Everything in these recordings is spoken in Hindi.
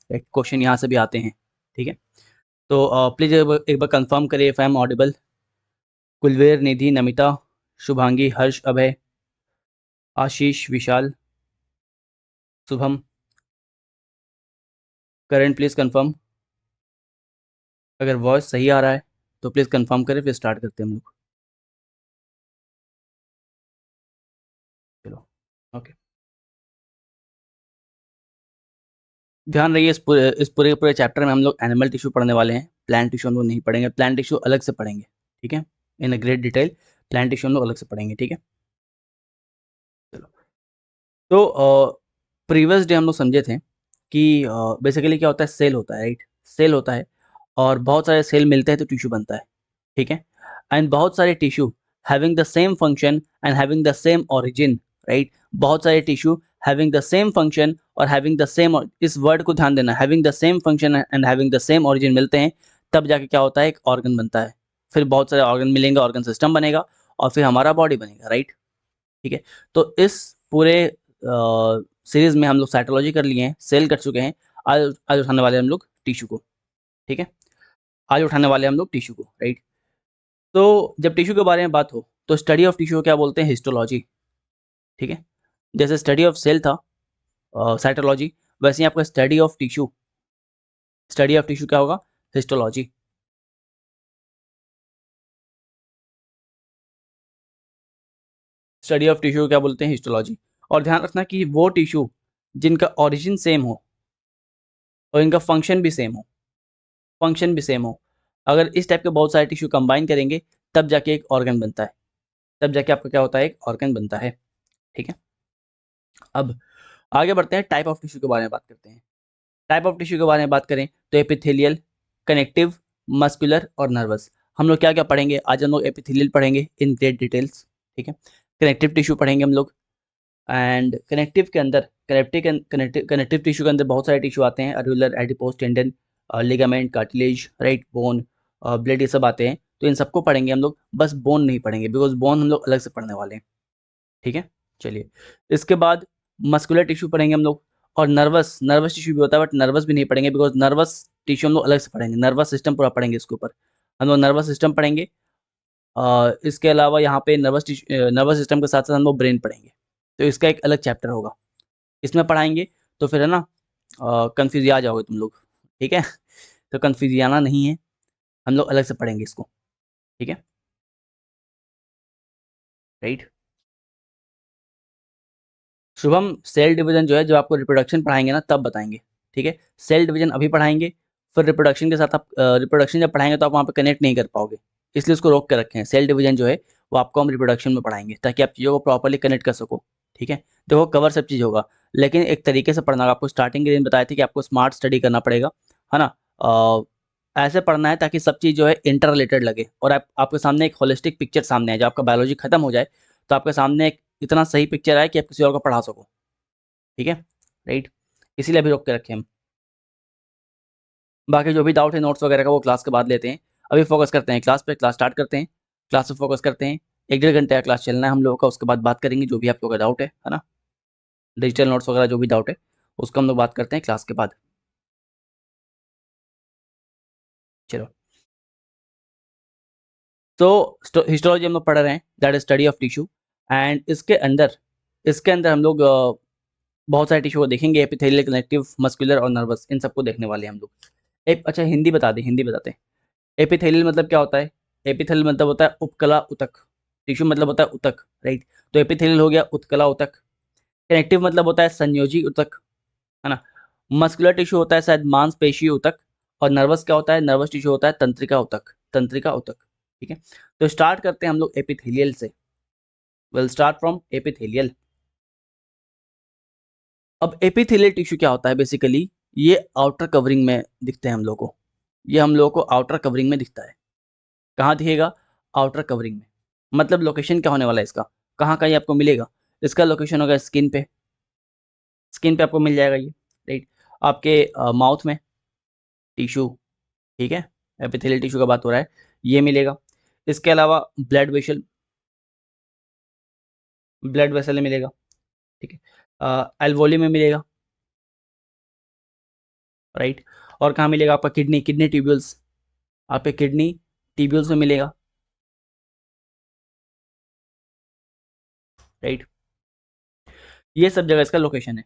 क्वेश्चन यहाँ से भी आते हैं, ठीक है। तो प्लीज़ एक बार कंफर्म करिए if I am audible. Kulveer, Nidhi, Namita, Shubhangi, Harsh, Abhay, Ashish, Vishal, Shubham, Karan, please confirm. अगर वॉइस सही आ रहा है तो प्लीज़ कंफर्म करें, फिर स्टार्ट करते हैं हम लोग। चलो, ओके। ध्यान रहिए, इस पूरे के पूरे चैप्टर में हम लोग एनिमल टिश्यू पढ़ने वाले हैं, प्लांट टिश्यू हम लोग नहीं पढ़ेंगे। प्लांट टिश्यू अलग से पढ़ेंगे, ठीक है, in a great detail. Plant tissue हम लोग अलग से पढ़ेंगे, ठीक है। चलो, तो प्रीवियस डे हम लोग समझे थे कि बेसिकली क्या होता है, सेल होता है, राइट। सेल होता है और बहुत सारे सेल मिलते हैं तो टिश्यू बनता है, ठीक है। एंड बहुत सारे tissue having the same function and having the same origin, right. बहुत सारे tissue having the same function और हैविंग द सेम, इस वर्ड को ध्यान देना, having the same function and having the same origin मिलते हैं, तब जाके क्या होता है, एक ऑर्गन बनता है। फिर बहुत सारे ऑर्गन मिलेंगे, ऑर्गन सिस्टम बनेगा और फिर हमारा बॉडी बनेगा, राइट, ठीक है। तो इस पूरे सीरीज में हम लोग साइटोलॉजी कर लिए हैं, सेल कर चुके हैं। आज आज उठाने वाले हैं हम लोग टिश्यू को, ठीक है। आज उठाने वाले हैं हम लोग टिश्यू को, राइट। तो जब टिश्यू के बारे में बात हो तो स्टडी ऑफ टिश्यू को क्या बोलते हैं, हिस्टोलॉजी, ठीक है। जैसे स्टडी ऑफ सेल था साइटोलॉजी, वैसे ही आपका स्टडी ऑफ टिश्यू क्या होगा, हिस्टोलॉजी। स्टडी ऑफ टिश्यू को क्या बोलते हैं, हिस्टोलॉजी। और ध्यान रखना कि वो टिश्यू जिनका ओरिजिन सेम हो और इनका फंक्शन भी सेम हो, अगर इस टाइप के बहुत सारे टिश्यू कंबाइन करेंगे तब जाके एक ऑर्गन बनता है, तब जाके आपका क्या होता है, एक ऑर्गन बनता है, ठीक है। अब आगे बढ़ते हैं, टाइप ऑफ टिश्यू के बारे में बात करते हैं। टाइप ऑफ टिश्यू के बारे में बात करें तो एपिथेलियल, कनेक्टिव, मस्कुलर और नर्वस। हम लोग क्या क्या पढ़ेंगे आज, हम लोग एपिथेलियल पढ़ेंगे इन ग्रेट डिटेल्स, ठीक है। कनेक्टिव टिश्यू पढ़ेंगे हम लोग, एंड कनेक्टिव के अंदर कनेक्टिव टिश्यू के अंदर बहुत सारे टिश्यू आते हैं, areolar, adipose, tendon, ligament, cartilage, right, bone, blood, ये सब आते हैं। तो इन सबको पढ़ेंगे हम लोग, बस बोन नहीं पढ़ेंगे बिकॉज बोन हम लोग अलग से पढ़ने वाले हैं, ठीक है। चलिए, इसके बाद मस्कुलर टिश्यू पढ़ेंगे हम लोग, और नर्वस नर्वस टिश्यू भी होता है, बट नर्वस भी नहीं पढ़ेंगे बिकॉज नर्वस टिश्यू हम लोग अलग से पढ़ेंगे, नर्वस सिस्टम पूरा पढ़ेंगे इसके ऊपर। हम लोग नर्वस सिस्टम पढ़ेंगे, इसके अलावा यहाँ पे नर्वस सिस्टम के साथ साथ हम लोग ब्रेन पढ़ेंगे, तो इसका एक अलग चैप्टर होगा, इसमें पढ़ाएंगे। तो फिर है ना, कंफ्यूज आ जाओगे तुम लोग, ठीक है। तो कंफ्यूज आना नहीं है, हम लोग अलग से पढ़ेंगे इसको, ठीक है, राइट। शुभम, सेल डिवीजन जो है, जो आपको रिप्रोडक्शन पढ़ाएंगे ना तब बताएंगे, ठीक है। सेल डिवीजन अभी पढ़ाएंगे, फिर रिप्रोडक्शन के साथ आप रिप्रोडक्शन जब पढ़ाएंगे तो आप वहाँ पे कनेक्ट नहीं कर पाओगे, इसलिए उसको रोक कर रखे हैं। सेल डिवीजन जो है वो आपको हम रिप्रोडक्शन में पढ़ाएंगे ताकि आप चीज़ों को प्रॉपरली कनेक्ट कर सको, ठीक है। देखो, कवर सब चीज़ होगा लेकिन एक तरीके से पढ़ना होगा। आपको स्टार्टिंग के दिन बताए थे कि आपको स्मार्ट स्टडी करना पड़ेगा, है ना। ऐसे पढ़ना है ताकि सब चीज़ जो है इंटर रिलेटेड लगे और आपके सामने एक होलिस्टिक पिक्चर सामने आए। जब आपका बायोलॉजी खत्म हो जाए तो आपके सामने एक इतना सही पिक्चर आए कि आप किसी और को पढ़ा सको, ठीक है, राइट। इसीलिए अभी रोक के रखे हम। बाकी जो भी डाउट है नोट्स वगैरह का वो क्लास के बाद लेते हैं, अभी फोकस करते हैं क्लास पे। क्लास स्टार्ट करते हैं, क्लास पे फोकस करते हैं। 1-1.5 घंटे का क्लास चलना है हम लोगों का, उसके बाद बात करेंगे जो भी आप लोगों का डाउट है ना, डिजिटल नोट्स वगैरह जो भी डाउट है उसको हम लोग बात करते हैं क्लास के बाद। चलो, तो हिस्टोलॉजी हम लोग पढ़ रहे हैं, that is study of tissue. And इसके अंदर हम लोग बहुत सारे टिश्यू को देखेंगे, एपिथेलियल, कनेक्टिव, मस्कुलर और नर्वस, इन सबको देखने वाले हैं हम लोग। अच्छा, हिंदी बताते हैं। एपिथेलियल मतलब क्या होता है, एपिथेलियल मतलब होता है उपकला उतक, टिश्यू मतलब होता है उतक, राइट। तो एपिथेलियल हो गया उत्कला उतक। कनेक्टिव मतलब होता है संयोजी उतक, है ना। मस्कुलर टिश्यू होता है शायद मांसपेशी उतक, और नर्वस क्या होता है, नर्वस टिश्यू होता है तंत्रिका उतक, ठीक है। तो स्टार्ट करते हैं हम लोग एपिथेलियल से, विल स्टार्ट फ्रॉम एपिथेलियल। अब एपिथेलियल टिश्यू क्या होता है, बेसिकली ये आउटर कवरिंग में दिखते हैं हम लोग को, ये हम लोग को आउटर कवरिंग में दिखता है। कहाँ दिखेगा, आउटर कवरिंग में। मतलब लोकेशन क्या होने वाला है इसका, कहाँ कहीं आपको मिलेगा, इसका लोकेशन होगा स्किन पे आपको मिल जाएगा ये, राइट। आपके माउथ में टिश्यू, ठीक है, एपिथेलियल टिश्यू का बात हो रहा है, ये मिलेगा। इसके अलावा ब्लड वेसल में मिलेगा, ठीक है। एल्वोली में मिलेगा, राइट। और कहाँ मिलेगा आपका किडनी, किडनी ट्यूब्यूल्स, आपके किडनी ट्यूब्यूल्स में मिलेगा, राइट। ये सब जगह इसका लोकेशन है।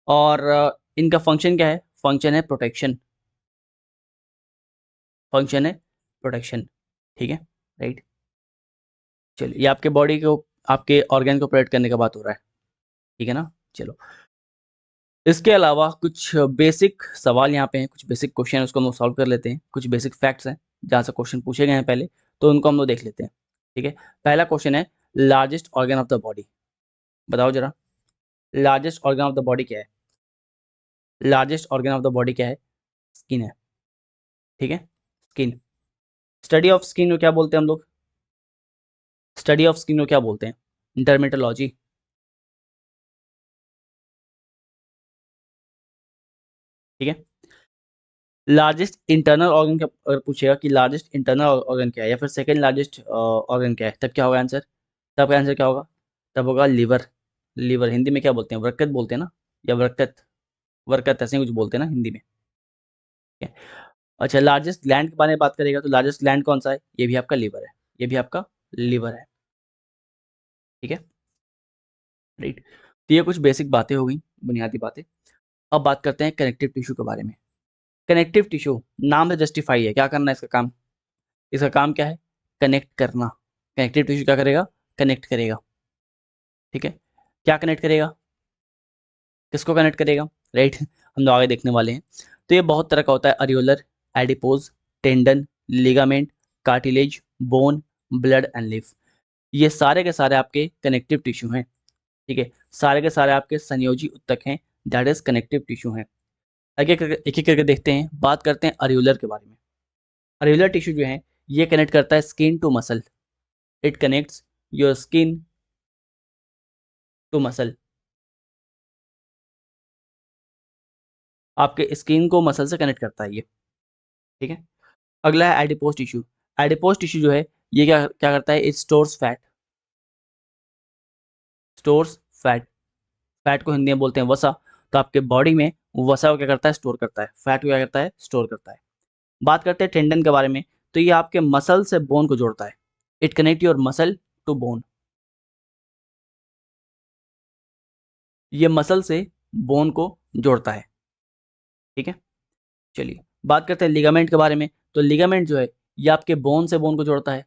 और इनका फंक्शन क्या है, फंक्शन है प्रोटेक्शन, फंक्शन है प्रोटेक्शन, ठीक है, राइट। चलिए ये आपके बॉडी को, आपके ऑर्गन को प्रोटेक्ट करने का बात हो रहा है, ठीक है ना। चलो इसके अलावा कुछ बेसिक सवाल यहाँ पे हैं, कुछ बेसिक क्वेश्चन है, उसको हम लोग सॉल्व कर लेते हैं। कुछ बेसिक फैक्ट्स हैं जहाँ से क्वेश्चन पूछे गए हैं पहले, तो उनको हम लोग देख लेते हैं, ठीक है। पहला क्वेश्चन है, largest organ of the body, बताओ जरा, largest organ of the body क्या है, largest organ of the body क्या है, स्किन है, ठीक है, स्किन। स्टडी ऑफ स्किन को क्या बोलते हैं हम लोग, स्टडी ऑफ स्किन को क्या बोलते हैं, डर्मेटोलॉजी, ठीक है। लार्जेस्ट इंटरनल ऑर्गन का अगर पूछेगा कि लार्जेस्ट इंटरनल ऑर्गन क्या है या फिर सेकंड लार्जेस्ट ऑर्गन क्या है, तब क्या होगा आंसर, तब का आंसर क्या होगा, तब होगा लिवर। लिवर हिंदी में क्या बोलते हैं, वृक्कत बोलते हैं ना, या वृक्कत, वरकत ऐसे ही कुछ बोलते हैं ना हिंदी में, ठीक है। अच्छा लार्जेस्ट ग्लैंड के बारे में बात करेगा तो लार्जेस्ट ग्लैंड कौन सा है, ये भी आपका लीवर है, ये भी आपका लीवर है, ठीक है, राइट। तो ये कुछ बेसिक बातें हो गई, बुनियादी बातें। अब बात करते हैं कनेक्टिव टिश्यू के बारे में। कनेक्टिव टिश्यू नाम से जस्टिफाई है, क्या करना है इसका काम, इसका काम क्या है, कनेक्ट करना। कनेक्टिव टिश्यू क्या करेगा, कनेक्ट करेगा, ठीक है। क्या कनेक्ट करेगा, किसको कनेक्ट करेगा, राइट हम लोग आगे देखने वाले हैं। तो ये बहुत तरह का होता है, areolar, adipose, tendon, ligament, cartilage, bone, blood and लिफ, ये सारे के सारे आपके कनेक्टिव टिश्यू हैं, ठीक है। सारे के सारे आपके संयोजी उत्तक हैं, दैट इज कनेक्टिव टिश्यू हैं। एक एक करके देखते हैं, बात करते हैं अरियोलर के बारे में। अरियोलर टिश्यू जो है ये कनेक्ट करता है skin to muscle, it connects your skin to muscle, आपके स्किन को मसल से कनेक्ट करता है ये, ठीक है। अगला है एडिपोज टिश्यू। एडिपोज टिश्यू जो है ये क्या क्या करता है, it stores fat, stores fat, fat को हिंदी में बोलते हैं वसा। तो आपके बॉडी में वसा को क्या करता है, स्टोर करता है, फैट को क्या करता है, स्टोर करता है। बात करते हैं टेंडन के बारे में, तो ये आपके मसल से बोन को जोड़ता है, it connect your muscle to bone, ये मसल से बोन को जोड़ता है, ठीक है। चलिए बात करते हैं लिगामेंट के बारे में, तो लिगामेंट जो है ये आपके बोन से बोन को जोड़ता है,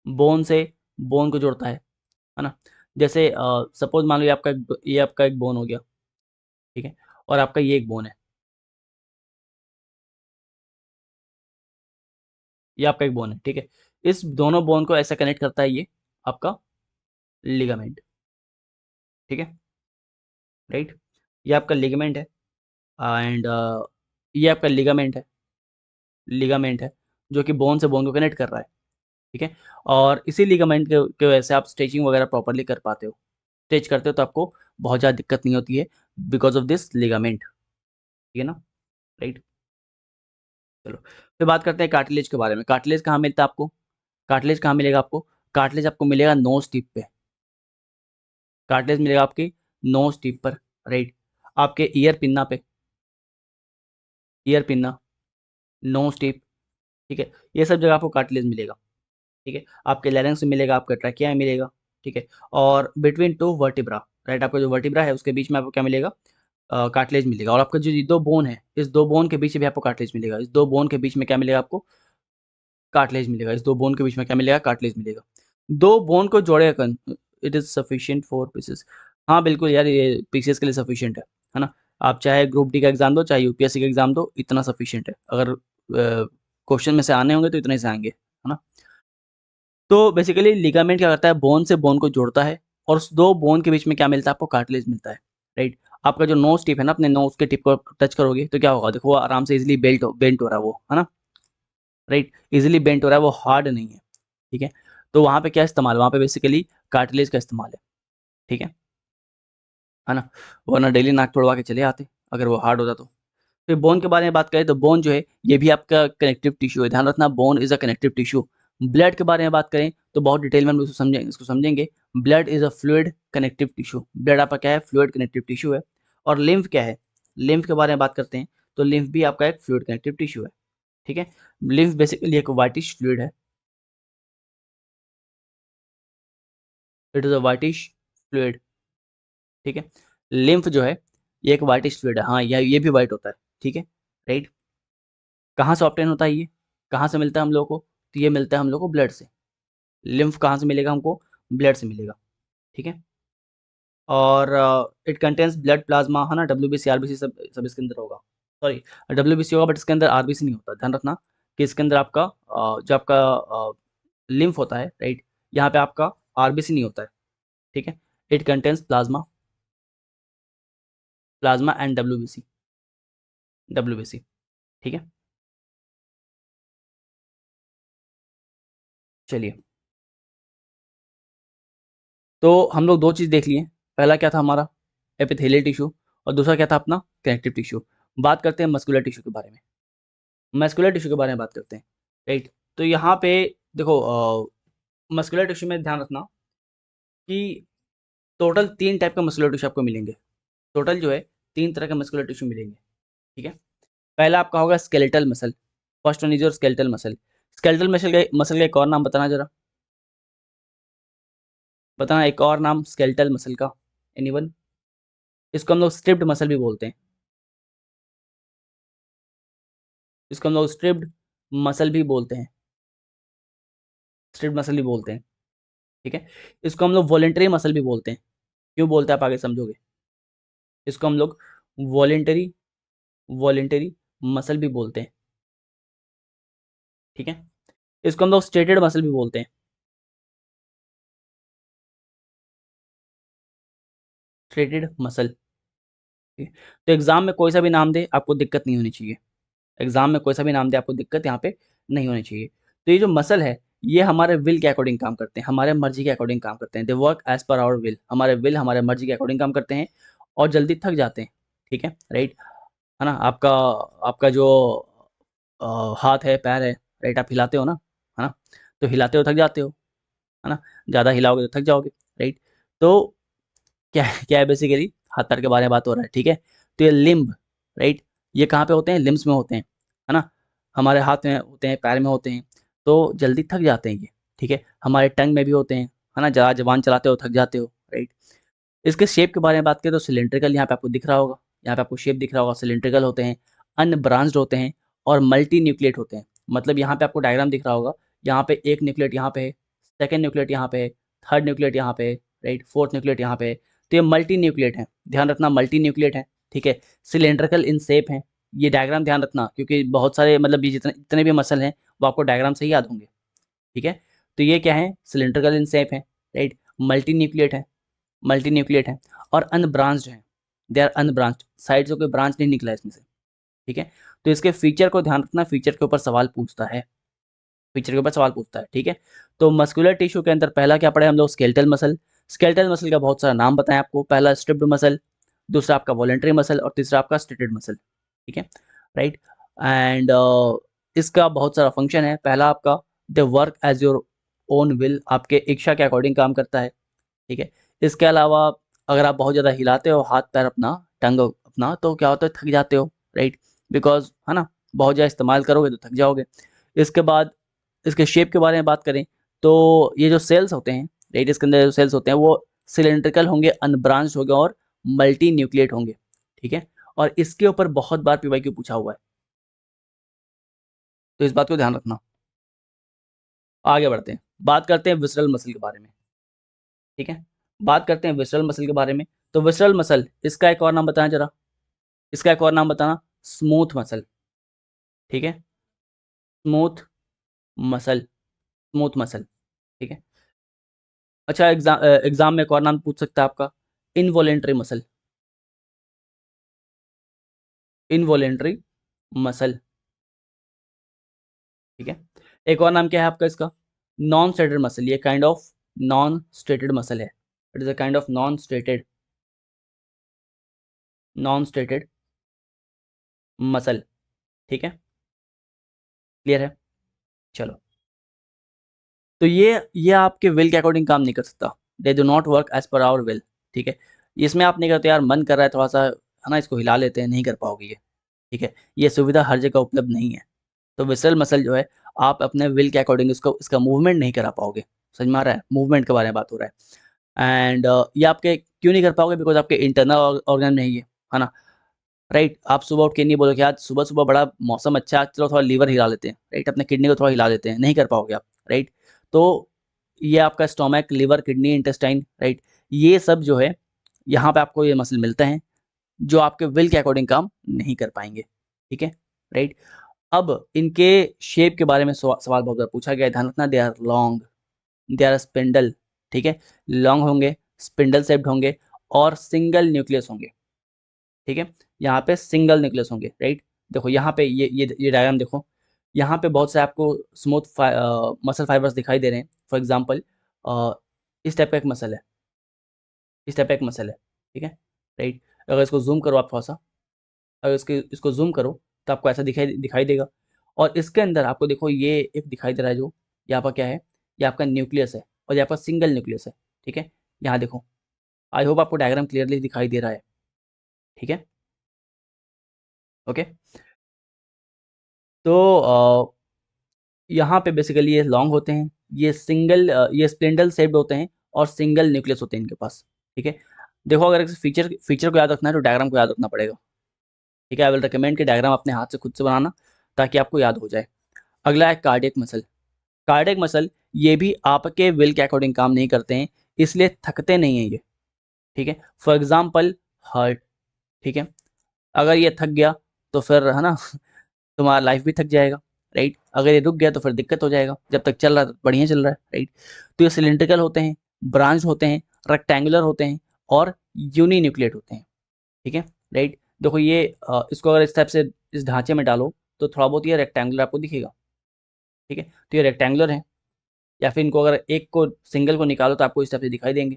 बोन से बोन को जोड़ता है ना। जैसे सपोज मान लो ये आपका एक बोन हो गया, ठीक है, और आपका ये एक बोन है, ये आपका एक बोन है, ठीक है। इस दोनों बोन को ऐसा कनेक्ट करता है ये आपका लिगामेंट, ठीक है, राइट। ये आपका लिगामेंट है, एंड ये आपका लिगामेंट है जो कि बोन से बोन को कनेक्ट कर रहा है, ठीक है। और इसी लिगामेंट के वजह से आप स्ट्रेचिंग वगैरह प्रॉपर्ली कर पाते हो, स्ट्रेच करते हो तो आपको बहुत ज़्यादा दिक्कत नहीं होती है, बिकॉज ऑफ दिस लिगामेंट, ठीक है ना, राइट। चलो फिर बात करते हैं कार्टिलेज के बारे में। कार्टिलेज कहाँ मिलता है आपको, कार्टिलेज कहाँ मिलेगा आपको, कार्टिलेज आपको मिलेगा नोज टिप पे, कार्टिलेज मिलेगा आपकी नोज टिप पर, राइट। आपके ईयर पिन्ना पे, ईयर पिन्ना, नोज टिप, ठीक है, ये सब जगह आपको कार्टिलेज मिलेगा, ठीक है। आपके लैरिंक्स में मिलेगा, आपका ट्रैकिया में मिलेगा, ठीक है। और बिटवीन टू वर्टिब्रा, राइट, आपका जो वर्टिब्रा है उसके बीच में आपको क्या मिलेगा, कार्टिलेज मिलेगा। और आपका जो ये दो बोन है, इस दो बोन के बीच में भी आपको कार्टिलेज मिलेगा, इस दो बोन के बीच में क्या मिलेगा आपको, कार्टिलेज मिलेगा, इस दो बोन के बीच में क्या मिलेगा, कार्टिलेज मिलेगा। दो बोन को जोड़ेगा कौन, it is sufficient for pieces, हाँ बिल्कुल यार ये पीसेस के लिए सफिशिएंट है ना। आप चाहे ग्रुप डी का एग्जाम दो, चाहे यूपीएससी का एग्जाम दो, इतना सफिशिएंट है, अगर क्वेश्चन में से आने होंगे तो इतने से आएंगे, है ना। तो बेसिकली लिगामेंट क्या करता है, बोन से बोन को जोड़ता है, और उस दो बोन के बीच में क्या मिलता है आपको, कार्टिलेज मिलता है, राइट। आपका जो नोज टिप है ना, अपने नोज के टिप को टच करोगे तो क्या होगा, देखो वो आराम से इजिली बेंट हो रहा है वो, है ना, राइट, इजिली बेंट हो रहा है, वो हार्ड नहीं है, ठीक है। तो वहाँ पे क्या इस्तेमाल है, वहाँ पे बेसिकली कार्टिलेज का इस्तेमाल है, ठीक है ना। वरना डेली नाक तोड़वा के चले आते अगर वो हार्ड होता तो। फिर बोन के बारे में बात करें तो बोन जो है ये भी आपका कनेक्टिव टिश्यू है, ध्यान रखना, bone is a connective tissue. Blood के बारे में बात करें तो बहुत डिटेल में हम इसको समझेंगे। Blood is a fluid connective tissue, blood आपका क्या है, फ्लूइड कनेक्टिव टिश्यू है। और लिम्फ क्या है, लिम्फ के बारे में बात करते हैं तो लिम्फ भी आपका एक फ्लूइड कनेक्टिव टिश्यू है, ठीक है। लिम्फ बेसिकली एक व्हाइटिश फ्लूइड है, it is a whitish fluid, ठीक है। लिम्फ जो है ये एक व्हाइटिश फ्लूइड है, हाँ ये भी व्हाइट होता है, ठीक है, राइट। कहाँ से ऑब्टेन होता है ये, कहाँ से मिलता है हम लोग को, तो ये मिलता है हम लोग को ब्लड से। लिम्फ कहाँ से मिलेगा हमको, ब्लड से मिलेगा, ठीक है। और इट कंटेन्स ब्लड प्लाज्मा, है ना, डब्ल्यूबीसी आरबीसी सब इसके अंदर होगा, सॉरी डब्ल्यूबीसी होगा बट इसके अंदर आरबीसी नहीं होता, ध्यान रखना कि इसके अंदर आपका जो आपका लिम्फ होता है, राइट, यहाँ पे आपका आरबीसी नहीं होता है, ठीक है। It contains plasma, plasma and WBC, WBC, ठीक है। चलिए, तो हम लोग दो चीज़ देख लिए, पहला क्या था हमारा एपिथेलियल टिश्यू और दूसरा क्या था अपना कनेक्टिव टिश्यू। बात करते हैं मस्कुलर टिश्यू के बारे में, मस्कुलर टिश्यू के बारे में बात करते हैं, राइट। तो यहाँ पे देखो मस्कुलर टिश्यू में ध्यान रखना कि टोटल 3 टाइप का मस्कुलर टिश्यू आपको मिलेंगे, टोटल जो है 3 तरह के मस्कुलर टिश्यू मिलेंगे, ठीक है। पहला आपका होगा skeletal muscle, first one is your skeletal muscle. Skeletal muscle का एक और नाम बताना जरा, बताना एक और नाम स्केलेटल मसल का, एनीवन। इसको हम लोग स्ट्रिप्ड मसल भी बोलते हैं, इसको हम लोग स्ट्रिप्ड मसल भी बोलते हैं, स्ट्रिप्ड मसल भी बोलते हैं, ठीक है। इसको हम लोग वॉलेंटरी मसल भी बोलते हैं, क्यों बोलते हैं आप आगे समझोगे। इसको हम लोग वॉलेंटरी वॉलेंटरी मसल भी बोलते हैं, ठीक है। इसको हम लोग स्ट्रेटेड मसल भी बोलते हैं, स्ट्रेटेड मसल, ठीक है? तो एग्जाम में कोई सा भी नाम दे आपको दिक्कत नहीं होनी चाहिए, एग्जाम में कोई सा भी नाम दे आपको दिक्कत यहाँ पे नहीं होनी चाहिए। तो ये जो मसल है ये हमारे विल के अकॉर्डिंग काम करते हैं, हमारे मर्जी के अकॉर्डिंग काम करते हैं, they work as per our will, हमारे विल हमारे मर्जी के अकॉर्डिंग काम करते हैं और जल्दी थक जाते हैं, ठीक है, राइट, है ना। आपका आपका जो हाथ है पैर है, राइट, आप हिलाते हो ना, है ना, तो हिलाते हो थक जाते हो, है ना, ज़्यादा हिलाओगे तो थक जाओगे, राइट। तो क्या है, क्या है बेसिकली हाथ पैर के बारे में बात हो रहा है, ठीक है। तो ये लिम्ब, राइट, ये कहाँ पे होते हैं, लिम्स में होते हैं, है ना, हमारे हाथ में होते हैं, पैर में होते हैं, तो जल्दी थक जाते हैं ये, ठीक है। हमारे टंग में भी होते हैं, है ना, ज़्यादा जबान चलाते हो थक जाते हो, राइट। इसके शेप के बारे में बात करें तो सिलेंड्रिकल यहाँ पे आपको दिख रहा होगा, यहाँ पे आपको शेप दिख रहा होगा, सिलेंड्रिकल होते हैं, अनब्रांच्ड होते हैं और मल्टी न्यूक्लिएट होते हैं। मतलब यहाँ पे आपको डायग्राम दिख रहा होगा, यहाँ पे एक न्यूक्लिएट यहाँ पे है, सेकेंड न्यूक्लिएट यहाँ पे है, थर्ड न्यूक्लिएट यहाँ पे है, राइट, फोर्थ न्यूक्लिएट यहाँ पे है। तो ये मल्टी न्यूक्लिएट है, ध्यान रखना मल्टी न्यूक्लिएट है, ठीक है। सिलेंड्रिकल इन शेप है, ये डायग्राम ध्यान रखना क्योंकि बहुत सारे मतलब ये जितने भी मसल हैं वो आपको डायग्राम से ही याद होंगे, ठीक है। तो ये क्या है, सिलेंड्रिकल इन शेप है, राइट, मल्टी न्यूक्लिएट है, मल्टी न्यूक्लिएट है और अनब्रांच्ड है, दे आर अनब्रांच्ड, साइड से कोई ब्रांच नहीं निकला इसमें से, ठीक है। तो इसके फीचर को ध्यान रखना, फीचर के ऊपर सवाल पूछता है, फीचर के ऊपर सवाल पूछता है, ठीक है। तो मस्कुलर टिश्यू के अंदर पहला क्या पढ़े हम लोग, स्केलेटल मसल। स्केलेटल मसल का बहुत सारा नाम बताएं आपको, पहला स्ट्रिप्ड मसल, दूसरा आपका वॉलेंटरी मसल और तीसरा आपका स्ट्रेटेड मसल, ठीक है, राइट। एंड इसका बहुत सारा फंक्शन है, पहला आपका the work as your own will, आपके इच्छा के अकॉर्डिंग काम करता है, ठीक है। इसके अलावा अगर आप बहुत ज़्यादा हिलाते हो हाथ पैर अपना, टंग अपना, तो क्या होता है थक जाते हो, राइट, बिकॉज है ना, बहुत ज़्यादा इस्तेमाल करोगे तो थक जाओगे। इसके बाद इसके शेप के बारे में बात करें तो ये जो सेल्स होते हैं, राइट, इसके अंदर जो सेल्स होते हैं वो सिलेंड्रिकल होंगे, अनब्रांच्ड होंगे और मल्टी न्यूक्लिएट होंगे, ठीक है। और इसके ऊपर बहुत बार पीवाईक्यू पूछा हुआ है, तो इस बात को ध्यान रखना। आगे बढ़ते हैं, बात करते हैं विसरल मसल के बारे में, ठीक है। बात करते हैं विसरल मसल के बारे में, तो विसरल मसल इसका एक और नाम बताना जरा, इसका एक और नाम बताना, स्मूथ मसल, ठीक है, स्मूथ मसल, स्मूथ मसल, ठीक है। अच्छा एग्जाम में एक और नाम पूछ सकता है आपका, इनवॉलेंट्री मसल, इनवॉलेंट्री मसल, ठीक है। एक और नाम क्या है आपका इसका, नॉन स्टेटेड मसल, ये kind of non striated muscle है, it is a kind of non striated muscle, ठीक है, क्लियर है। चलो, तो ये आपके विल के अकॉर्डिंग काम नहीं कर सकता, they do not work as per our will, ठीक है। इसमें आप नहीं करते यार मन कर रहा है थोड़ा सा है ना, इसको हिला लेते हैं, नहीं कर पाओगे ये, ठीक है। ये सुविधा हर जगह उपलब्ध नहीं है। तो विसरल मसल जो है, आप अपने विल के अकॉर्डिंग इसका मूवमेंट नहीं करा पाओगे। समझ में आ रहा है? मूवमेंट के बारे में बात हो रहा है। एंड ये आपके क्यों नहीं कर पाओगे? बिकॉज़ आपके इंटरनल ऑर्गन नहीं है ना? राइट? आप सुबह उठ के नहीं बोलोगे आज सुबह-सुबह बड़ा मौसम अच्छा है, चलो थोड़ा लीवर हिला लेते हैं, राइट? अपने किडनी को थोड़ा हिला देते हैं, नहीं कर पाओगे आप, राइट? तो ये आपका stomach, liver, kidney, intestine, right? ये सब जो है, यहाँ पे आपको ये मसल मिलते हैं, जो आपके विल के अकॉर्डिंग काम नहीं कर पाएँगे, ठीक है? राइट? अब इनके शेप के बारे में सवाल बहुत बार पूछा गया है। ध्यान रखना, they are long, they are spindle, ठीक है? लॉन्ग होंगे, स्पिंडल शेप्ड होंगे और सिंगल न्यूक्लियस होंगे, ठीक है? यहाँ पे सिंगल न्यूक्लियस होंगे, राइट? देखो यहाँ पे ये डायग्राम देखो, यहाँ पे बहुत से आपको स्मूथ मसल फाइबर्स दिखाई दे रहे हैं। फॉर एग्ज़ाम्पल इस टाइप का एक मसल है, इस टाइप का एक मसल है, ठीक है? राइट? अगर इसको ज़ूम करो आप थोड़ा-सा, अगर इसको ज़ूम करो तो आपको ऐसा दिखाई दिखाई देगा और इसके अंदर आपको देखो ये एक दिखाई दे रहा है जो, ये आपका क्या है? ये आपका न्यूक्लियस है और ये आपका सिंगल न्यूक्लियस है, ठीक है? यहाँ देखो, आई होप आपको डायग्राम क्लियरली दिखाई दे रहा है, ठीक है? ओके? तो यहाँ पे बेसिकली ये लॉन्ग होते हैं, ये स्पिंडल शेप्ड होते हैं और सिंगल न्यूक्लियस होते हैं इनके पास, ठीक है? देखो अगर इस फीचर को याद रखना है तो डायग्राम को याद रखना पड़ेगा, ठीक है? आई विल रिकमेंड कि डायग्राम अपने हाथ से खुद से बनाना ताकि आपको याद हो जाए। अगला है कार्डियक मसल। कार्डियक मसल ये भी आपके विल के अकॉर्डिंग काम नहीं करते हैं, इसलिए थकते नहीं हैं ये, ठीक है? फॉर एग्ज़ाम्पल हार्ट, ठीक है? अगर ये थक गया तो फिर है ना तुम्हारा लाइफ भी थक जाएगा, राइट? अगर ये रुक गया तो फिर दिक्कत हो जाएगा, जब तक चल रहा है तो बढ़िया चल रहा है, राइट? तो ये सिलिंड्रिकल होते हैं, ब्रांच होते हैं, रेक्टेंगुलर होते हैं और यूनिन्यूक्लिएट होते हैं, ठीक है? राइट? देखो ये इसको अगर इस टाइप से इस ढांचे में डालो तो थोड़ा बहुत ये रेक्टेंगुलर आपको दिखेगा, ठीक है? तो ये रेक्टेंगुलर है या फिर इनको अगर एक को सिंगल को निकालो तो आपको इस टाइप से दिखाई देंगे,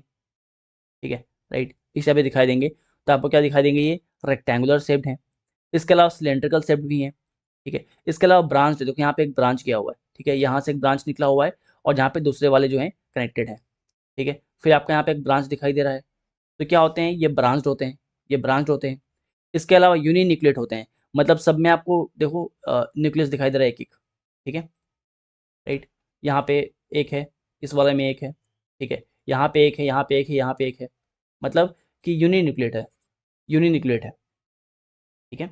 ठीक है? राइट? इस टाइप से दिखाई देंगे, तो आपको क्या दिखाई देंगे? ये रेक्टेंगुलर शेप्ड हैं। इसके अलावा सिलिंड्रिकल शेप्ड भी हैं, ठीक है? इसके अलावा ब्रांच देखो यहाँ पे एक ब्रांच किया हुआ है, ठीक है? यहाँ से एक ब्रांच निकला हुआ है और जहाँ पे दूसरे वाले जो हैं कनेक्टेड हैं, ठीक है? फिर आपको यहाँ पे एक ब्रांच दिखाई दे रहा है, तो क्या होते हैं? ये ब्रांच्ड होते हैं, ये ब्रांच्ड होते हैं। इसके अलावा यूनिन्यूक्लिएट होते हैं, मतलब सब में आपको देखो न्यूक्लियस दिखाई दे रहा है एक-एक, ठीक है? राइट? यहाँ पे एक है, इस वाले में एक है, ठीक है? यहाँ पे एक है, यहाँ पे एक है, यहाँ पे एक है, मतलब कि यूनिन्यूक्लिएट है, ठीक है?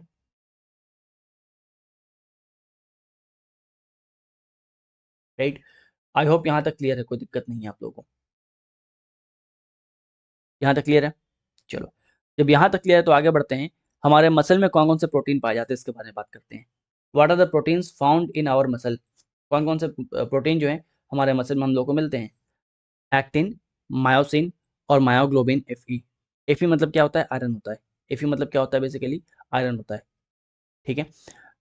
राइट? आई होप यहाँ तक क्लियर है, कोई दिक्कत नहीं है आप लोगों को। यहाँ तक क्लियर है? चलो, जब यहाँ तक क्लियर है तो आगे बढ़ते हैं। हमारे मसल में कौन-कौन से प्रोटीन पाए जाते हैं इसके बारे में बात करते हैं। What are the proteins found in our muscle? कौन-कौन से प्रोटीन जो हैं हमारे मसल में हम लोग को मिलते हैं? एक्टिन, मायोसिन और मायोग्लोबिन Fe। Fe मतलब क्या होता है? आयरन होता है। Fe मतलब क्या होता है? बेसिकली आयरन होता है, ठीक है?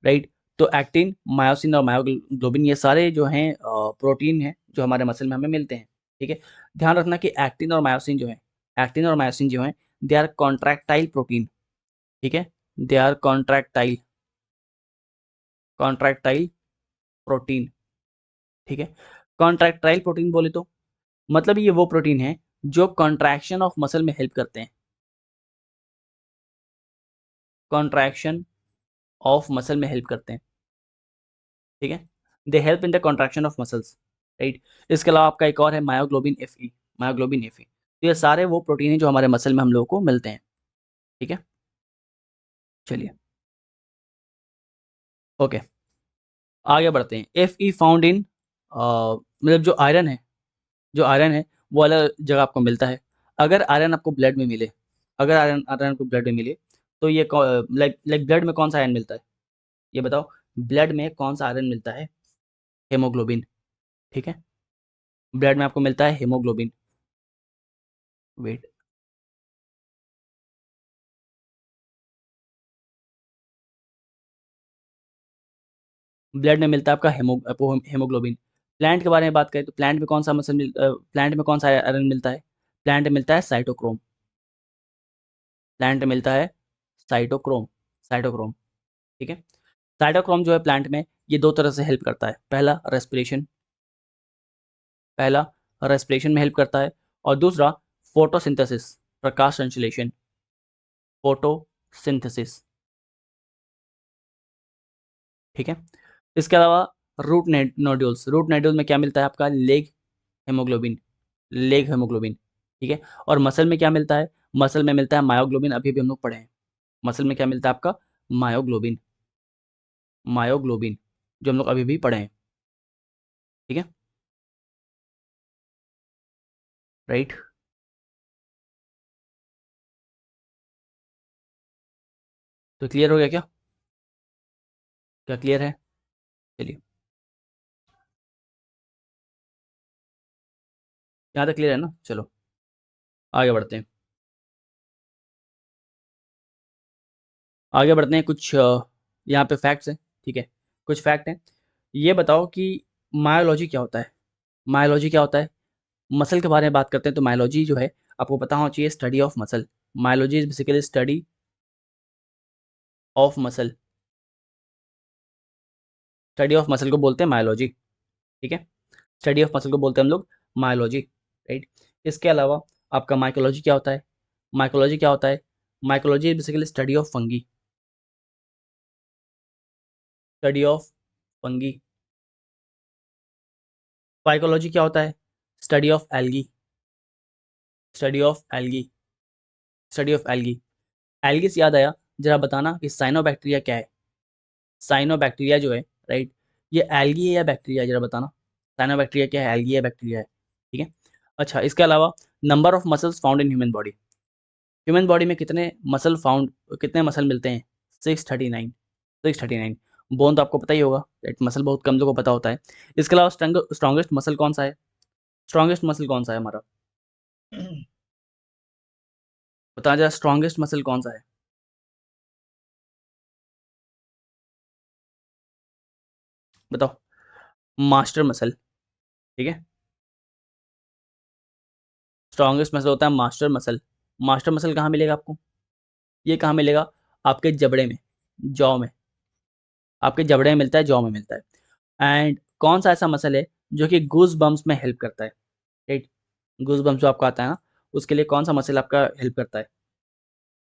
राइट? तो एक्टिन, मायोसिन और मायोग्लोबिन ये सारे जो हैं प्रोटीन हैं जो हमारे मसल में हमें मिलते हैं, ठीक है? ध्यान रखना कि एक्टिन और मायोसिन जो हैं दे आर कॉन्ट्रैक्टाइल प्रोटीन, ठीक है? दे आर कॉन्ट्रैक्टाइल प्रोटीन, ठीक है? कॉन्ट्रैक्टाइल प्रोटीन बोले तो मतलब ये वो प्रोटीन है जो कॉन्ट्रैक्शन ऑफ मसल में हेल्प करते हैं। कॉन्ट्रैक्शन ऑफ मसल में हेल्प करते हैं, ठीक है? They help in the contraction of muscles, right? इसके अलावा आपका एक और है मायोग्लोबिन Fe। तो ये सारे वो प्रोटीन हैं जो हमारे मसल में हम लोगों को मिलते हैं, ठीक है? चलिए, ओके, आगे बढ़ते हैं। Fe फाउंड इन मतलब जो आयरन है वो अलग जगह आपको मिलता है। अगर आयरन आपको ब्लड में मिले, अगर आयरन आयरन आपको ब्लड में मिले तो ये लाइक लाइक ब्लड में कौन सा आयरन मिलता है? ये बताओ, ब्लड में कौन सा आयरन मिलता है? हीमोग्लोबिन, ठीक है? ब्लड में आपको मिलता है हीमोग्लोबिन। वेट, ब्लड में मिलता है आपका हीमोग्लोबिन। प्लांट के बारे में बात करें तो प्लांट में कौन सा आयरन मिलता है? प्लांट में मिलता है साइटोक्रोम। प्लांट में मिलता है साइटोक्रोम, साइटोक्रोम, ठीक है? साइटोक्रोम जो है प्लांट में ये 2 तरह से हेल्प करता है। पहला रेस्पिरेशन में हेल्प करता है और दूसरा फोटोसिंथेसिस, प्रकाश संश्लेषण, सिंथेसिस, ठीक है। इसके अलावा रूट नोड्यूल्स, रूट नोड्यूल में क्या मिलता है आपका, लेग हेमोग्लोबिन, लेग हेमोग्लोबिन, ठीक है। और मसल में क्या मिलता है, मसल में मिलता है मायोग्लोबिन, अभी भी हम लोग पढ़े हैं। मसल में क्या मिलता है आपका, मायोग्लोबिन, मायोग्लोबिन, जो हम लोग अभी भी पढ़े हैं, ठीक है, राइट। तो क्लियर हो गया क्या, क्या क्लियर है, चलिए यहाँ तक क्लियर है ना, चलो आगे बढ़ते हैं, आगे बढ़ते हैं। कुछ यहाँ पे फैक्ट्स हैं, ठीक है, कुछ फैक्ट हैं। ये बताओ कि मायोलॉजी क्या होता है, मायोलॉजी क्या होता है। मसल के बारे में बात करते हैं तो मायोलॉजी जो है आपको पता होना चाहिए, study of muscle. Myology is basically study of muscle, study of muscle को बोलते हैं मायोलॉजी, ठीक है। स्टडी ऑफ मसल को बोलते हैं हम लोग मायोलॉजी, राइट। इसके अलावा आपका माइकोलॉजी क्या होता है, माइकोलॉजी क्या होता है, mycology is basically study of fungi, study of fungi. Phycology क्या होता है, study of algae, study of algae, study of algae. Algae से याद आया, जरा बताना कि साइनोबैक्टीरिया क्या है, साइनोबैक्टीरिया जो है, राइट, ये एल्गी है या बैक्टीरिया, जरा बताना। साइनोबैक्टीरिया क्या है, एल्गी या बैक्टीरिया है, ठीक है। अच्छा, इसके अलावा number of muscles found in human body, human body में कितने मसल फाउंड, कितने मसल मिलते हैं, 639, 639। बोन तो आपको पता ही होगा, राइट, मसल बहुत कम लोगों को पता होता है। इसके अलावा स्ट्रॉन्गेस्ट मसल कौन सा है, स्ट्रॉन्गेस्ट मसल कौन सा है हमारा, बताना जरा, स्ट्रॉन्गेस्ट मसल कौन सा है, बताओ। मास्टर मसल, ठीक है, स्ट्रॉन्गेस्ट मसल होता है मास्टर मसल। मास्टर मसल कहाँ मिलेगा आपको, ये कहाँ मिलेगा, आपके जबड़े में, जॉ में, आपके जबड़े में मिलता है, जॉ में मिलता है। एंड कौन सा ऐसा मसल है जो कि गूज बम्स में हेल्प करता है, राइट, गूज बम्स जो आपको आता है ना, उसके लिए कौन सा मसल आपका हेल्प करता है,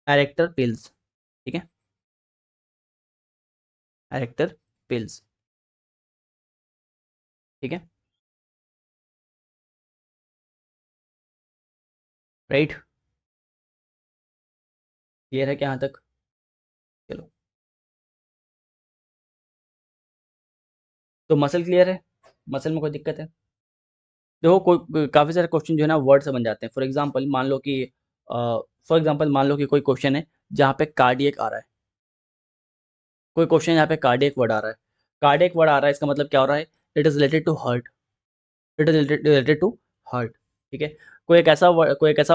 एरेक्टर पिल्स, ठीक है, एरेक्टर पिल्स, ठीक है, राइट। क्लियर है क्या यहाँ तक, चलो। तो मसल क्लियर है, मसल में कोई दिक्कत है। देखो कोई काफ़ी सारे क्वेश्चन जो है ना वर्ड से बन जाते हैं। फॉर एग्जांपल मान लो कि कोई क्वेश्चन है जहाँ पे कार्डियक आ रहा है, कोई क्वेश्चन यहाँ पे कार्डियक वर्ड आ रहा है, कार्डियक वर्ड आ रहा है, इसका मतलब क्या हो रहा है, it is related to heart, it is related to heart, ठीक है। कोई एक ऐसा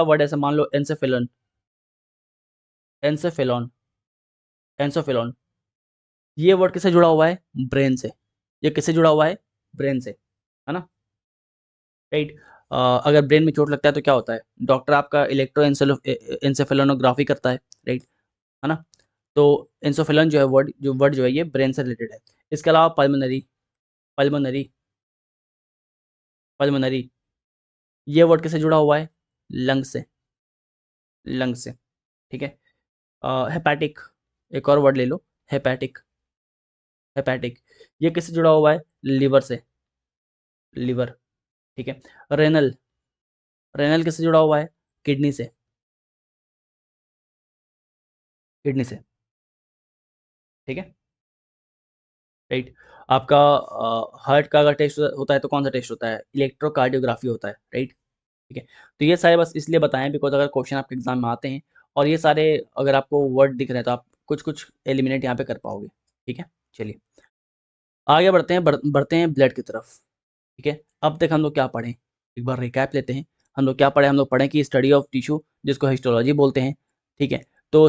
वर्ड ऐसे मान लो एंसेफेलन, एंसेफेलॉन, एंसोफेलॉन, ये वर्ड किससे जुड़ा हुआ है, ब्रेन से, ये किससे जुड़ा हुआ है, ब्रेन से, है ना, राइट। अगर ब्रेन में चोट लगता है तो क्या होता है, डॉक्टर आपका इलेक्ट्रो एंसेफेलोनोग्राफी करता है, राइट, है ना। तो इंसोफिलन जो है वर्ड जो है ये ब्रेन से रिलेटेड है। इसके अलावा पल्मोनरी, पल्मोनरी, पल्मोनरी, ये वर्ड किससे जुड़ा हुआ है, लंग से, लंग से, ठीक है। हेपैटिक, एक और वर्ड ले लो, हेपैटिक, हेपैटिक, ये किससे जुड़ा हुआ है, लिवर से, लिवर, ठीक है। रेनल, रेनल किससे जुड़ा हुआ है, किडनी से, किडनी से, ठीक है, राइट। आपका हार्ट का अगर टेस्ट होता है तो कौन सा टेस्ट होता है, इलेक्ट्रोकार्डियोग्राफी होता है, राइट, ठीक है। तो ये सारे बस इसलिए बताएं बिकॉज अगर क्वेश्चन आपके एग्जाम में आते हैं और ये सारे अगर आपको वर्ड दिख रहे हैं तो आप कुछ कुछ एलिमिनेट यहाँ पे कर पाओगे, ठीक है। चलिए आगे बढ़ते हैं, बढ़ते हैं ब्लड की तरफ, ठीक है। अब तक हम लोग क्या पढ़े, एक बार रिकैप लेते हैं। हम लोग क्या पढ़े, हम लोग पढ़े कि स्टडी ऑफ टिश्यू जिसको हिस्टोलॉजी बोलते हैं, ठीक है। तो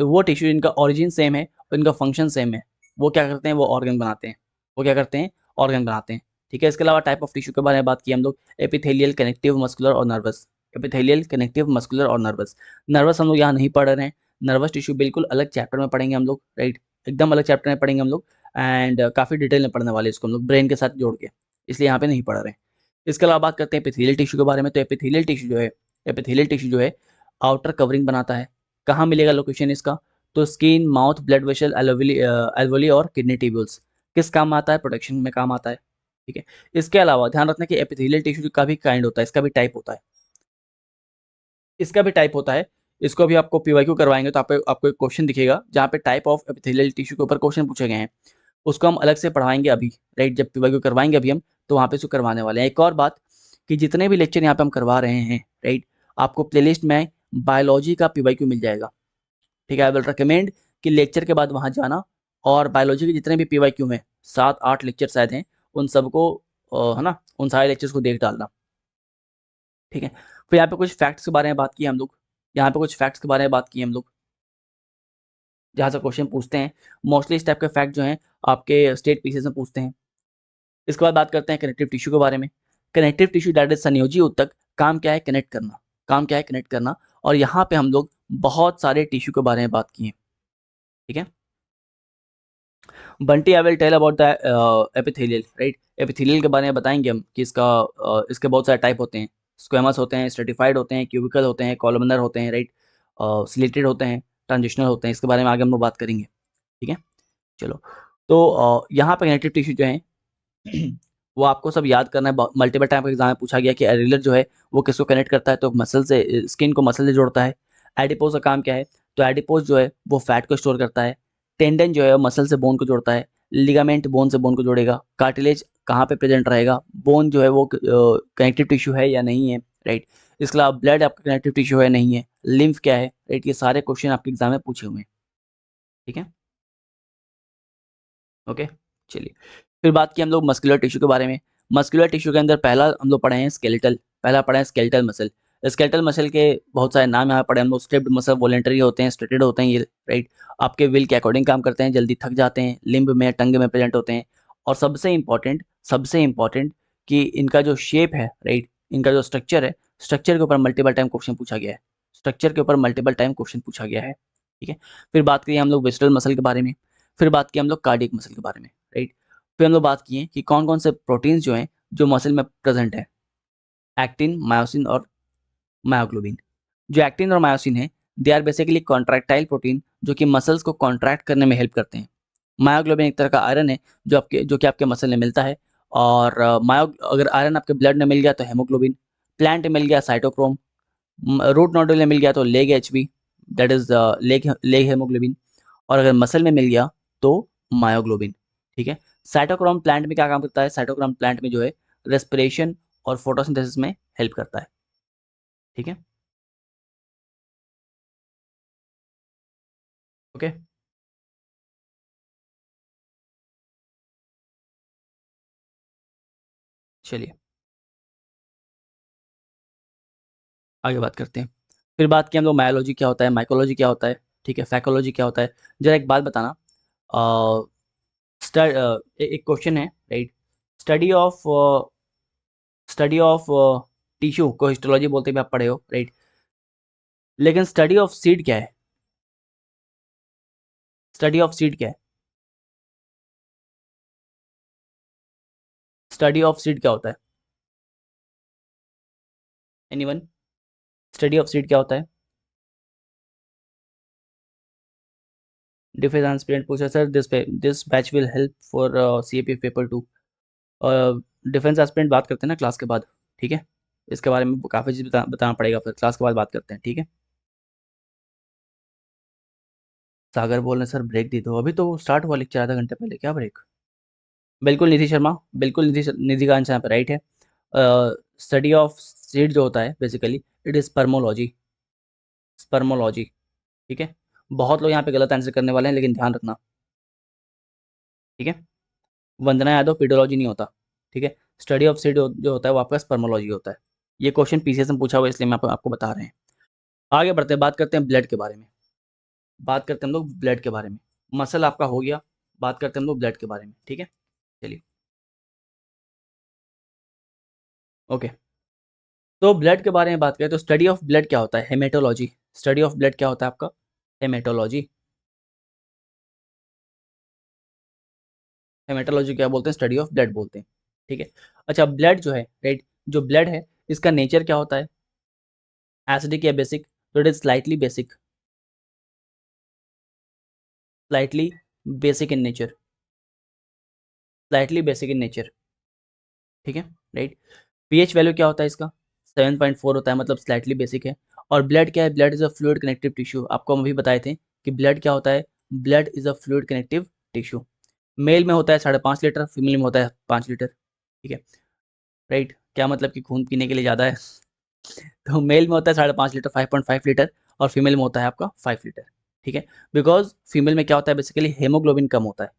वो टिश्यू इनका ओरिजिन सेम है और इनका फंक्शन सेम है, वो क्या करते हैं, वो ऑर्गन बनाते हैं, वो क्या करते हैं, ऑर्गन बनाते हैं, ठीक है। इसके अलावा टाइप ऑफ टिश्यू के बारे में बात की हम लोग, एपिथेलियल, कनेक्टिव, मस्कुलर और नर्वस, एपिथेलियल, कनेक्टिव, मस्कुलर और नर्वस। नर्वस हम लोग यहाँ नहीं पढ़ रहे हैं, नर्वस टिश्यू बिल्कुल अलग चैप्टर में पढ़ेंगे हम लोग, राइट, एकदम अलग चैप्टर में पढ़ेंगे हम लोग। एंड काफ़ी डिटेल में पढ़ने वाले इसको हम लोग ब्रेन के साथ जोड़ के, इसलिए यहाँ पे नहीं पढ़ रहे हैं। इसके अलावा बात करते हैं एपिथेलियल टिश्यू के बारे में। तो एपिथेलियल टिश्यू जो है, एपिथेलियल टिश्यू जो है आउटर कवरिंग बनाता है। कहाँ मिलेगा लोकेशन इसका, तो skin, mouth, blood vessel, alveoli और किडनी ट्यूब्यूल्स किस काम आता है? प्रोटेक्शन में काम आता है। ठीक है, इसके अलावा ध्यान रखना कि एपिथेलियल टिश्यू का भी काइंड होता है, इसका भी टाइप होता है, इसका भी टाइप होता है। इसको भी आपको पीवाईक्यू करवाएंगे तो आपको एक क्वेश्चन दिखेगा जहाँ पे टाइप ऑफ एपिथेलियल टिश्यू के ऊपर क्वेश्चन पूछे गए हैं, उसको हम अलग से पढ़ाएंगे अभी, राइट। जब पीवाईक्यू करवाएंगे अभी हम, तो वहाँ पे इसको करवाने वाले हैं। एक और बात कि जितने भी लेक्चर यहाँ पे हम करवा रहे हैं, राइट, आपको प्लेलिस्ट में बायोलॉजी का पीवाईक्यू मिल जाएगा। ठीक है, आई विल रिकमेंड कि लेक्चर के बाद वहाँ जाना और बायोलॉजी के जितने भी पीवाईक्यू हैं, 7-8 लेक्चर शायद हैं, उन सबको है ना, उन सारे लेक्चर्स को देख डालना। ठीक है, फिर यहाँ पे कुछ फैक्ट्स के बारे में बात की हम लोग, यहाँ पे कुछ फैक्ट्स के बारे में बात की हम लोग, जहाँ से क्वेश्चन पूछते हैं। मोस्टली इस टाइप के फैक्ट जो हैं आपके स्टेट पीसीएस में पूछते हैं। इसके बाद बात करते हैं कनेक्टिव टिश्यू के बारे में। कनेक्टिव टिश्यू दैट इज संयोजी ऊतक, काम क्या है? कनेक्ट करना, काम क्या है? कनेक्ट करना। और यहाँ पे हम लोग बहुत सारे टिश्यू के बारे में बात की है। ठीक है, Bunty I will tell about the epithelial, right. Epithelial के बारे में बताएंगे हम कि इसके बहुत सारे टाइप होते हैं। स्क्वेमस होते हैं, स्ट्रेटिफाइड होते हैं, क्यूबिकल होते हैं, कॉलमनर होते हैं, राइट, स्लिटेड होते हैं, ट्रांजिशनल होते हैं। इसके बारे में आगे हम लोग बात करेंगे। ठीक है, चलो। तो यहाँ पे कनेक्टिव टिश्यू जो है वो आपको सब याद करना है। मल्टीपल टाइम एग्जाम में पूछा गया कि एरिलर जो है वो किसको कनेक्ट करता है? तो मसल से, स्किन को मसल से जोड़ता है। एडिपोज का काम क्या है? तो एडिपोज जो है वो फैट को स्टोर करता है। टेंडन जो है वो मसल से बोन को जोड़ता है। लिगामेंट बोन से बोन को जोड़ेगा। कार्टिलेज कहाँ पे प्रेजेंट रहेगा? बोन जो है वो कनेक्टिव टिश्यू है या नहीं है, राइट। इसके अलावा ब्लड आपका कनेक्टिव टिश्यू है नहीं है। लिम्फ क्या है, राइट। ये सारे क्वेश्चन आपके एग्जाम में पूछे हुए हैं। ठीक है, ओके, चलिए। फिर बात की हम लोग मस्कुलर टिश्यू के बारे में। मस्कुलर टिश्यू के अंदर पहला हम लोग पढ़े हैं स्केलेटल, पहला पढ़े हैं स्केलेटल मसल। स्केलेटल मसल के बहुत सारे नाम यहाँ पढ़े हम लोग। स्ट्रिप्ड मसल वॉलेंटरी होते हैं, स्ट्रेटेड होते हैं ये, राइट। आपके विल के अकॉर्डिंग काम करते हैं, जल्दी थक जाते हैं, लिम्ब में, टंग में प्रेजेंट होते हैं। और सबसे इंपॉर्टेंट कि इनका जो शेप है, राइट, इनका जो स्ट्रक्चर है, स्ट्रक्चर के ऊपर मल्टीपल टाइम क्वेश्चन पूछा गया है, स्ट्रक्चर के ऊपर मल्टीपल टाइम क्वेश्चन पूछा गया है। ठीक है, फिर बात करिए हम लोग विस्टरल मसल के बारे में। फिर बात की हम लोग कार्डियक मसल के बारे में, राइट। फिर हम लोग बात किए कि कौन कौन से प्रोटीन्स जो हैं जो मसल में प्रेजेंट है। एक्टिन, मायोसिन और मायोग्लोबिन। जो एक्टिन और मायोसिन है, they are basically contractile protein जो कि मसल्स को कॉन्ट्रैक्ट करने में हेल्प करते हैं। मायोग्लोबिन एक तरह का आयरन है जो कि आपके मसल में मिलता है। और अगर आयरन आपके ब्लड में मिल गया तो हेमोग्लोबिन, प्लांट में मिल गया साइटोक्रोम, रूट नोडल में मिल गया तो leg HB, that is leg haemoglobin. और अगर मसल में मिल गया तो मायोग्लोबिन। ठीक है, साइटोक्रोम प्लांट में क्या काम करता है? साइटोक्रोम प्लांट में जो है रेस्पिरेशन और फोटोसिंथेसिस में हेल्प करता है। ठीक है, ओके, चलिए आगे बात करते हैं। फिर बात की हम लोग मायोलॉजी क्या होता है, माइकोलॉजी क्या होता है, ठीक है, फैकोलॉजी क्या होता है। जरा एक बात बताना, एक क्वेश्चन है, right. Study of study of tissue को हिस्टोलॉजी बोलते भी आप पढ़े हो, राइट। लेकिन स्टडी ऑफ सीड क्या है? स्टडी ऑफ सीड क्या है? स्टडी ऑफ सीड क्या होता है? एनीवन? स्टडी ऑफ सीड क्या होता है? डिफेंस एस्पिरेंट पूछा sir, this batch will help for CAP paper 2। Defence aspirant बात करते हैं ना क्लास के बाद, ठीक है। इसके बारे में काफ़ी चीज़ बताना पड़ेगा, फिर क्लास के बाद बात करते हैं, ठीक है। सागर बोल रहे सर ब्रेक दी दो, अभी तो स्टार्ट हुआ लेक्चर आधा घंटे पहले, क्या ब्रेक? बिल्कुल निधि शर्मा, बिल्कुल निधि का आंसर यहाँ पे राइट है। स्टडी ऑफ सीड जो होता है basically it is spermology, spermology. ठीक है, बहुत लोग यहाँ पे गलत आंसर करने वाले हैं, लेकिन ध्यान रखना, ठीक है। वंदना यादव पीडोलॉजी नहीं होता, ठीक है। स्टडी ऑफ सीड जो होता है वो आपका स्पर्मोलॉजी होता है। ये क्वेश्चन पीसीएस में पूछा हुआ है, इसलिए मैं आपको बता रहे हैं। आगे बढ़ते हैं, बात करते हैं ब्लड के बारे में। बात करते हैं हम लोग ब्लड के बारे में। मसल आपका हो गया, बात करते हैं हम लोग ब्लड के बारे में, ठीक है। चलिए, ओके। तो ब्लड के बारे में बात करें तो स्टडी ऑफ ब्लड क्या होता है? हेमेटोलॉजी। स्टडी ऑफ ब्लड क्या होता है आपका? हेमेटोलॉजी। हेमेटोलॉजी क्या बोलते हैं? स्टडी ऑफ ब्लड बोलते हैं, ठीक है। अच्छा, ब्लड जो है, राइट, जो ब्लड है इसका नेचर क्या होता है? एसिडिक या बेसिक? तो it is slightly basic, slightly basic in nature, slightly basic in nature, ठीक है, राइट। पीएच वैल्यू क्या होता है इसका, 7.4 होता है, मतलब स्लाइटली बेसिक है। और ब्लड क्या है, blood is a fluid connective tissue, आपको हम अभी बताए थे कि ब्लड क्या होता है, blood is a fluid connective tissue. Male में होता है 5.5 लीटर, फीमेल में होता है 5 लीटर, ठीक है, राइट। क्या मतलब कि खून पीने के लिए ज़्यादा है तो मेल में होता है 5.5 लीटर, 5.5 लीटर, और फीमेल में होता है आपका 5 लीटर, ठीक है। बिकॉज फीमेल में क्या होता है, बेसिकली हेमोग्लोबिन कम होता है,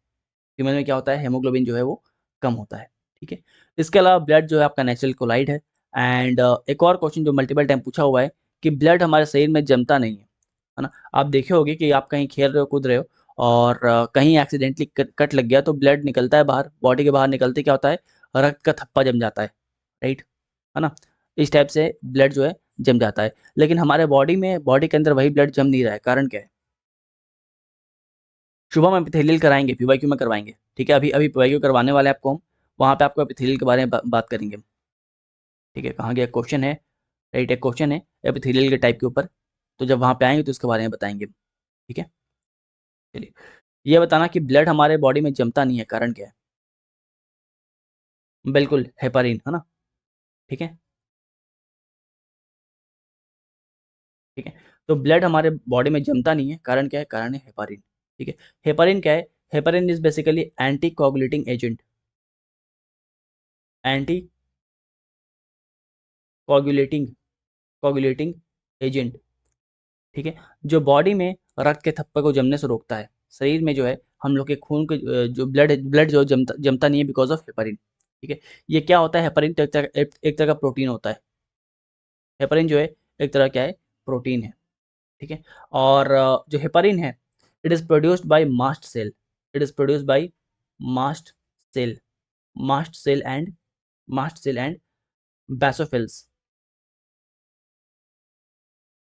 फीमेल में क्या होता है, हेमोग्लोबिन जो है वो कम होता है, ठीक है। इसके अलावा ब्लड जो है आपका नेचुरल कोलाइड है। एंड एक और क्वेश्चन जो मल्टीपल टाइम पूछा हुआ है कि ब्लड हमारे शरीर में जमता नहीं है ना। आप देखे होगे कि आप कहीं खेल रहे हो, कूद रहे हो, और कहीं एक्सीडेंटली कट लग गया तो ब्लड निकलता है बाहर, बॉडी के बाहर निकलते क्या होता है, रक्त का थप्पा जम जाता है, राइट, है ना। इस टाइप से ब्लड जो है जम जाता है। लेकिन हमारे बॉडी में, बॉडी के अंदर वही ब्लड जम नहीं रहा है, कारण क्या है। शुभम एपिथेलियल कराएंगे, पीवाईक्यू में करवाएंगे, ठीक है। अभी अभी पीवाईक्यू करवाने वाले हैं आपको हम, वहाँ पे आपको एपिथेलियल के बारे में बात करेंगे, ठीक है। कहाँ गया क्वेश्चन है, राइट, एक क्वेश्चन है एपिथेलियल के टाइप के ऊपर, तो जब वहाँ पे आएंगे तो उसके बारे में बताएंगे, ठीक है। चलिए, ये बताना कि ब्लड हमारे बॉडी में जमता नहीं है, कारण क्या है। बिल्कुल हेपारिन, है ना, ठीक है, ठीक है। तो ब्लड हमारे बॉडी में जमता नहीं है, कारण क्या है, कारण है हेपारिन, ठीक है। हेपारिन क्या है, heparin is basically anti coagulating agent, anti coagulating, coagulating agent, ठीक है, जो बॉडी में रक्त के थप्पे को जमने से रोकता है। शरीर में जो है हम लोग के खून के जो ब्लड जो जमता नहीं है बिकॉज ऑफ हेपारिन, ठीक है। ये क्या होता है, हेपारिन तो एक तरह का प्रोटीन होता है। हेपारिन जो है एक तरह क्या है, प्रोटीन है, ठीक है। और जो हेपारिन है, it is produced by mast cell, it is produced by mast cell, mast cell and mast cell and basophils,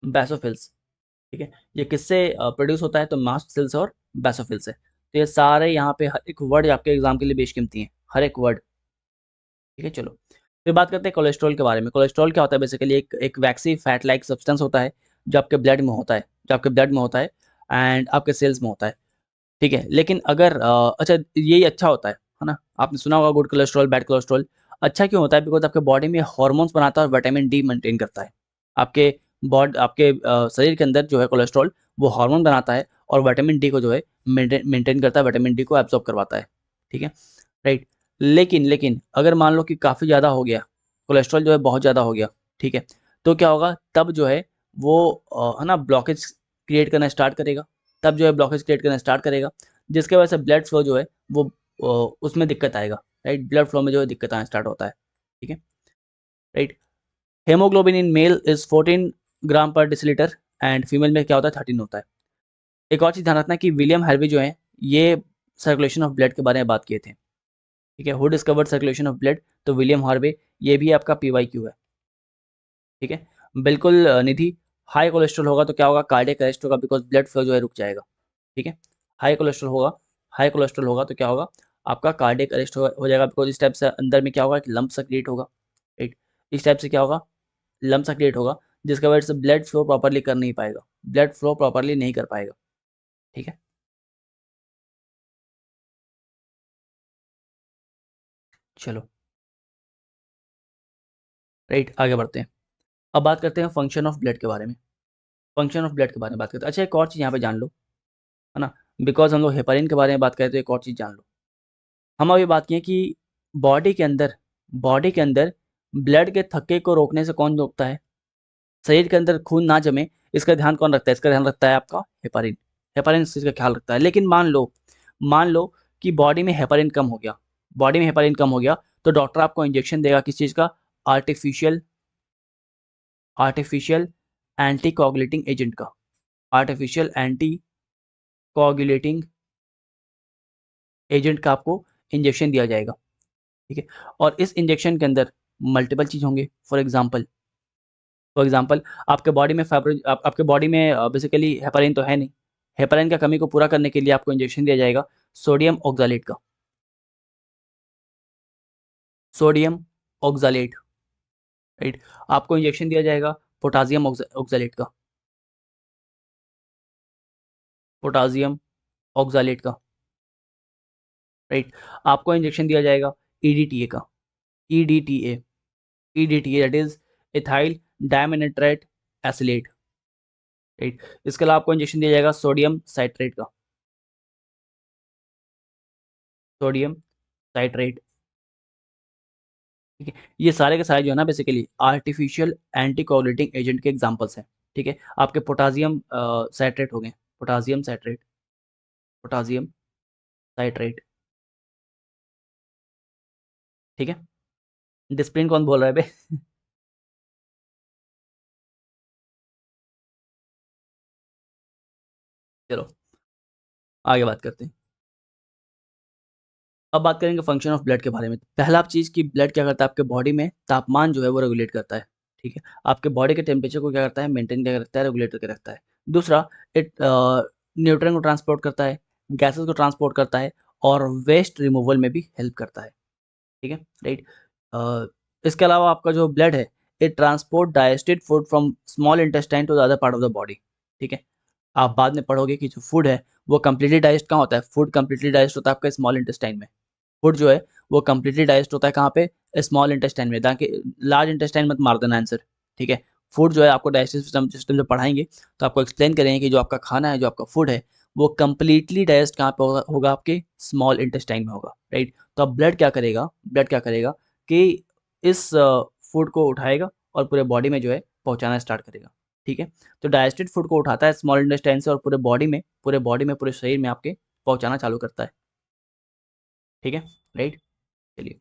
basophils, ठीक है। ये किससे प्रोड्यूस होता है, तो मास्ट सेल्स और बैसोफिल से। तो ये सारे यहाँ पे हर एक वर्ड आपके एग्जाम के लिए बेशकीमती हैं, हर एक वर्ड, ठीक है। चलो, फिर बात करते हैं कोलेस्ट्रॉल के बारे में। कोलेस्ट्रॉल क्या होता है, बेसिकली एक वैक्सी फैट लाइक सब्सटेंस होता है, जो आपके ब्लड में होता है, जो आपके ब्लड में होता है एंड आपके सेल्स में होता है, ठीक है। लेकिन अगर अच्छा, यही अच्छा होता है ना। आपने सुना होगा गुड कोलेस्ट्रॉल, बैड कोलेस्ट्रॉल। अच्छा क्यों होता है, बिकॉज आपके बॉडी में हार्मोन्स बनाता है और विटामिन डी मेंटेन करता है। आपके आपके शरीर के अंदर जो है कोलेस्ट्रॉल, वो हार्मोन बनाता है और विटामिन डी को जो है मेंटेन करता है, विटामिन डी को एब्जॉर्ब करवाता है, ठीक है, राइट। लेकिन लेकिन अगर मान लो कि काफ़ी ज़्यादा हो गया, कोलेस्ट्रॉल जो है बहुत ज़्यादा हो गया, ठीक है, तो क्या होगा, तब जो है वो है ना, ब्लॉकेज क्रिएट करना स्टार्ट करेगा, तब जो है ब्लॉकेज क्रिएट करना स्टार्ट करेगा, जिसके वजह से ब्लड फ्लो जो है वो उसमें दिक्कत आएगा, राइट। ब्लड फ्लो में जो है दिक्कत आना स्टार्ट होता है, ठीक है, right. Haemoglobin in male is 14 gram per decilitre and female में क्या होता है, 13 होता है। एक और चीज़ ध्यान रखना कि विलियम हार्वी जो है, ये सर्कुलेशन ऑफ ब्लड के बारे में बात किए थे, ठीक है। Who discovered circulation of blood, तो विलियम हार्वे, ये भी आपका पीवाईक्यू है, ठीक है। बिल्कुल निधि, हाई कोलेस्ट्रॉल होगा तो क्या होगा, कार्डियक अरेस्ट होगा, बिकॉज ब्लड फ्लो जो है रुक जाएगा, ठीक है। हाई कोलेस्ट्रॉल होगा, हाई कोलेस्ट्रॉल होगा तो क्या होगा, आपका कार्डियक अरेस्ट हो जाएगा, बिकॉज इस टाइप से अंदर में क्या होगा, लंप सा क्रिएट होगा, राइट। इस टाइप से क्या होगा, लंप सा क्रिएट होगा, जिसकी वजह से ब्लड फ्लो प्रॉपरली कर नहीं पाएगा, ब्लड फ्लो प्रॉपरली नहीं कर पाएगा, ठीक है। चलो, राइट, आगे बढ़ते हैं। अब बात करते हैं फंक्शन ऑफ ब्लड के बारे में, फंक्शन ऑफ ब्लड के बारे में बात करते हैं। अच्छा, एक और चीज़ यहाँ पे जान लो, है ना, बिकॉज हम लोग हेपारिन के बारे में बात करें तो एक और चीज़ जान लो। हम अभी बात किए कि बॉडी के अंदर, बॉडी के अंदर ब्लड के थक्के को रोकने से कौन रोकता है, शरीर के अंदर खून ना जमे, इसका ध्यान कौन रखता है, इसका ध्यान रखता है आपका हेपारिन, हेपारिन इस चीज़ का ख्याल रखता है। लेकिन मान लो कि बॉडी में हेपारिन कम हो गया, बॉडी में हेपारिन कम हो गया, तो डॉक्टर आपको इंजेक्शन देगा किस चीज़ का, artificial, artificial anti coagulating agent का, आर्टिफिशियल एंटी कोगुलेटिंग एजेंट का आपको इंजेक्शन दिया जाएगा, ठीक है। और इस इंजेक्शन के अंदर मल्टीपल चीज़ होंगे, फॉर एग्जांपल आपके बॉडी में आपके बॉडी में बेसिकली हेपारिन तो है नहीं, हेपारिन का कमी को पूरा करने के लिए आपको इंजेक्शन दिया जाएगा सोडियम ऑक्जालेट का, सोडियम ऑक्जालेट, राइट। आपको इंजेक्शन दिया जाएगा पोटासियम ऑक्जालेट का, पोटासियम ऑक्सालेट का, राइट। आपको इंजेक्शन दिया जाएगा ईडीटीए का, EDTA, EDTA that is ethyl dimethyl oscillate, right. इसके अलावा आपको इंजेक्शन दिया जाएगा सोडियम साइट्रेट का, सोडियम साइट्रेट, ठीक है। ये सारे के सारे जो है ना बेसिकली आर्टिफिशियल एंटीकोगुलेटिंग एजेंट के एग्जांपल्स हैं, ठीक है। आपके पोटासियम साइट्रेट हो गए, पोटासियम साइट्रेट, पोटासियम साइट्रेट, ठीक है। डिस्प्रिन कौन बोल रहा है बे? चलो आगे बात करते हैं। अब बात करेंगे फंक्शन ऑफ ब्लड के बारे में। पहला चीज़ कि ब्लड क्या करता है आपके बॉडी में, तापमान जो है वो रेगुलेट करता है, ठीक है। आपके बॉडी के टेम्परेचर को क्या करता है, मेंटेन क्या करता है, रेगुलेट करके रखता है। दूसरा, इट न्यूट्रन को ट्रांसपोर्ट करता है, गैसेस को ट्रांसपोर्ट करता है, और वेस्ट रिमूवल में भी हेल्प करता है, ठीक है, राइट। इसके अलावा आपका जो ब्लड है, it transport digested food from small intestine to the other part of the body, ठीक है। आप बाद में पढ़ोगे कि जो फूड है वो कम्प्लीटली डाइजेस्ट कहाँ होता है, फूड कम्प्लीटली डाइजेस्ट होता है आपका स्मॉल इंटेस्टाइन में। फूड जो है वो कम्प्लीटली डाइजेस्ट होता है कहाँ पे, स्मॉल इंटेस्टाइन में, ताकि लार्ज इंटेस्टाइन मत मार देना आंसर, ठीक है। फूड जो है आपको डाइजेस्टिव सिस्टम जब पढ़ाएंगे तो आपको एक्सप्लेन करेंगे कि जो आपका खाना है, जो आपका फूड है, वो कम्प्लीटली डाइजेस्ट कहाँ पे होगा आपके स्मॉल इंटेस्टाइन में होगा, राइट। तो अब ब्लड क्या करेगा, ब्लड क्या करेगा कि इस फूड को उठाएगा और पूरे बॉडी में जो है पहुँचाना स्टार्ट करेगा, ठीक है। तो डाइजेस्टेड फूड को उठाता है स्मॉल इंटेस्टाइन से और पूरे बॉडी में, पूरे शरीर में आपके पहुँचाना चालू करता है, ठीक है, राइट। चलिए,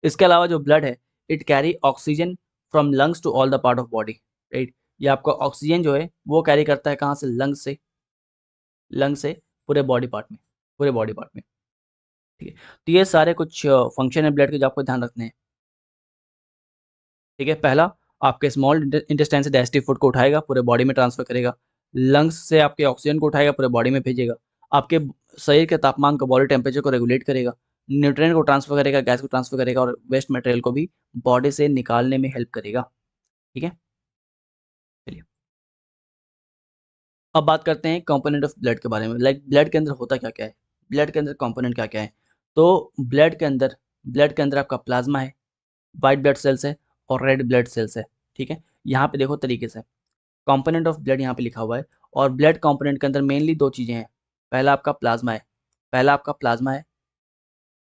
इसके अलावा जो ब्लड है, it carry oxygen from lungs to all the part of body, right. ये आपका ऑक्सीजन जो है वो कैरी करता है कहाँ से, लंग्स से, लंग से पूरे बॉडी पार्ट में, पूरे बॉडी पार्ट में, ठीक है। तो ये सारे कुछ फंक्शन है ब्लड के जो आपको ध्यान रखने हैं, ठीक है। पहला, आपके स्मॉल इंटेस्टाइन से डाइजेस्टिव फूड को उठाएगा, पूरे बॉडी में ट्रांसफर करेगा। लंग्स से आपके ऑक्सीजन को उठाएगा, पूरे बॉडी में भेजेगा। आपके शरीर के तापमान को, बॉडी टेम्परेचर को रेगुलेट करेगा। न्यूट्रिएंट को ट्रांसफर करेगा, गैस को ट्रांसफर करेगा, और वेस्ट मटेरियल को भी बॉडी से निकालने में हेल्प करेगा, ठीक है। चलिए, अब बात करते हैं कंपोनेंट ऑफ ब्लड के बारे में, लाइक ब्लड के अंदर होता क्या क्या है, ब्लड के अंदर कंपोनेंट क्या क्या है। तो ब्लड के अंदर आपका प्लाज्मा है, वाइट ब्लड सेल्स है, और रेड ब्लड सेल्स है, ठीक है। यहाँ पे देखो तरीके से कंपोनेंट ऑफ ब्लड यहाँ पे लिखा हुआ है, और ब्लड कंपोनेंट के अंदर मेनली दो चीज़ें हैं। पहला आपका प्लाज्मा है, पहला आपका प्लाज्मा है,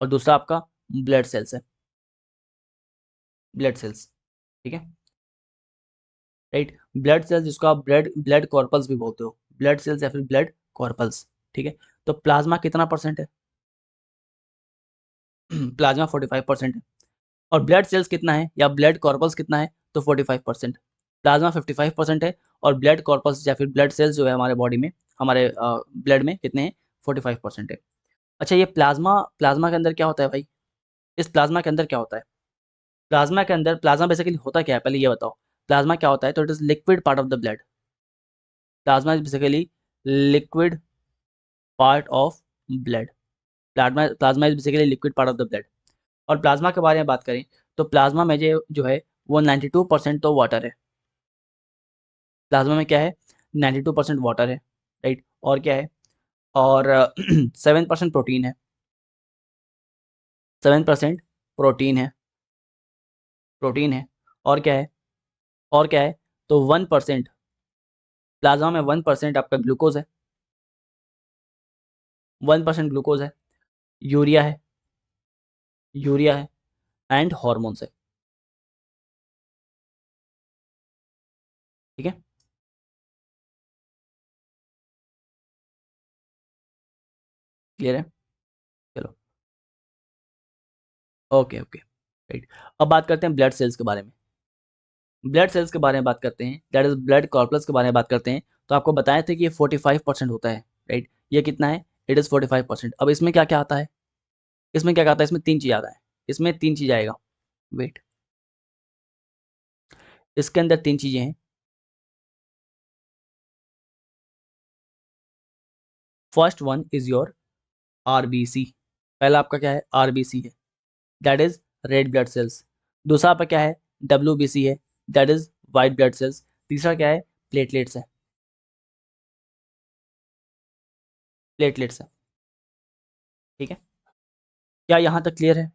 और दूसरा आपका ब्लड सेल्स है, ब्लड सेल्स, ठीक है, राइट। ब्लड सेल्स जिसको आप ब्लड ब्लड कॉर्पल्स भी बोलते हो, ब्लड सेल्स या फिर ब्लड कॉर्पल्स, ठीक है। तो प्लाज्मा कितना परसेंट है? प्लाज्मा 45% है। और ब्लड सेल्स कितना है या ब्लड कॉर्पल्स कितना है? तो 45%। प्लाज्मा 55% है, और ब्लड कॉर्पल्स या फिर ब्लड सेल्स जो है हमारे बॉडी में, हमारे ब्लड में कितने हैं? 45% है। अच्छा, ये प्लाज्मा, प्लाज्मा के अंदर क्या होता है भाई? इस प्लाज्मा के अंदर क्या होता है? प्लाज्मा के अंदर, प्लाज्मा बेसिकली होता क्या है पहले ये बताओ। प्लाज्मा क्या होता है? तो it is liquid part of the blood. Plasma is basically liquid part of blood. Plasma plasma is basically liquid part of the blood. और प्लाज्मा के बारे में बात करें तो प्लाज्मा में जो है वो 92% तो वाटर है। प्लाज्मा में क्या है? 92% वाटर है, राइट। और क्या है? और 7% प्रोटीन है, 7% प्रोटीन है, प्रोटीन है। और क्या है? और क्या है? तो 1%, प्लाज्मा में 1% आपका ग्लूकोज है, 1% ग्लूकोज है, यूरिया है, यूरिया है, एंड हॉर्मोन्स है, ठीक है, क्लियर है। चलो, ओके ओके, राइट। अब बात करते हैं ब्लड सेल्स के बारे में। ब्लड सेल्स के बारे में बात करते हैं, दैट इज ब्लड कॉर्पल्स के बारे में बात करते हैं। तो आपको बताए थे कि ये 45% होता है, राइट। ये कितना है? It is 45%। अब इसमें क्या क्या आता है? इसमें क्या क्या आता है? इसमें तीन चीज़ आता है, इसमें तीन चीज़ आएगा, वेट। इसके अंदर तीन चीज़ें हैं। First one is your RBC. पहला आपका क्या है? आरबीसी है, that is red blood cells. दूसरा आपका क्या है? डब्ल्यूबीसी है, that is white blood cells. तीसरा क्या है? प्लेटलेट्स है, प्लेटलेट्स है। ठीक है, क्या यहाँ तक क्लियर है?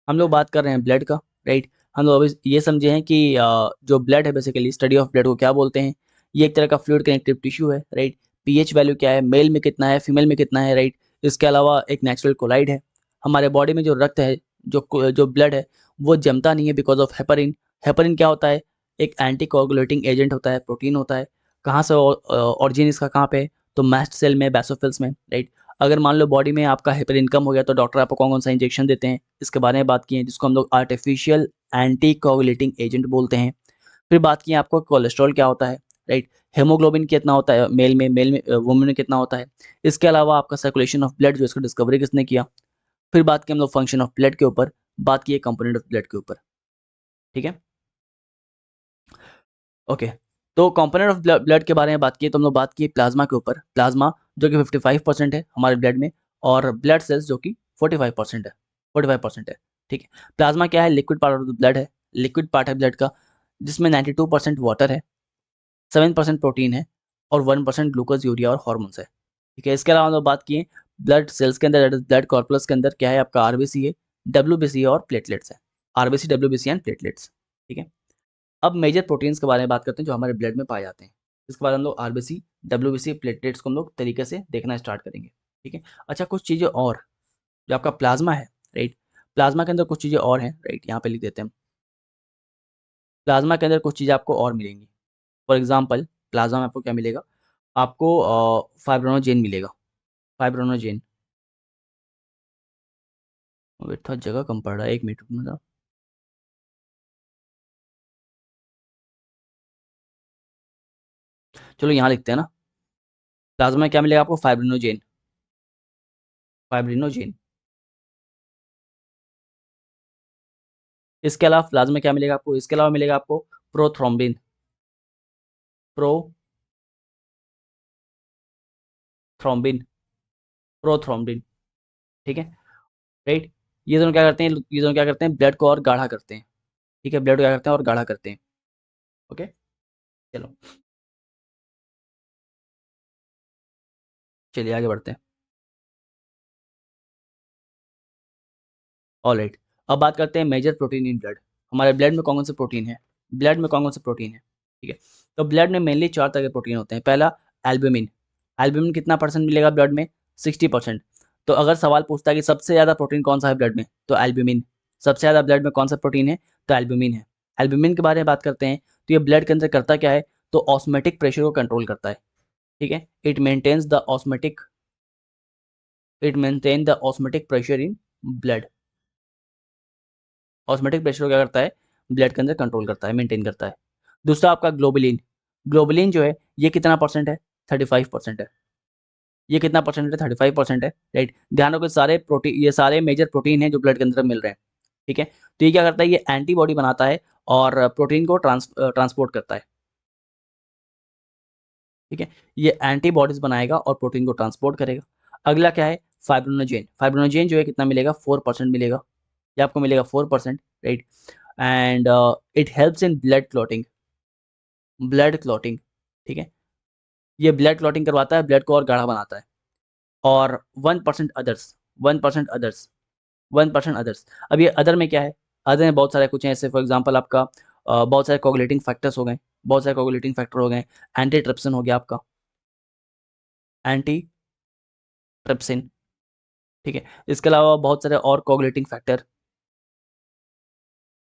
हम लोग बात कर रहे हैं ब्लड का, राइट। हम लोग अभी ये समझे हैं कि जो ब्लड है, बेसिकली स्टडी ऑफ ब्लड को क्या बोलते हैं। ये एक तरह का फ्लूइड कनेक्टिव टिश्यू है, राइट। पीएच वैल्यू क्या है, मेल में कितना है, फीमेल में कितना है, राइट। इसके अलावा एक नेचुरल कोलाइड है। हमारे बॉडी में जो रक्त है, जो ब्लड है, वो जमता नहीं है बिकॉज ऑफ हेपरिन। हेपरिन क्या होता है? एक एंटी कोगुलेटिंग एजेंट होता है, प्रोटीन होता है। कहाँ से ऑरिजिन इसका कहाँ पे है? तो मैस्ट सेल में, बेसोफिल्स में, राइट। अगर मान लो बॉडी में आपका हेपरिन कम हो गया तो डॉक्टर आपको कौन कौन सा इंजेक्शन देते हैं, इसके बारे में बात की है, जिसको हम लोग आर्टिफिशियल एंटी कोगुलेटिंग एजेंट बोलते हैं। फिर बात की है आपको कोलेस्ट्रॉल क्या होता है, राइट। हेमोग्लोबिन कितना होता है मेल में वुमेन में कितना होता है। इसके अलावा आपका सर्कुलेशन ऑफ ब्लड, जो इसका डिस्कवरी किसने किया। फिर बात की हम लोग फंक्शन ऑफ ब्लड के ऊपर, बात की है कंपोनेंट ऑफ ब्लड के ऊपर। ठीक है, ओके। तो कंपोनेंट ऑफ ब्लड के बारे में बात की तो हम लोग बात की प्लाज्मा के ऊपर। प्लाज्मा जो कि 55% है हमारे ब्लड में, और ब्लड सेल्स जो कि 45% है, 45% है। ठीक है, प्लाज्मा क्या है? Liquid part of the blood है, लिक्विड पार्ट है ब्लड का, जिसमें 92% वाटर है, 7% प्रोटीन है, और 1% ग्लूकोज, यूरिया और हॉर्मोन्स है। ठीक है, इसके अलावा हम लोग बात किए ब्लड सेल्स के अंदर, ब्लड कॉर्पुलस के अंदर क्या है आपका? आरबीसी है, डब्ल्यूबीसी है और प्लेटलेट्स है। RBC, WBC and platelets. ठीक है, अब मेजर प्रोटीन्स के बारे में बात करते हैं जो हमारे ब्लड में पाए जाते हैं। इसके बाद हम लोग आरबीसी, डब्ल्यूबीसी, प्लेटलेट्स को हम लोग तरीके से देखना स्टार्ट करेंगे। ठीक है, अच्छा, कुछ चीज़ें और जो आपका प्लाज्मा है, राइट। प्लाज्मा के अंदर कुछ चीज़ें और हैं, राइट, यहाँ पे लिख देते हैं हम। प्लाज्मा के अंदर कुछ चीज़ें आपको और मिलेंगी। फॉर एग्जाम्पल, प्लाज्मा में आपको क्या मिलेगा? आपको फाइब्रोनोजेन मिलेगा, फाइब्रोनोजेन। वेट, थोड़ा जगह कम पड़ रहा है, 1 मिनट रुकना जरा। चलो यहाँ लिखते हैं ना, प्लाज्मा में क्या मिलेगा आपको? Fibrinogen, fibrinogen. इसके अलावा प्लाज्मा में क्या मिलेगा आपको? इसके अलावा मिलेगा आपको प्रोथ्रोम्बिन, प्रोथ्रोम्बिन, प्रोथ्रोम्बिन। ठीक है, राइट। ये दोनों क्या करते हैं? ये दोनों क्या करते हैं? ब्लड को और गाढ़ा करते हैं। ठीक है, ब्लड को क्या करते हैं? और गाढ़ा करते हैं। ओके, चलो, चलिए आगे बढ़ते हैं। ऑलराइट, अब बात करते हैं मेजर प्रोटीन इन ब्लड। हमारे ब्लड में कौन कौन से प्रोटीन है? ब्लड में कौन कौन से प्रोटीन है? ठीक है, तो ब्लड में मेनली 4 तरह के प्रोटीन होते हैं। पहला, एल्ब्यूमिन। एल्ब्यूमिन कितना परसेंट मिलेगा ब्लड में? 60%। तो अगर सवाल पूछता है कि सबसे ज़्यादा प्रोटीन कौन सा है ब्लड में, तो एल्ब्यूमिन। सबसे ज़्यादा ब्लड में कौन सा प्रोटीन है? तो एल्ब्यूमिन है। एल्ब्यूमिन के बारे में बात करते हैं, तो ये ब्लड के अंदर करता क्या है? तो ऑस्मेटिक प्रेशर को कंट्रोल करता है। ठीक है, it maintain the osmotic pressure in blood. Osmotic pressure को क्या करता है? ब्लड के अंदर कंट्रोल करता है, मेंटेन करता है। दूसरा आपका ग्लोबुलिन। ग्लोबुलिन जो है, ये कितना परसेंट है? 35% है। ये कितना परसेंट है? 35% है, राइट। ध्यान रखो, सारे प्रोटीन, ये सारे मेजर प्रोटीन है जो ब्लड के अंदर मिल रहे हैं। ठीक है, तो ये क्या करता है? ये एंटीबॉडी बनाता है और प्रोटीन को ट्रांसपोर्ट करता है। ठीक है, ये एंटीबॉडीज बनाएगा और प्रोटीन को ट्रांसपोर्ट करेगा। अगला क्या है? फाइब्रोनोजेन। फाइब्रोनोजेन जो है कितना मिलेगा? 4% मिलेगा। ये आपको मिलेगा 4%, right. And it helps in blood clotting, blood clotting. ठीक है, ये ब्लड क्लॉटिंग करवाता है, ब्लड को और गाढ़ा बनाता है। और 1% अदर्स, 1% अदर्स, 1% अदर्स। अब ये अदर में क्या है? अदर में बहुत सारे कुछ हैं, ऐसे फॉर एग्जांपल आपका बहुत सारे कोगुलेटिंग फैक्टर्स हो गए, बहुत सारे कोगुलेटिंग फैक्टर हो गए। एंटी ट्रिप्सिन हो गया आपका, एंटी ट्रिप्सिन। ठीक है, इसके अलावा बहुत सारे और कोगुलेटिंग फैक्टर,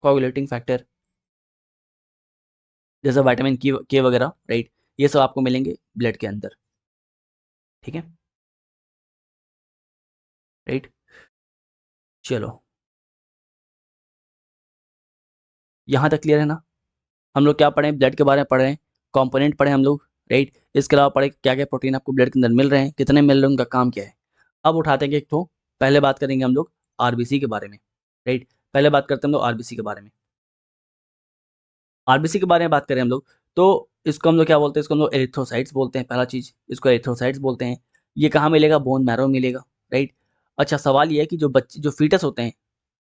कोगुलेटिंग फैक्टर जैसे विटामिन के वगैरह, राइट। ये सब आपको मिलेंगे ब्लड के अंदर। ठीक है, राइट। चलो, यहाँ तक क्लियर है ना? हम लोग क्या पढ़े? ब्लड के बारे में पढ़ रहे हैं, कंपोनेंट पढ़े हम लोग, राइट। इसके अलावा पढ़े क्या क्या प्रोटीन आपको ब्लड के अंदर मिल रहे हैं, कितने मिल रहे हैं, उनका काम क्या है। अब उठाते हैं एक तो, पहले बात करेंगे हम लोग आरबीसी के बारे में, राइट। पहले बात करते हैं हम लोग आरबीसी के बारे में। आरबीसी के बारे में बात करें हम लोग, तो इसको हम लोग क्या बोलते हैं? इसको हम लोग एरिथ्रोसाइट्स बोलते हैं। पहला चीज़, इसको एरिथ्रोसाइट्स बोलते हैं। ये कहाँ मिलेगा? बोन मैरो मिलेगा, राइट। अच्छा, सवाल ये है कि जो बच्चे, जो फीटस होते हैं,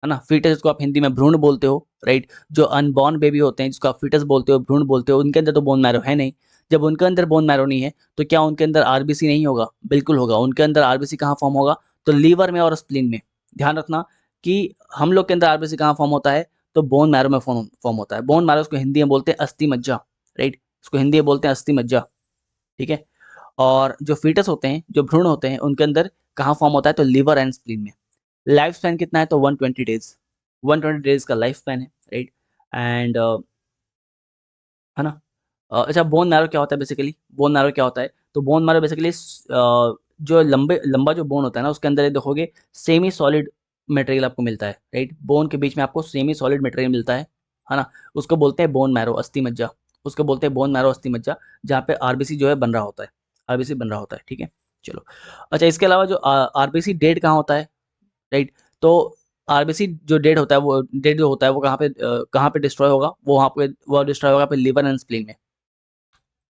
है ना, फीटस जिसको आप हिंदी में भ्रूण बोलते हो, राइट। जो अनबॉर्न बेबी होते हैं जिसको आप फीटस बोलते हो, भ्रूण बोलते हो, उनके अंदर तो बोन मैरो है नहीं। जब उनके अंदर बोन मैरो नहीं है तो क्या उनके अंदर आरबीसी नहीं होगा? बिल्कुल होगा। उनके अंदर आरबीसी कहाँ फॉर्म होगा? तो लीवर में और स्प्लीन में। ध्यान रखना कि हम लोग के अंदर आरबीसी कहाँ फॉर्म होता है? तो बोन मैरो में फॉर्म होता है। बोन मैरो, उसको हिंदी में बोलते हैं अस्थि मज्जा, राइट? इसको हिंदी में बोलते हैं अस्थि मज्जा, ठीक है? और जो फीटस होते हैं, जो भ्रूण होते हैं, उनके अंदर कहाँ फॉर्म होता है? तो लिवर एंड स्प्लीन में। लाइफ स्पैन कितना है? तो 120 डेज। 120 डेज का लाइफ स्पैन है, राइट? एंड है ना? अच्छा, बोन मैरो क्या होता है बेसिकली? बोन मैरो क्या होता है? तो बोन मैरो बेसिकली जो लंबा जो बोन होता है ना, उसके अंदर ये देखोगे सेमी सॉलिड मटेरियल आपको मिलता है, राइट? बोन के बीच में आपको सेमी सॉलिड मटेरियल मिलता है ना? उसको बोलते हैं बोन मैरो, अस्थि मज्जा। उसको बोलते हैं बोन मैरो अस्थि मज्जा, जहाँ पे आरबीसी जो है बन रहा होता है। आरबीसी बन रहा होता है, ठीक है? चलो। अच्छा, इसके अलावा जो आरबीसी डेड कहाँ होता है, राइट? तो आरबीसी जो डेड होता है, वो डेड जो होता है वो कहाँ पे डिस्ट्रॉय होगा? वो वहाँ पे वो डिस्ट्रॉय होगा पे लिवर एंड स्प्लीन में,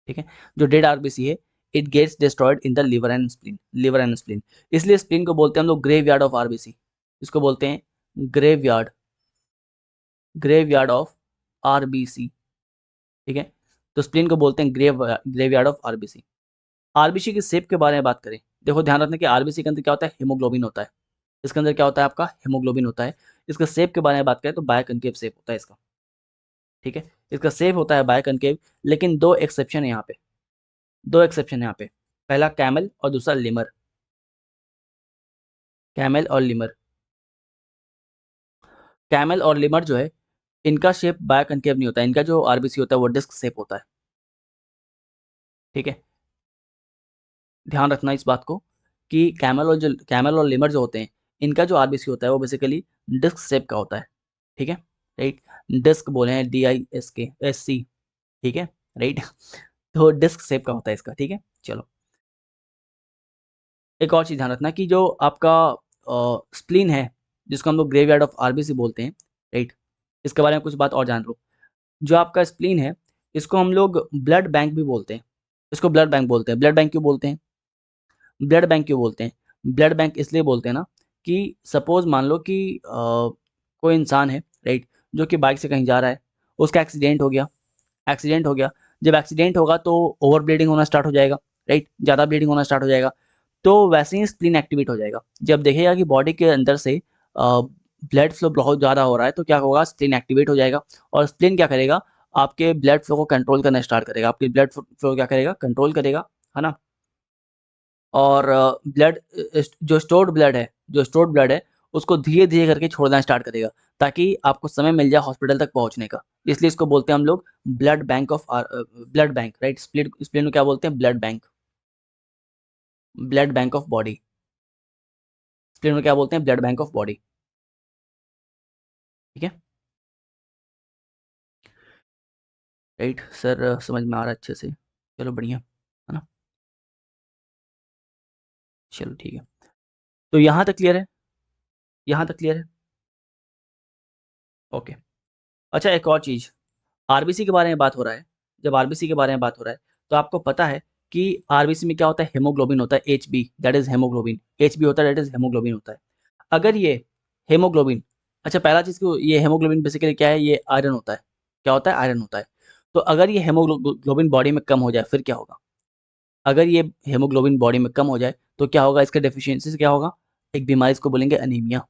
ठीक है? जो डेड आरबीसी है, it gets destroyed in the liver and spleen, liver and spleen. इसलिए स्प्लीन को बोलते हैं हम लोग ग्रेवयार्ड ऑफ आरबीसी। इसको बोलते हैं ग्रेवयार्ड, ग्रेवयार्ड ऑफ आरबीसी, ठीक है? तो स्प्लीन को बोलते हैं ग्रेवयार्ड ऑफ आरबीसी। आरबीसी की शेप के बारे में बात करें, देखो ध्यान रखना कि आरबीसी के अंदर क्या होता है? हीमोग्लोबिन होता है। इसके अंदर क्या होता है? आपका हीमोग्लोबिन होता है। इसका शेप के बारे में बात करें तो बायकनकेव शेप होता है इसका, ठीक है? इसका शेप होता है बायकनकेव, लेकिन दो एक्सेप्शन है यहाँ पे, दो एक्सेप्शन है यहाँ पे। पहला कैमल और दूसरा लिमर। कैमल और लिमर, कैमल और लिमर जो है, इनका शेप बायकनकेव नहीं होता है। इनका जो आरबीसी होता है वो डिस्क शेप होता है, ठीक है? ध्यान रखना इस बात को कि कैमल और लिमर जो होते हैं, इनका जो आरबीसी होता है वो बेसिकली डिस्क शेप का होता है, ठीक है? राइट? डिस्क बोले हैं, DISK, ठीक है? राइट? तो डिस्क शेप का होता है इसका, ठीक है? चलो, एक और चीज़ ध्यान रखना कि जो आपका स्प्लीन है, जिसको हम लोग ग्रेवयार्ड ऑफ आरबीसी बोलते हैं, राइट? इसके बारे में कुछ बात और जान लो। जो आपका स्प्लीन है, इसको हम लोग ब्लड बैंक भी बोलते हैं। इसको ब्लड बैंक बोलते हैं। ब्लड बैंक क्यों बोलते हैं? ब्लड बैंक क्यों बोलते हैं? ब्लड बैंक इसलिए बोलते हैं ना कि सपोज़ मान लो कि कोई इंसान है, राइट? जो कि बाइक से कहीं जा रहा है, उसका एक्सीडेंट हो गया, एक्सीडेंट हो गया। जब एक्सीडेंट होगा तो ओवर ब्लीडिंग होना स्टार्ट हो जाएगा, राइट? ज़्यादा ब्लीडिंग होना स्टार्ट हो जाएगा। तो वैसे ही स्प्लीन एक्टिवेट हो जाएगा। जब देखेगा कि बॉडी के अंदर से ब्लड फ्लो बहुत ज़्यादा हो रहा है, तो क्या होगा? स्प्लीन एक्टिवेट हो जाएगा। और स्प्लीन क्या करेगा? आपके ब्लड फ्लो को कंट्रोल करना स्टार्ट करेगा। आपके ब्लड फ्लो क्या करेगा? कंट्रोल करेगा, है ना? और ब्लड जो स्टोर्ड ब्लड है, उसको धीरे-धीरे करके छोड़ना स्टार्ट करेगा, ताकि आपको समय मिल जाए हॉस्पिटल तक पहुँचने का। इसलिए इसको बोलते हैं हम लोग ब्लड बैंक, राइट? स्प्लीन को क्या बोलते हैं? Blood bank, blood bank of body. Spleen को क्या बोलते हैं? ब्लड बैंक ऑफ बॉडी, ठीक है? राइट सर, समझ में आ रहा है अच्छे से। चलो बढ़िया, है ना? चलो ठीक है। तो यहाँ तक क्लियर है? यहाँ तक क्लियर है? ओके। अच्छा, एक और चीज़, आरबीसी के बारे में बात हो रहा है। जब आरबीसी के बारे में बात हो रहा है, तो आपको पता है कि आरबीसी में क्या होता है? हीमोग्लोबिन होता है, HB, that is haemoglobin. HB होता है, दैट इज़ हीमोग्लोबिन होता है। अगर ये हीमोग्लोबिन, अच्छा पहला चीज़ को, ये हीमोग्लोबिन बेसिकली क्या है? ये आयरन होता है। क्या होता है? आयरन होता है। तो अगर ये हीमोग्लोबिन बॉडी में कम हो जाए, फिर क्या होगा? अगर ये हीमोग्लोबिन बॉडी में कम हो जाए, तो क्या होगा? इसका डेफिशिएंसी से क्या होगा? एक बीमारी, इसको बोलेंगे अनीमिया।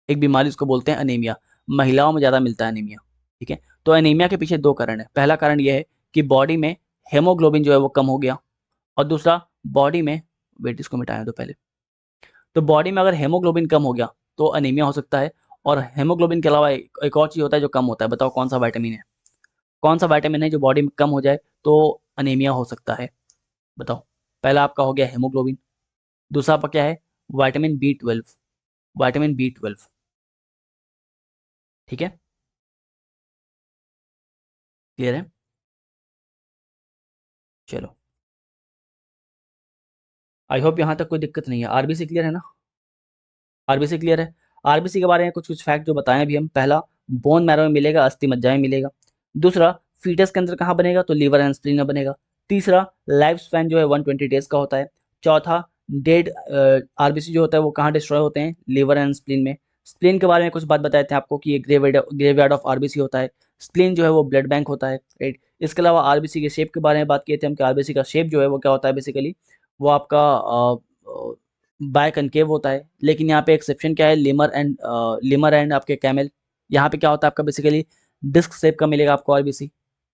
एक बीमारी, इसको बोलते हैं अनीमिया। महिलाओं में ज़्यादा मिलता है अनीमिया, ठीक है? तो अनीमिया के पीछे 2 कारण हैं। पहला कारण ये है कि बॉडी में हीमोग्लोबिन जो है वो कम हो गया, और दूसरा बॉडी में, वेट इसको मिटाएँ दो पहले। तो बॉडी में अगर हीमोग्लोबिन कम हो गया, तो अनीमिया हो सकता है। और हीमोग्लोबिन के अलावा एक और चीज़ होता है जो कम होता है, बताओ कौन-सा विटामिन है? कौन-सा विटामिन है जो बॉडी में कम हो जाए तो अनीमिया हो सकता है? बताओ। पहला आपका हो गया हीमोग्लोबिन, दूसरा आपका क्या है? विटामिन बी12, विटामिन बी12, ठीक है? क्लियर है? चलो, आई होप यहाँ तक कोई दिक्कत नहीं है। आरबीसी क्लियर है ना? आरबीसी क्लियर है? आरबीसी के बारे में कुछ-कुछ फैक्ट जो बताएँ अभी हम। पहला, बोन मैरो में मिलेगा, अस्थि मज्जा में मिलेगा। दूसरा, फीटस के अंदर कहाँ बनेगा? तो लिवर एंड स्प्लीन में बनेगा। तीसरा, लाइफ स्पैन जो है 120 डेज़ का होता है। चौथा, डेड आरबीसी जो होता है वो कहाँ डिस्ट्रॉय होते हैं? लिवर एंड स्प्लीन में। स्प्लीन के बारे में कुछ बात बताए थे आपको कि ये ग्रेवयार्ड ऑफ आरबीसी होता है। स्प्लीन जो है वो ब्लड बैंक होता है, राइट? इसके अलावा आरबीसी के शेप के बारे में बात किए थे हम कि आरबीसी का शेप जो है वो क्या होता है बेसिकली, वो आपका बाय कनकेव होता है। लेकिन यहाँ पे एक्सेप्शन क्या है, लिमर एंड आपके कैमल। यहाँ पे क्या होता है आपका बेसिकली डिस्क शेप का मिलेगा आपको आरबीसी,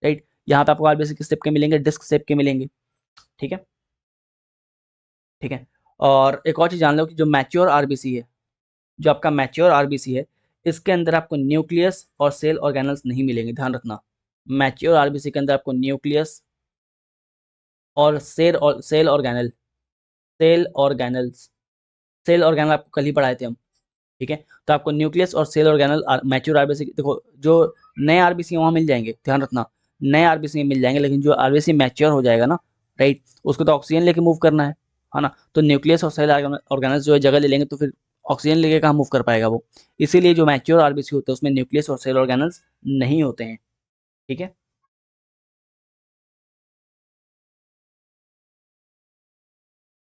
राइट। यहाँ पे आपको आरबीसी किस शेप के मिलेंगे, डिस्क शेप के मिलेंगे, ठीक है, ठीक है। और एक और चीज़ जान लो कि जो मैच्योर आरबीसी है, जो आपका मैच्योर आरबीसी है, इसके अंदर आपको न्यूक्लियस और सेल ऑर्गेनल्स नहीं मिलेंगे, ध्यान रखना। मैच्योर आरबीसी के अंदर आपको न्यूक्लियस और सेल ऑर्गेनल, सेल ऑर्गेनल आपको कल ही पढ़ाए थे हम, ठीक है। तो आपको न्यूक्लियस और सेल ऑर्गेनल मैच्योर आरबीसी, देखो जो नए आरबीसी वहाँ मिल जाएंगे, ध्यान रखना, नए आरबीसी मिल जाएंगे, लेकिन जो आरबीसी मैच्योर हो जाएगा ना, राइट, उसको तो ऑक्सीजन लेके मूव करना है ना। तो न्यूक्लियस और सेल ऑर्गेनल्स जो है जगह ले लेंगे, तो फिर ऑक्सीजन लेके कहाँ मूव कर पाएगा वो। इसीलिए जो मैच्योर आरबीसी होते हैं उसमें न्यूक्लियस और सेल ऑर्गेनल्स नहीं होते हैं, ठीक है।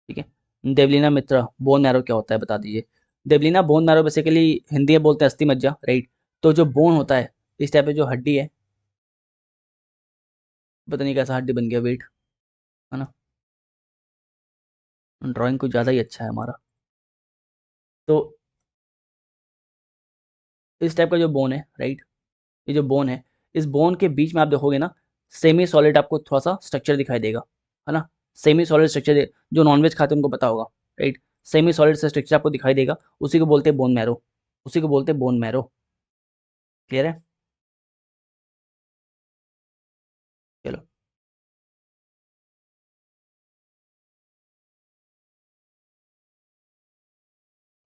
ठीक है, देवलीना मित्रा, बोन मैरो क्या होता है बता दीजिए। Devlina bone marrow basically Hindi में बोलते हैं अस्थि मज्जा, राइट। तो जो बोन होता है, इस टाइप पे जो हड्डी है, पता नहीं कैसा हड्डी बन गया, वेट, है ना, ड्राइंग कुछ ज़्यादा ही अच्छा है हमारा। तो इस टाइप का जो बोन है, राइट, ये जो बोन है, इस बोन के बीच में आप देखोगे ना, सेमी सॉलिड आपको थोड़ा सा स्ट्रक्चर दिखाई देगा, है ना। सेमी सॉलिड स्ट्रक्चर, जो नॉनवेज खाते हैं उनको पता होगा, राइट। सेमी सॉलिड से स्ट्रक्चर आपको दिखाई देगा, उसी को बोलते हैं बोन मैरो, उसी को बोलते हैं बोन मैरो, क्लियर है। चलो,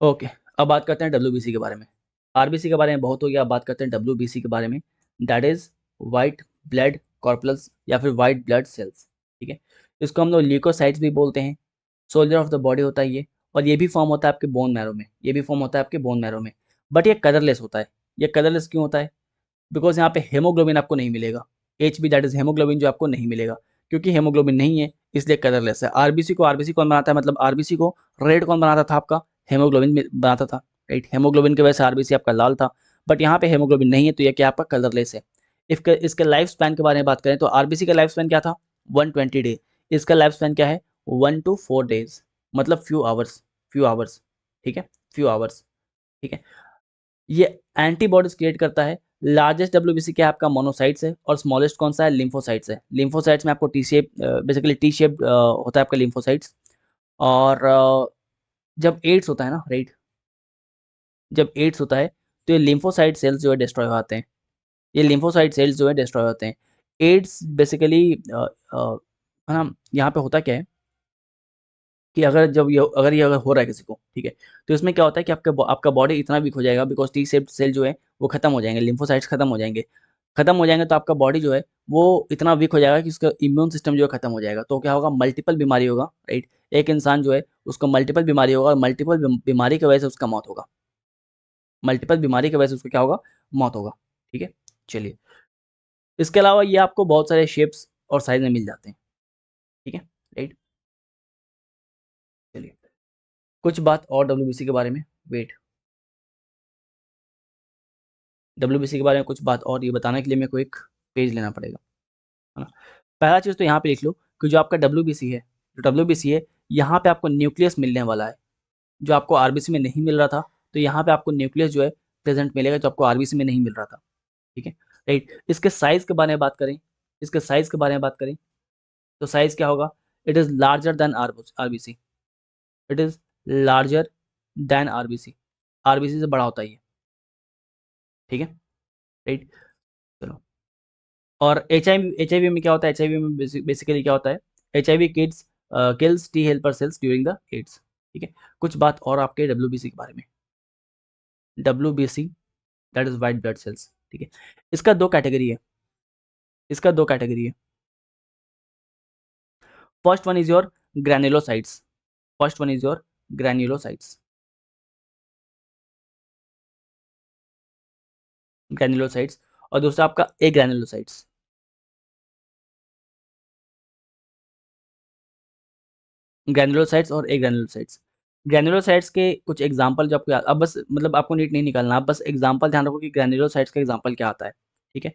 ओके, अब बात करते हैं डब्ल्यूबीसी के बारे में। आरबीसी के बारे में बहुत हो गया, अब बात करते हैं डब्ल्यूबीसी के बारे में। दैट इज वाइट ब्लड कॉर्पल्स या फिर वाइट ब्लड सेल्स, ठीक है। इसको हम लोग ल्यूकोसाइट्स भी बोलते हैं, सोल्जर ऑफ द बॉडी होता है ये। और ये भी फॉर्म होता है आपके बोन मैरो में, ये भी फॉर्म होता है आपके बोन मैरो में। बट ये कलरलेस होता है। ये कलरलेस क्यों होता है? बिकॉज यहाँ पे हेमोग्लोबिन आपको नहीं मिलेगा, H B that is haemoglobin जो आपको नहीं मिलेगा, क्योंकि हेमोग्लोबिन नहीं है इसलिए कलरलेस है। आरबीसी कौन बनाता है, मतलब आरबीसी को रेड कौन बनाता था आपका, हेमोग्लोबिन बनाता था, राइट। हेमोग्लोबिन की वजह से आरबीसी आपका लाल था, बट यहाँ पे हेमोग्लोबिन नहीं है तो यह क्या आपका कलरलेस है। इसके लाइफ स्पैन के बारे में बात करें तो आरबीसी का लाइफ स्पैन क्या था, 120 डे। इसका लाइफ स्पैन क्या है, 1 to 4 days, मतलब फ्यू आवर्स, ठीक है, फ्यू आवर्स, ठीक है। ये एंटीबॉडीज क्रिएट करता है। लार्जेस्ट डब्ल्यूबीसी क्या है आपका, मोनोसाइट्स है। और स्मॉलेस्ट कौन सा है, लिम्फोसाइट्स है। लिम्फोसाइट्स में आपको T shape, basically T shape होता है आपका लिम्फोसाइट्स। और जब एड्स होता है ना, राइट, जब एड्स होता है तो ये लिम्फोसाइट सेल्स जो है डिस्ट्रॉय हो जाते हैं, ये लिम्फोसाइट सेल्स जो है डिस्ट्रॉय होते हैं। एड्स बेसिकली है ना, यहाँ पे होता क्या है कि अगर ये अगर हो रहा है किसी को, ठीक है, तो इसमें क्या होता है कि आपका बॉडी इतना वीक हो जाएगा, बिकॉज टी सेप्ड सेल जो है वो खत्म हो जाएंगे, लिम्फोसाइट्स खत्म हो जाएंगे तो आपका बॉडी जो है वो इतना वीक हो जाएगा कि उसका इम्यून सिस्टम जो है खत्म हो जाएगा। तो क्या होगा, मल्टीपल बीमारी होगा, राइट। एक इंसान जो है उसको मल्टीपल बीमारी होगा, और मल्टीपल बीमारी की वजह से उसका मौत होगा, मल्टीपल बीमारी की वजह से उसका क्या होगा, मौत होगा, ठीक है। चलिए, इसके अलावा ये आपको बहुत सारे शेप्स और साइज में मिल जाते हैं, ठीक है, राइट। चलिए, कुछ बात और डब्ल्यूबीसी के बारे में, वेट, डब्ल्यूबीसी के बारे में कुछ बात और ये बताने के लिए मेरे को एक पेज लेना पड़ेगा, है ना। पहला चीज़ तो यहाँ पे लिख लो कि जो आपका डब्ल्यूबीसी है, यहाँ पे आपको न्यूक्लियस मिलने वाला है, जो आपको आरबीसी में नहीं मिल रहा था। तो यहाँ पे आपको न्यूक्लियस जो है प्रेजेंट मिलेगा, जो आपको आरबीसी में नहीं मिल रहा था, ठीक है, राइट। इसके साइज के बारे में बात करें, इसके साइज के बारे में बात करें तो साइज क्या होगा, it is larger than RBC, it is larger than RBC, RBC से बड़ा होता है ये, ठीक है, राइट। चलो, और एच आई वी में क्या होता है, एच आई वी में बेसिकली क्या होता है, H I V kids kills T helper cells during the AIDS, ठीक है। कुछ बात और आपके डब्ल्यूबीसी के बारे में, WBC that is white blood cells, ठीक है। इसका दो कैटेगरी है, इसका दो कैटेगरी है। First one is your granulocytes, first one is your granulocytes, granulocytes, और दूसरा आपका ए ग्रैन्युलोसाइट्स, ग्रैन्युलोसाइट्स और ए ग्रैन्युलोसाइट्स। ग्रैन्युलोसाइट्स के कुछ एग्जांपल जो आपको अब बस मतलब आपको नीट नहीं निकालना, आप बस एग्जांपल ध्यान रखो कि ग्रैन्युलोसाइट्स का एग्जांपल क्या आता है, ठीक है।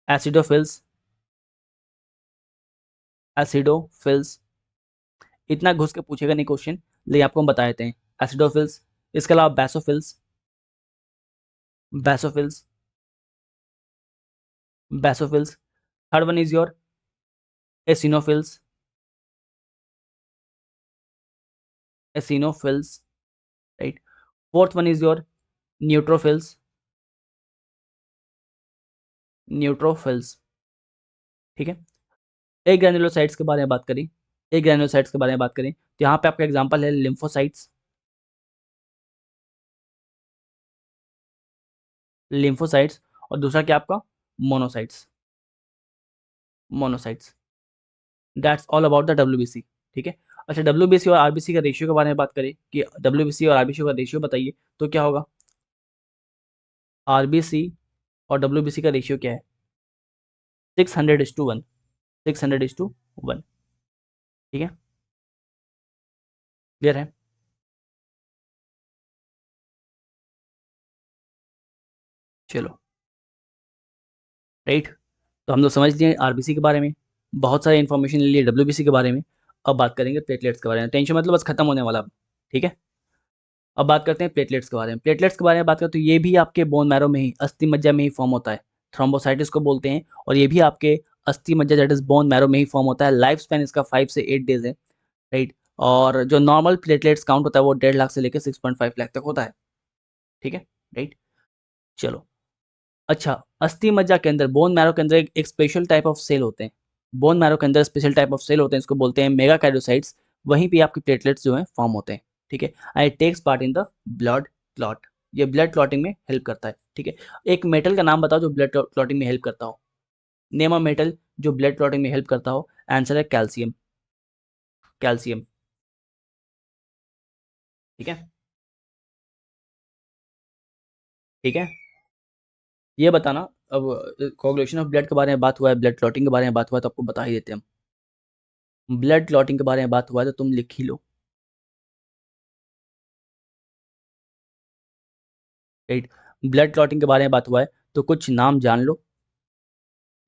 Acidophils, acidophils. इतना घुस के पूछेगा नहीं क्वेश्चन, लेकिन आपको हम बता देते हैं। एसिडोफिल्स, इसके अलावा basophils, basophils, basophils. Third one is your eosinophils, eosinophils, right. Fourth one is your neutrophils, neutrophils, ठीक है। एक ग्रैन्युलोसाइट्स के बारे में बात करी, एक ग्रैन्युलोसाइट्स के बारे में बात करें तो यहाँ पे आपका एग्जांपल है लिम्फोसाइट्स, लिम्फोसाइट्स। और दूसरा क्या आपका monocytes, monocytes. That's all about the WBC, ठीक है। अच्छा, डब्ल्यूबीसी और आरबीसी का रेशियो के बारे में बात करें कि डब्ल्यूबीसी और आरबीसी का रेशियो बताइए, तो क्या होगा? आरबीसी और डब्ल्यूबीसी का रेशियो क्या है? 600:1, 600:1, ठीक है। क्लियर है? चलो, राइट। तो हम लोग समझ लिए आरबीसी के बारे में, बहुत सारी इन्फॉर्मेशन ले लिए डब्ल्यूबीसी के बारे में। अब बात करेंगे प्लेटलेट्स के बारे में। टेंशन मतलब बस खत्म होने वाला अब, ठीक है। अब बात करते हैं प्लेटलेट्स के बारे में। प्लेटलेट्स के बारे में बात करें तो ये भी आपके बोन मैरो में ही, अस्थि मज्जा में ही फॉर्म होता है। थ्रोम्बोसाइटिस को बोलते हैं, और ये भी आपके अस्थि मज्जा दैट इज बोन मैरो में ही फॉर्म होता है। लाइफ स्पैन इसका 5 से 8 डेज है, राइट। और जो नॉर्मल प्लेटलेट्स काउंट होता है वो 1.5 लाख से लेकर 6.5 लाख तक होता है, ठीक है, राइट। चलो, अच्छा, अस्थि मज्जा के अंदर, बोन मैरो के अंदर एक स्पेशल टाइप ऑफ सेल होते हैं। बोन मैरो के अंदर स्पेशल टाइप ऑफ सेल होते हैं, इसको बोलते हैं मेगाकार्योसाइट्स। वहीं पे आपके प्लेटलेट्स जो हैं फॉर्म होते हैं, ठीक है। And it takes part in the blood clot. ये ब्लड क्लॉटिंग में हेल्प करता है, ठीक है। एक मेटल का नाम बताओ जो ब्लड क्लॉटिंग में हेल्प करता हो। नेम अ मेटल जो ब्लड क्लॉटिंग में हेल्प करता हो। आंसर है कैल्शियम, कैल्शियम, ठीक है, ठीक है। ये बताना, अब कोagulation ऑफ ब्लड के बारे में बात हुआ है, ब्लड क्लॉटिंग के बारे में बात हुआ है, तो आपको बता ही देते हैं हम। ब्लड क्लॉटिंग के बारे में बात हुआ है तो तुम लिख ही लो, राइट। ब्लड क्लॉटिंग के बारे में बात हुआ है तो कुछ नाम जान लो।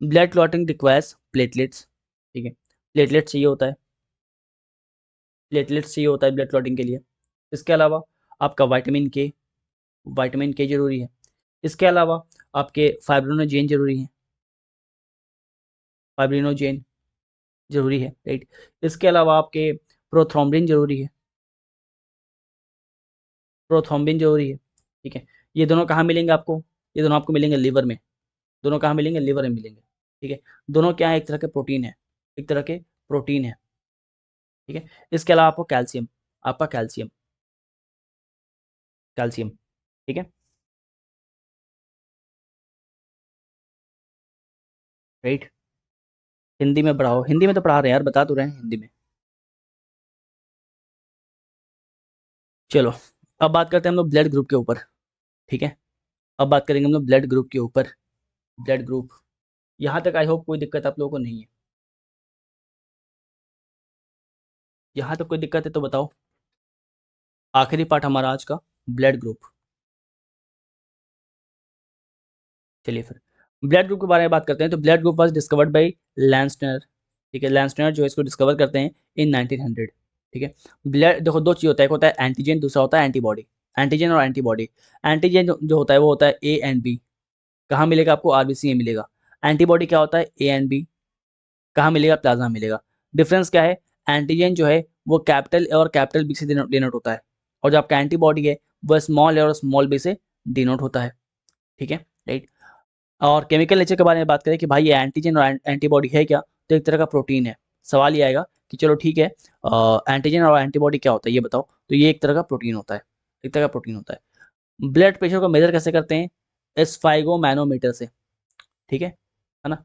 ब्लड क्लॉटिंग रिक्वायर्स प्लेटलेट्स, ठीक है। प्लेटलेट्स चाहिए होता है, प्लेटलेट्स चाहिए होता है ब्लड क्लॉटिंग के लिए। इसके अलावा आपका विटामिन के, विटामिन के जरूरी है। इसके अलावा आपके फाइब्रिनोजेन जरूरी है, फाइब्रिनोजेन जरूरी है, राइट। इसके अलावा आपके प्रोथ्रोम्बिन जरूरी है, प्रोथ्रोम्बिन जरूरी है, ठीक है। ये दोनों कहाँ मिलेंगे आपको? ये दोनों आपको मिलेंगे लिवर में। दोनों कहाँ मिलेंगे? लिवर में मिलेंगे, ठीक है। दोनों क्या है? एक तरह के प्रोटीन है, एक तरह के प्रोटीन है, ठीक है। इसके अलावा आपको कैल्शियम, आपका कैल्शियम, कैल्शियम, ठीक है, राइट। हिंदी में पढ़ाओ, हिंदी में तो पढ़ा रहे हैं यार, बता तो रहे हैं हिंदी में। चलो, अब बात करते हैं हम लोग ब्लड ग्रुप के ऊपर, ठीक है। अब बात करेंगे हम लोग ब्लड ग्रुप के ऊपर। ब्लड ग्रुप, यहाँ तक आई होप कोई दिक्कत आप लोगों को नहीं है। यहाँ तक कोई दिक्कत है तो बताओ। आखिरी पार्ट हमारा आज का, ब्लड ग्रुप। चलिए फिर ब्लड ग्रुप के बारे में बात करते हैं। तो blood group was discovered by Landsteiner, ठीक है। लैंसनर जो है इसको डिस्कवर करते हैं इन 1900, ठीक है। ब्लड देखो, दो चीज होता है, एक होता है एंटीजन, दूसरा होता है एंटीबॉडी। एंटीजन और एंटीबॉडी। एंटीजन जो होता है वो होता है ए एंड बी। कहाँ मिलेगा आपको? आरबीसी में मिलेगा। एंटीबॉडी क्या होता है? A and B. कहाँ मिलेगा? प्लाज्मा मिलेगा। डिफरेंस क्या है? एंटीजन जो है वो कैपिटल और कैपिटल बी से डिनोट होता है, और जो आपका एंटीबॉडी है वो स्मॉल ए और स्मॉल बी से डिनोट होता है, ठीक है, राइट। और केमिकल नेचर के बारे में बात करें कि भाई ये एंटीजन और एंटीबॉडी है क्या, तो एक तरह का प्रोटीन है। सवाल ये आएगा कि चलो ठीक है, एंटीजन और एंटीबॉडी क्या होता है ये बताओ, तो ये एक तरह का प्रोटीन होता है, एक तरह का प्रोटीन होता है। ब्लड प्रेशर को मेजर कैसे करते हैं? स्फाइगो मैनोमीटर से, ठीक है ना।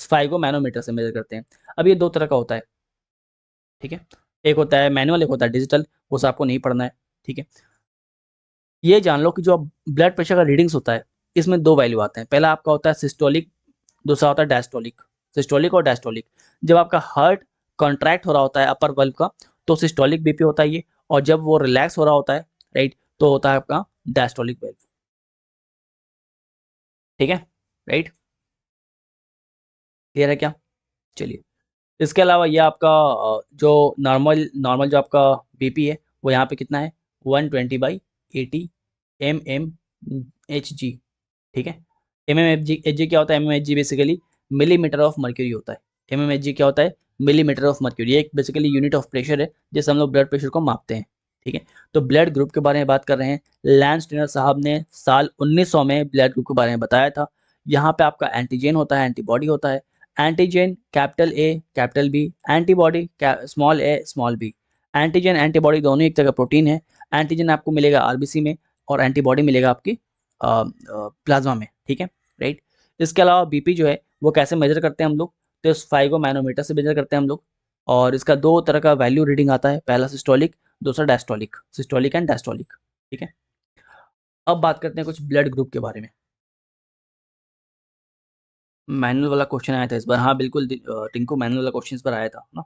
स्फाइगो मैनोमीटर से मेजर करते हैं। अब ये दो तरह का होता है, ठीक है। एक होता है मैनुअल, एक होता है डिजिटल, वो सब आपको नहीं पढ़ना है, ठीक है। ये जान लो कि जो ब्लड प्रेशर का रीडिंग्स होता है, इसमें दो वैल्यू आते हैं। पहला आपका होता है सिस्टोलिक, दूसरा होता है डायस्टोलिक। सिस्टोलिक और डायस्टोलिक। जब आपका हार्ट कॉन्ट्रैक्ट हो रहा होता है अपर वल्व का, तो सिस्टोलिक बीपी होता है ये, और जब वो रिलैक्स हो रहा होता है, राइट, तो होता है आपका डायस्टोलिक वेव, ठीक है, राइट। क्लियर है क्या? चलिए, इसके अलावा ये आपका जो नॉर्मल नॉर्मल जो आपका बीपी है वो यहाँ पे कितना है 120/80 mmHg, ठीक है। mmHg क्या होता है? mmHg basically millimetre of mercury होता है। mmHg क्या होता है? Millimetre of mercury. एक बेसिकली यूनिट ऑफ प्रेशर है जिससे हम लोग ब्लड प्रेशर को मापते हैं, ठीक है। तो ब्लड ग्रुप के बारे में बात कर रहे हैं। लैंस स्टेनर साहब ने साल 1900 में ब्लड ग्रुप के बारे में बताया था। यहाँ पे आपका एंटीजन होता है, एंटीबॉडी होता है। Antigen capital A capital B, antibody small A small B. Antigen antibody दोनों एक तरह का प्रोटीन है। एंटीजन आपको मिलेगा आरबीसी में और एंटीबॉडी मिलेगा आपकी प्लाज्मा में, ठीक है, राइट। इसके अलावा बीपी जो है वो कैसे मेजर करते हैं हम लोग? तो स्फाइगो मैनोमीटर से मेजर करते हैं हम लोग। और इसका दो तरह का वैल्यू रीडिंग आता है, पहला सिस्टोलिक, दूसरा डायस्टोलिक, सिस्टोलिक एंड डायस्टोलिक, ठीक है। अब बात करते हैं कुछ ब्लड ग्रुप के बारे में। मैनुअल वाला क्वेश्चन आया था इस बार, हाँ बिल्कुल टिंकू, मैनुअल वाला क्वेश्चन इस बार आया था ना।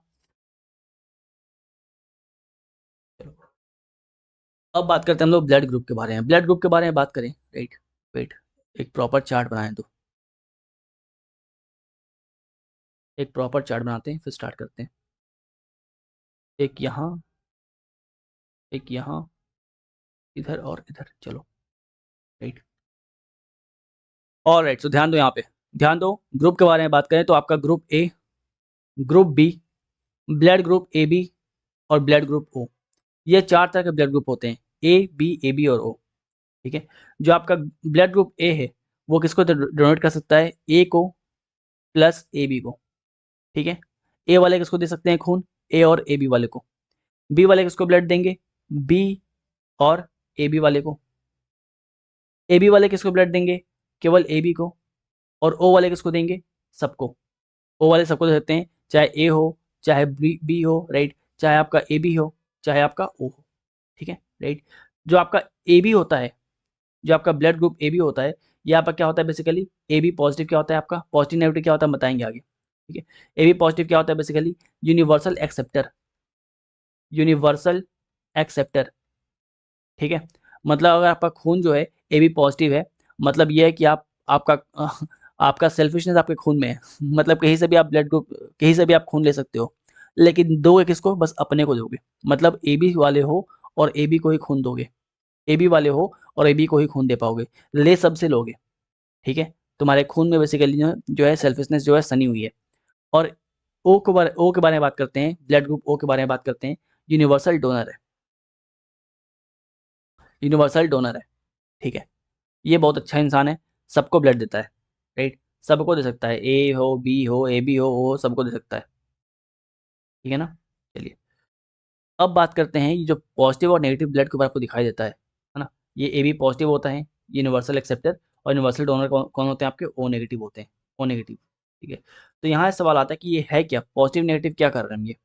अब बात करते हैं हम लोग ब्लड ग्रुप के बारे में। ब्लड ग्रुप के बारे में बात करें, राइट, वेट, एक प्रॉपर चार्ट बनाएं तो एक प्रॉपर चार्ट बनाते हैं, फिर स्टार्ट करते हैं। एक यहाँ, एक यहाँ, इधर और इधर, चलो, राइट। और राइट, तो ध्यान दो, यहाँ पे ध्यान दो। ग्रुप के बारे में बात करें तो आपका group A, group B, blood group A B और ब्लड ग्रुप ओ, ये चार तरह के ब्लड ग्रुप होते हैं, ए बी और ओ, ठीक है। जो आपका ब्लड ग्रुप ए है वो किसको डोनेट कर सकता है? ए को प्लस ए बी को, ठीक है। ए वाले किसको दे सकते हैं खून? ए और ए बी वाले को। बी वाले किसको ब्लड देंगे? बी और ए बी वाले को। ए बी वाले किसको ब्लड देंगे? केवल ए बी को। और ओ वाले किसको देंगे? सबको। ओ वाले सबको दे सकते हैं, चाहे ए हो, चाहे बी हो, राइट, चाहे आपका ए बी हो, चाहे आपका ओ हो, ठीक है, राइट। जो आपका ए बी होता है, जो आपका ब्लड ग्रुप ए बी होता है, ये आपका क्या होता है बेसिकली? ए बी पॉजिटिव क्या होता है आपका? पॉजिटिव नेगेटिव क्या होता है बताएंगे आगे, ठीक है। ए बी पॉजिटिव क्या होता है basically? Universal acceptor, universal acceptor, ठीक है। मतलब अगर आपका खून जो है ए बी पॉजिटिव है, मतलब ये है कि आप आपका आपका सेल्फिशनेस आपके खून में है। मतलब कहीं से भी आप ब्लड ग्रुप, कहीं से भी आप खून ले सकते हो, लेकिन दोगे किसको? बस अपने को दोगे। मतलब ए बी वाले हो और ए बी को ही खून दोगे, ए बी वाले हो और ए बी को ही खून दे पाओगे, ले सबसे लोगे, ठीक है। तुम्हारे खून में बेसिकली जो है सेल्फिशनेस जो है सनी हुई है। और ओ के बारे में बात करते हैं, ब्लड ग्रुप ओ के बारे में बात करते हैं। यूनिवर्सल डोनर है, यूनिवर्सल डोनर है, ठीक है। ये बहुत अच्छा इंसान है, सबको ब्लड देता है, राइट, सबको दे सकता है, ए हो, बी हो, ए बी हो, सबको दे सकता है, ठीक है ना। चलिए, अब बात करते हैं ये जो पॉजिटिव और नेगेटिव ब्लड के ऊपर आपको दिखाई देता है ना। ये ए बी पॉजिटिव होता है, यूनिवर्सल एक्सेप्टर, और यूनिवर्सल डोनर कौन होते हैं आपके? ओ नेगेटिव होते हैं, ओ नेगेटिव, ठीक है। तो यहाँ सवाल आता है कि ये है क्या, पॉजिटिव नेगेटिव क्या कर रहे हैं ये?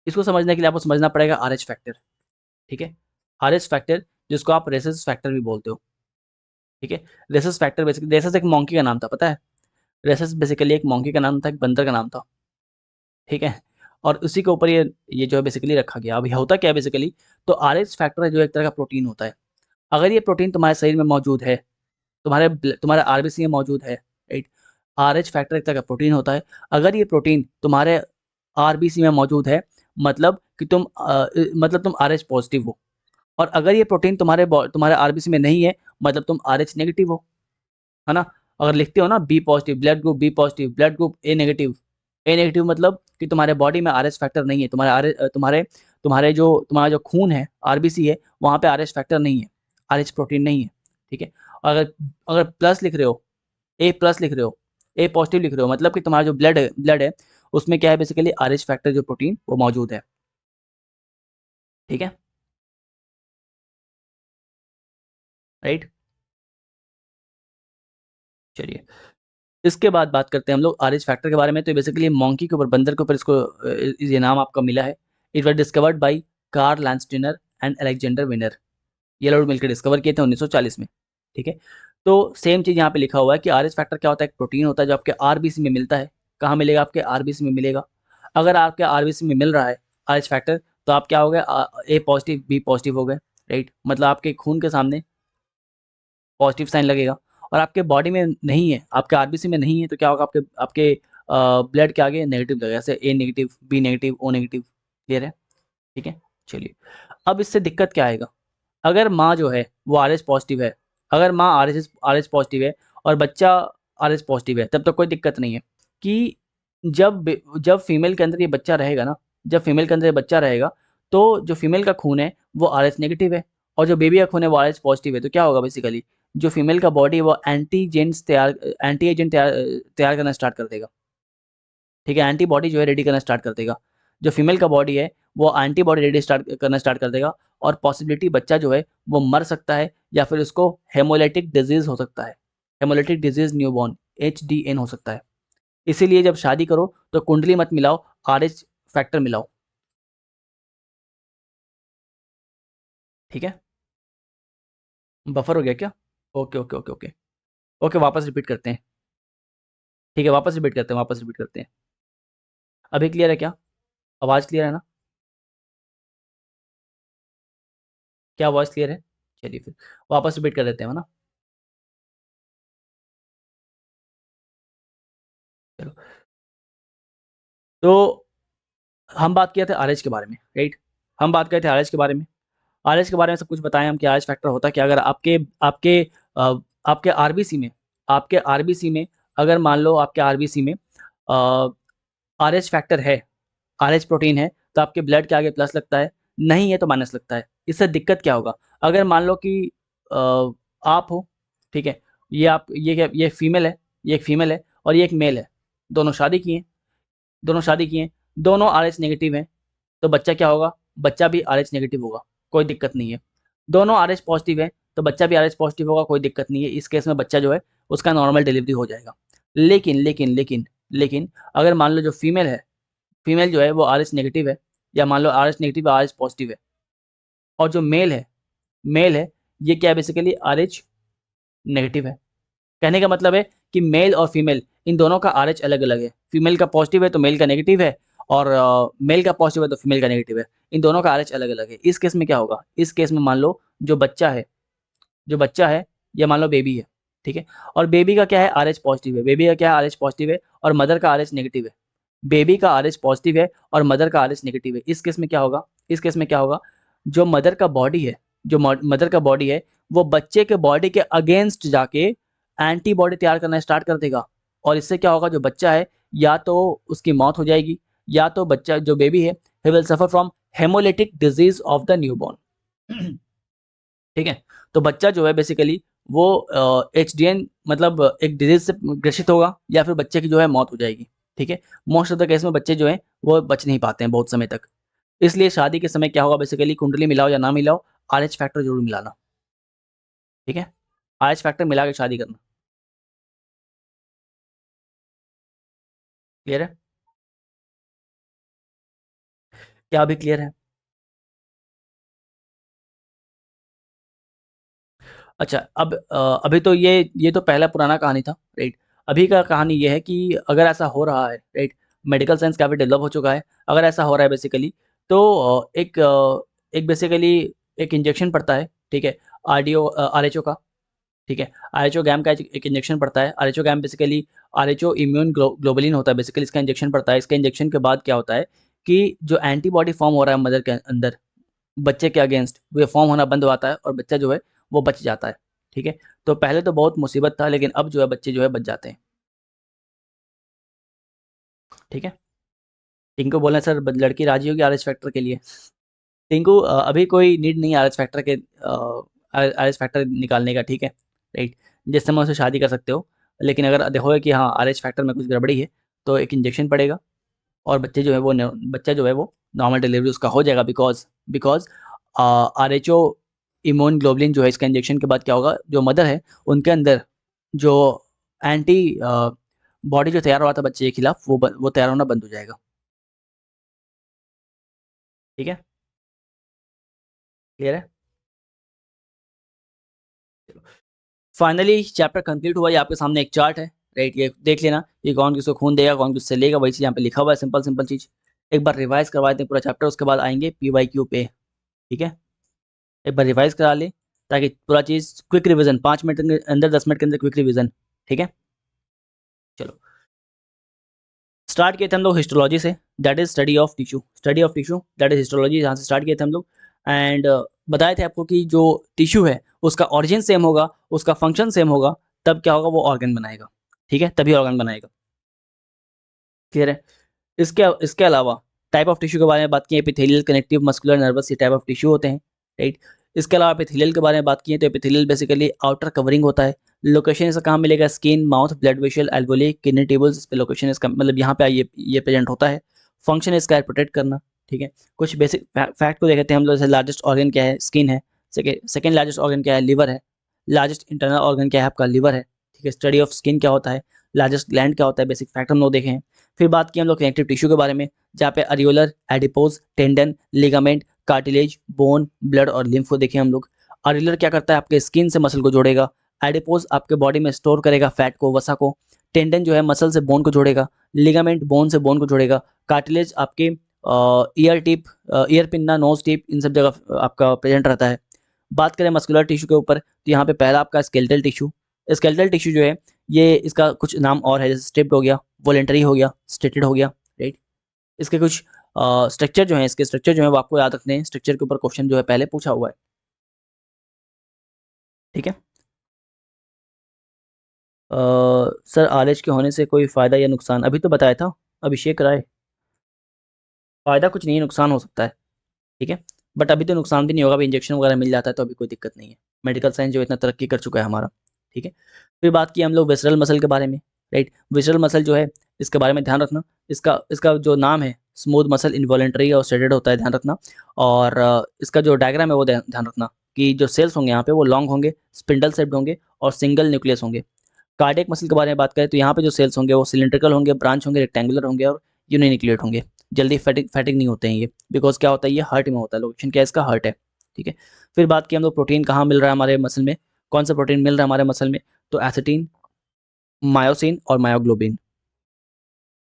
इसको समझने के लिए आपको समझना पड़ेगा आर एच फैक्टर, ठीक है। आर एच फैक्टर, जिसको आप रेसेस फैक्टर भी बोलते हो, ठीक है। रेसेस फैक्टर बेसिकली, रेसेस एक मॉन्की का नाम था, पता है? रेसेस बेसिकली एक मॉन्की का नाम था, एक बंदर का नाम था, ठीक है। और उसी के ऊपर ये जो है बेसिकली रखा गया। अब ये होता क्या है बेसिकली? तो आरएच फैक्टर जो एक तरह का प्रोटीन होता है। अगर ये प्रोटीन तुम्हारे शरीर में मौजूद है, तुम्हारे आरबीसी में मौजूद है, राइट, आरएच फैक्टर एक तरह का प्रोटीन होता है। अगर ये प्रोटीन तुम्हारे आरबीसी में मौजूद है, मतलब कि मतलब तुम आरएच पॉजिटिव हो। और अगर ये प्रोटीन तुम्हारे आरबीसी में नहीं है, मतलब तुम आरएच नेगेटिव हो, है ना। अगर लिखते हो ना B positive, blood group B positive, blood group A negative, A negative मतलब कि तुम्हारे बॉडी में आरएच फैक्टर नहीं है, तुम्हारा जो खून है, आरबीसी है, वहाँ पे आरएच फैक्टर नहीं है, आरएच प्रोटीन नहीं है, ठीक है। अगर अगर प्लस लिख रहे हो, ए प्लस लिख रहे हो, ए पॉजिटिव लिख रहे हो, मतलब कि तुम्हारा जो ब्लड है उसमें क्या है बेसिकली? आरएच फैक्टर जो प्रोटीन वो मौजूद है, ठीक है, राइट। चलिए, इसके बाद बात करते हैं हम लोग आरएच फैक्टर के बारे में। तो बेसिकली मॉन्की के ऊपर, बंदर के ऊपर इसको ये नाम आपका मिला है। It was discovered by Karl Landsteiner and Alexander Wiener. ये लोग मिलकर डिस्कवर किए थे 1940 में, ठीक है। तो सेम चीज़ यहाँ पे लिखा हुआ है कि आरएच फैक्टर क्या होता है? एक प्रोटीन होता है जो आपके आरबीसी में मिलता है। कहाँ मिलेगा? आपके आरबीसी में मिलेगा। अगर आपके आरबीसी में मिल रहा है आरएच फैक्टर, तो आप क्या हो गए? ए पॉजिटिव बी पॉजिटिव हो गए, राइट। मतलब आपके खून के सामने पॉजिटिव साइन लगेगा। और आपके बॉडी में नहीं है, आपके आरबीसी में नहीं है, तो क्या होगा? आपके आपके ब्लड के आगे नेगेटिव लगेगा, जैसे A negative, B negative, O negative. Clear है? ठीक है, चलिए। अब इससे दिक्कत क्या आएगा? अगर माँ जो है वो RH पॉजिटिव है, अगर माँ RH पॉजिटिव है और बच्चा RH पॉजिटिव है, तब तो कोई दिक्कत नहीं है कि जब फीमेल के अंदर ये बच्चा रहेगा ना, जब फीमेल के अंदर ये बच्चा रहेगा, तो जो फीमेल का खून है वो RH नेगेटिव है और जो बेबी का खून है वो RH पॉजिटिव है। तो क्या होगा बेसिकली, जो फीमेल का बॉडी है वो एंटी एजेंट तैयार करना स्टार्ट कर देगा। ठीक है, एंटीबॉडी जो है रेडी करना स्टार्ट कर देगा। जो फीमेल का बॉडी है वो एंटीबॉडी रेडी करना स्टार्ट कर देगा और पॉसिबिलिटी बच्चा जो है वो मर सकता है या फिर उसको हेमोलिटिक डिजीज हो सकता है। हेमोलिटिक डिजीज न्यूबॉर्न, HDN हो सकता है। इसीलिए जब शादी करो तो कुंडली मत मिलाओ, RH फैक्टर मिलाओ। ठीक है, बफर हो गया क्या? Okay okay okay okay okay, वापस रिपीट करते हैं। ठीक है, वापस रिपीट करते हैं। अभी क्लियर है क्या? आवाज़ क्लियर है ना? क्या आवाज़ क्लियर है? चलिए फिर वापस रिपीट कर देते हैं, है ना? चलो, तो हम बात किए थे आरएच के बारे में, राइट? हम बात कर रहे थे आरएच के बारे में। आरएच के बारे में सब कुछ बताएं हम कि आरएच फैक्टर होता है क्या। अगर आपके आपके अ, आपके आरबीसी में, अगर मान लो आपके आरबीसी में आरएच फैक्टर है, आरएच प्रोटीन है, तो आपके ब्लड के आगे प्लस लगता है, नहीं है तो माइनस लगता है। इससे दिक्कत क्या होगा? अगर मान लो कि अ, आप हो, ठीक है, ये फीमेल है, ये एक फीमेल है और ये एक मेल है, दोनों शादी किए, दोनों आरएच नेगेटिव हैं, तो बच्चा क्या होगा? बच्चा भी RH नेगेटिव होगा, कोई दिक्कत नहीं है। दोनों RH पॉजिटिव है तो बच्चा भी RH पॉजिटिव होगा, कोई दिक्कत नहीं है। इस केस में बच्चा जो है उसका नॉर्मल डिलीवरी हो जाएगा। लेकिन लेकिन लेकिन लेकिन अगर मान लो जो फीमेल है, फीमेल जो है वो RH नेगेटिव है, या मान लो RH नेगेटिव RH पॉजिटिव है, और जो मेल है, ये क्या है बेसिकली RH नेगेटिव है। कहने का मतलब है कि मेल और फीमेल इन दोनों का RH अलग अलग है। फीमेल का पॉजिटिव है तो मेल का नेगेटिव है, और मेल का पॉजिटिव है तो फीमेल का नेगेटिव है। इन दोनों का RH अलग अलग है। इस केस में क्या होगा? इस केस में मान लो जो बच्चा है, या मान लो बेबी है, ठीक है, और बेबी का क्या है? RH पॉजिटिव है। बेबी का क्या है? RH पॉजिटिव है और मदर का RH नेगेटिव है। बेबी का RH पॉजिटिव है और मदर का RH नेगेटिव है। इस केस में क्या होगा? जो मदर का बॉडी है, वो बच्चे के बॉडी के अगेंस्ट जाके एंटीबॉडी तैयार करना स्टार्ट कर देगा, और इससे क्या होगा? जो बच्चा है, या तो उसकी मौत हो जाएगी, या तो बच्चा जो बेबी है, he will suffer from haemolytic disease of the newborn. ठीक है, तो बच्चा जो है बेसिकली वो HDN मतलब एक डिजीज से ग्रसित होगा, या फिर बच्चे की जो है मौत हो जाएगी। ठीक है, मोस्ट ऑफ द केस में बच्चे जो हैं वो बच नहीं पाते हैं बहुत समय तक। इसलिए शादी के समय क्या होगा बेसिकली, कुंडली मिलाओ या ना मिलाओ, RH फैक्टर जरूर मिलाना। ठीक है, RH फैक्टर मिला के शादी करना। क्लियर है? क्या अभी क्लियर है? अच्छा, अब अभी तो ये तो पहला पुराना कहानी था, राइट? अभी का कहानी ये है कि अगर ऐसा हो रहा है, राइट, मेडिकल साइंस काफ़ी डेवलप हो चुका है। अगर ऐसा हो रहा है बेसिकली, तो एक बेसिकली एक इंजेक्शन पड़ता है, ठीक है, RHO का, ठीक है, RHO गैम का एक इंजेक्शन पड़ता है। RHO gam basically RHO immune globulin होता है बेसिकली, इसका इंजेक्शन पड़ता है। इसका इंजेक्शन के बाद क्या होता है कि जो एंटीबॉडी फॉर्म हो रहा है मदर के अंदर बच्चे के अगेंस्ट, वो फॉर्म होना बंद हो जाता है और बच्चा जो है वो बच जाता है। ठीक है, तो पहले तो बहुत मुसीबत था, लेकिन अब जो है बच्चे जो है बच जाते हैं। ठीक है, टिंकू बोले सर लड़की राजी होगी RH फैक्टर के लिए। टिंकू अभी कोई नीड नहीं है RH फैक्टर निकालने का, ठीक है, राइट? जिस समय उसे शादी कर सकते हो, लेकिन अगर देखोगे कि हाँ RH फैक्टर में कुछ गड़बड़ी है, तो एक इंजेक्शन पड़ेगा और बच्चा जो है वो नॉर्मल डिलीवरी उसका हो जाएगा, because because RHO immune globulin जो है, इसका इंजेक्शन के बाद क्या होगा, जो मदर है उनके अंदर जो एंटी बॉडी जो तैयार हो रहा था बच्चे के खिलाफ, वो तैयार होना बंद हो जाएगा। ठीक है, क्लियर है? फाइनली चैप्टर कंप्लीट हुआ। ये आपके सामने एक चार्ट है, राइट? ये देख लेना, ये कौन किसको खून देगा, कौन किससे लेगा, वही चीज़ यहाँ पे लिखा हुआ है, सिंपल सिंपल चीज़। एक बार रिवाइज करवा दें पूरा चैप्टर, उसके बाद आएंगे PYQ पे। ठीक है, एक बार रिवाइज करा लें ताकि पूरा चीज़ क्विक रिवीजन, 5 मिनट के अंदर, 10 मिनट के अंदर क्विक रिवीजन। ठीक है, चलो। स्टार्ट किए थे हम लोग हिस्टोलॉजी से, that is study of tissue, that is histology, जहाँ से स्टार्ट किए थे हम लोग। एंड बताए थे आपको कि जो टिश्यू है उसका ऑरिजिन सेम होगा, उसका फंक्शन सेम होगा, तब क्या होगा, वो ऑर्गन बनाएगा, ठीक है, तभी ऑर्गन बनाएगा। क्लियर है। इसके इसके अलावा टाइप ऑफ टिश्यू के बारे में बात की, एपिथेलियल, कनेक्टिव, मस्कुलर, नर्वस, ये टाइप ऑफ टिश्यू होते हैं, राइट। इसके अलावा एपिथेलियल के बारे में बात की तो एपिथेलियल बेसिकली आउटर कवरिंग होता है। लोकेशन इसका कहाँ मिलेगा, skin, mouth, blood vessel, alveoli, kidney tables, इस पे लोकेशन इसका मतलब यहाँ पे ये प्रेजेंट होता है। फंक्शन इसका है प्रोटेक्ट करना, ठीक है। कुछ बेसिक फैक्ट को देखते हैं हम लोग, जैसे लार्जेस्ट ऑर्गन क्या है, स्किन है। सेकेंड लार्जेस्ट ऑर्गन क्या है, लिवर है। लार्जेस्ट इंटरनल ऑर्गन क्या है, आपका लिवर है, ठीक है। स्टडी ऑफ स्किन क्या होता है, लार्जेस्ट ग्लैंड क्या होता है, बेसिक फैक्ट हम लोग देखे हैं। फिर बात की हम लोग कनेक्टिव टिश्यू के बारे में, जहाँ पे areolar, adipose, tendon, ligament, cartilage, bone, blood और लिम्फ को देखें हम लोग। अरियोलर क्या करता है, आपके स्किन से मसल को जोड़ेगा। एडिपोज आपके बॉडी में स्टोर करेगा फैट को, वसा को। टेंडन जो है मसल से बोन को जोड़ेगा। लिगामेंट बोन से बोन को जोड़ेगा। कार्टिलेज आपके ear tip, ear pinna, nose tip, इन सब जगह आपका प्रेजेंट रहता है। बात करें मस्कुलर टिश्यू के ऊपर, तो यहाँ पे पहला आपका स्केलेटल टिश्यू। स्केलेटल टिश्यू जो है ये इसका कुछ नाम और है, जैसे स्ट्रिप्ड हो गया, वॉलेंटरी हो गया, स्टेटेड हो गया, राइट। इसके कुछ स्ट्रक्चर जो है, इसके स्ट्रक्चर जो है वो आपको याद रखने हैं, स्ट्रक्चर के ऊपर क्वेश्चन जो है पहले पूछा हुआ है, ठीक है। सर आरएच के होने से कोई फ़ायदा या नुकसान, अभी तो बताया था अभिषेक राय। फ़ायदा कुछ नहीं है, नुकसान हो सकता है, ठीक है। बट अभी तो नुकसान भी नहीं होगा, अभी इंजेक्शन वगैरह मिल जाता है तो अभी कोई दिक्कत नहीं है। मेडिकल साइंस जो इतना तरक्की कर चुका है हमारा, ठीक है। फिर बात की हम लोग विसरल मसल के बारे में, राइट। विसरल मसल जो है इसके बारे में ध्यान रखना, इसका इसका जो नाम है स्मूथ मसल, इनवॉलेंटरी और स्ट्रेटेड होता है, ध्यान रखना। और इसका जो डायग्राम है वो ध्यान रखना कि जो सेल्स होंगे यहाँ पे वो लॉन्ग होंगे, स्पिंडल शेप्ड होंगे और सिंगल न्यूक्लियस होंगे। कार्डियक मसल के बारे में बात करें तो यहाँ पे जो सेल्स होंगे वो सिलिंड्रिकल होंगे, ब्रांच होंगे, रेक्टेंगुलर होंगे और यूनिन्यूक्लिएट होंगे। जल्दी फैटिक नहीं होते हैं ये, बिकॉज क्या होता है, ये हार्ट में होता है, लोकेशन क्या है इसका, हार्ट है, ठीक है। फिर बात की हम लोग प्रोटीन कहाँ मिल रहा है हमारे मसल में, कौन सा प्रोटीन मिल रहा है हमारे मसल में, तो एसिटिन, मायोसिन और मायोग्लोबिन,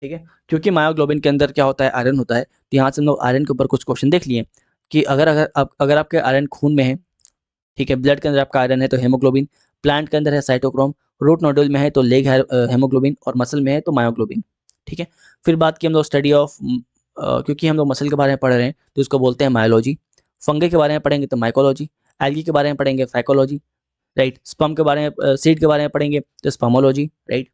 ठीक है। क्योंकि मायोग्लोबिन के अंदर क्या होता है, आयरन होता है, तो यहाँ से हम लोग आयरन के ऊपर कुछ क्वेश्चन देख लिए कि अगर आपके आयरन खून में है, ठीक है, ब्लड के अंदर आपका आयरन है तो हेमोग्लोबिन, प्लांट के अंदर है साइटोक्रोम, रूट नोडुल में है तो लेग हेमोग्लोबिन और मसल में है तो मायोग्लोबिन, ठीक है। फिर बात की हम लोग स्टडी ऑफ, क्योंकि हम लोग मसल के बारे में पढ़ रहे हैं तो इसको बोलते हैं मायोलॉजी। फंगे के बारे में पढ़ेंगे तो माइकोलॉजी। एल्गी के बारे में पढ़ेंगे फाइकोलॉजी, राइट। स्पर्म के बारे में, सीड के बारे में पढ़ेंगे तो स्पर्मोलॉजी, राइट,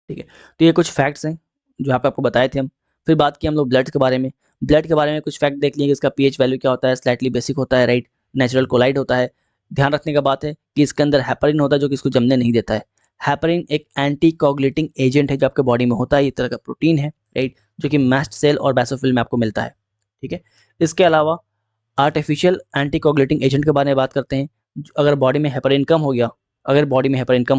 ठीक है। तो ये कुछ फैक्ट्स हैं जो यहाँ पे आपको बताए थे हम। फिर बात की हम लोग ब्लड के बारे में, ब्लड के बारे में कुछ फैक्ट देख लिए कि इसका पीएच वैल्यू क्या होता है, स्लाइटली बेसिक होता है, राइट, नेचुरल कोलाइड होता है। ध्यान रखने का बात है कि इसके अंदर हेपरिन होता है जो कि इसको जमने नहीं देता है। हेपरिन एक एंटी कोगुलेटिंग एजेंट है जो आपके बॉडी में होता है, ये तरह का प्रोटीन है, राइट, जो कि मैस्ट सेल और बैसोफिल में आपको मिलता है, ठीक है। इसके अलावा आर्टिफिशियल एंटी कोगुलेटिंग एजेंट के बारे में बात करते हैं। अगर बॉडी में हेपरिन कम हो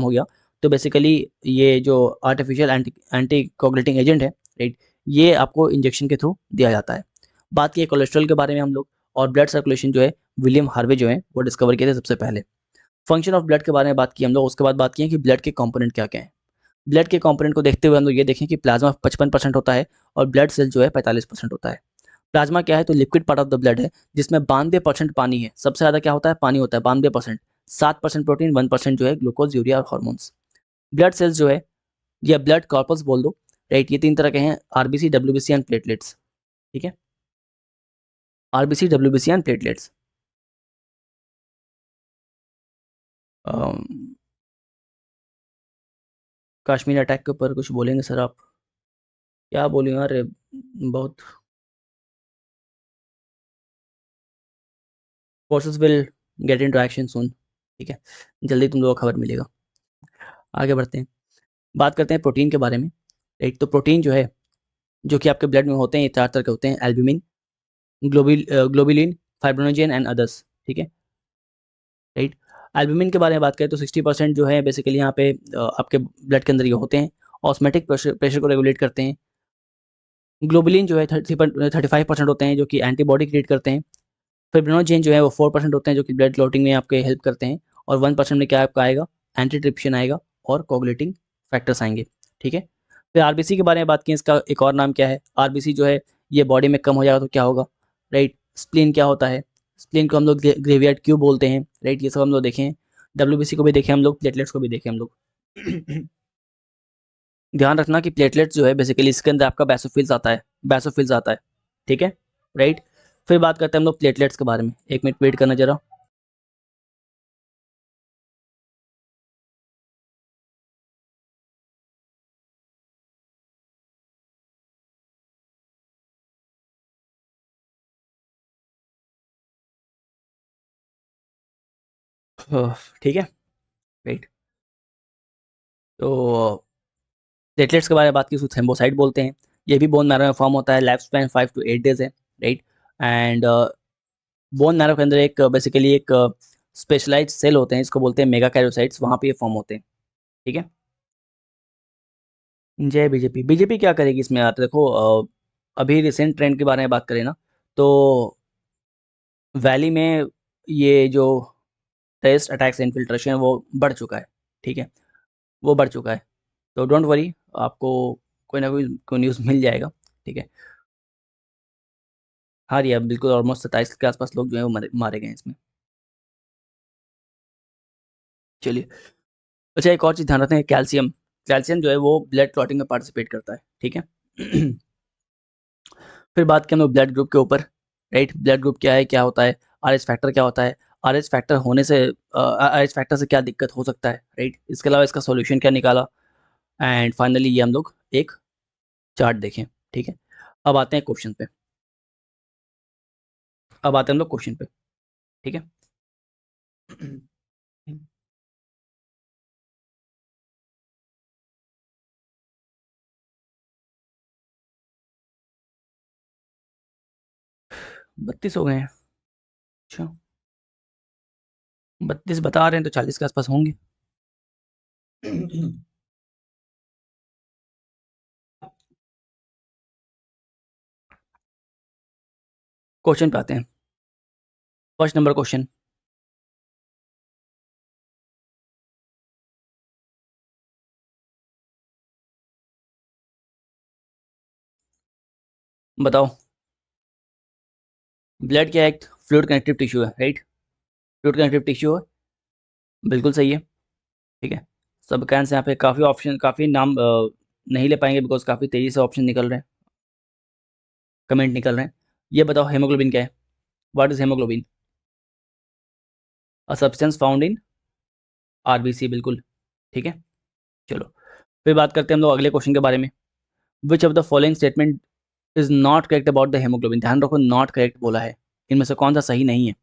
गया, तो बेसिकली ये जो आर्टिफिशियल एंटी कोगुलेटिंग एजेंट है, राइट, ये आपको इंजेक्शन के थ्रू दिया जाता है। बात की कोलेस्ट्रॉल के बारे में हम लोग, और ब्लड सर्कुलेशन जो है विलियम हार्वे जो है वो डिस्कवर किए थे सबसे पहले। फंक्शन ऑफ ब्लड के बारे में बात की हम लोग, उसके बाद बात की है कि ब्लड के कंपोनेंट क्या क्या है। ब्लड के कंपोनेंट को देखते हुए हम लोग ये देखें कि प्लाज्मा 55% होता है और ब्लड सेल जो है 45% होता है। प्लाज्मा क्या है, तो liquid part of the blood है जिसमें 92% पानी है, सबसे ज़्यादा क्या होता है, पानी होता है 92%, 7% प्रोटीन, 1% जो है ग्लूकोज, यूरिया और हॉर्मोन्स। ब्लड सेल्स जो है या ब्लड कॉर्पस बोल दो, राइट, ये तीन तरह के हैं, आरबीसी, डब्ल्यूबीसी एंड प्लेटलेट्स, ठीक है। RBC, WBC and platelets. Kashmir attack के ऊपर कुछ बोलेंगे सर आप, क्या बोलें यार, बहुत forces will get into action soon, ठीक है, जल्दी तुम लोगों को खबर मिलेगा। आगे बढ़ते हैं, बात करते हैं प्रोटीन के बारे में, राइट। तो प्रोटीन जो है जो कि आपके ब्लड में होते हैं, ये चार तरह के होते हैं, एल्ब्यूमिन, ग्लोबिलिन, फाइब्रोनोजेन एंड अदर्स, ठीक है, राइट। एल्ब्यूमिन के बारे में बात करें तो 60% जो है बेसिकली यहाँ पे आपके ब्लड के अंदर ये होते हैं, ऑस्मेटिक प्रेशर को रेगुलेट करते हैं। ग्लोबुलिन जो है 35% होते हैं जो कि एंटीबॉडी क्रिएट करते हैं। फिब्रिनोजेन जो है वो 4% होते हैं जो कि ब्लड क्लॉटिंग में आपके हेल्प करते हैं। और 1% में क्या आपका आएगा, एंटीट्रिप्शन आएगा और कोगुलेटिंग फैक्टर्स आएंगे, ठीक है। फिर आरबीसी के बारे में बात की, इसका एक और नाम क्या है, आरबीसी जो है ये बॉडी में कम हो जाएगा तो क्या होगा, राइट। स्प्लीन क्या होता है, स्प्लीन को हम लोग ग्रेवियार्ड क्यों बोलते हैं, राइट, ये सब हम लोग देखें। डब्ल्यूबीसी को भी देखें हम लोग, प्लेटलेट्स को भी देखें हम लोग। ध्यान रखना कि प्लेटलेट्स जो है बेसिकली इसके अंदर आपका बेसोफिल्स आता है, बेसोफिल्स आता है, ठीक है, राइट। फिर बात करते हैं हम लोग प्लेटलेट्स के बारे में। 1 मिनट वेट करना जरा। ठीक है, राइट। तो प्लेटलेट्स के बारे में बात की, उसको थ्रोम्बोसाइट बोलते हैं। ये भी बोन मैरो में फॉर्म होता है, लाइफ स्पैन 5 to 8 डेज है, राइट। एंड बोन मैरो के अंदर एक बेसिकली एक स्पेशलाइज्ड सेल होते हैं, इसको बोलते हैं मेगाकैरियोसाइट्स, वहाँ पे ये फॉर्म होते हैं, ठीक है। जय बीजेपी। बीजेपी क्या करेगी इसमें यार? देखो अभी रिसेंट ट्रेंड के बारे में बात करें ना, तो वैली में ये जो टेररिस्ट अटैक्स इन्फिल्ट्रेशन है वो बढ़ चुका है, ठीक है, वो बढ़ चुका है। तो डोंट वरी, आपको कोई ना कोई न्यूज़ मिल जाएगा, ठीक है। हाँ जी, अब बिल्कुल ऑलमोस्ट 27 के आसपास लोग जो है वो मारे गए हैं इसमें। चलिए, अच्छा एक और चीज़ ध्यान रखते हैं, कैल्शियम। कैल्शियम जो है वो ब्लड क्लॉटिंग में पार्टिसिपेट करता है, ठीक है। फिर बात करें हम लोग ब्लड ग्रुप के ऊपर, राइट। ब्लड ग्रुप क्या है, क्या होता है, आरएच फैक्टर क्या होता है, आरएच फैक्टर होने से आरएच फैक्टर से क्या दिक्कत हो सकता है, राइट। इसके अलावा इसका सॉल्यूशन क्या निकाला, एंड फाइनली ये हम लोग एक चार्ट देखें, ठीक है। अब आते हैं क्वेश्चन पे, अब आते हैं हम लोग क्वेश्चन पे, ठीक है। 32 हो गए हैं, अच्छा। 32 बता रहे हैं तो 40 के आसपास होंगे। क्वेश्चन पे आते हैं। फर्स्ट नंबर क्वेश्चन, बताओ। ब्लड क्या है? एक फ्लूइड कनेक्टिव टिश्यू है, राइट। फ्लूइड कनेक्टिव टिश्यू है, बिल्कुल सही है, ठीक है। सबका आंसर यहाँ पे काफ़ी ऑप्शन, काफ़ी नाम नहीं ले पाएंगे बिकॉज काफ़ी तेज़ी से ऑप्शन निकल रहे हैं, कमेंट निकल रहे हैं। ये बताओ हेमोग्लोबिन क्या है? What is haemoglobin? A substance found in RBC, बिल्कुल, ठीक है। चलो, फिर बात करते हैं हम लोग अगले क्वेश्चन के बारे में। Which of the following statement is not correct about the haemoglobin? ध्यान रखो, नॉट करेक्ट बोला है, इनमें से कौन सा सही नहीं है?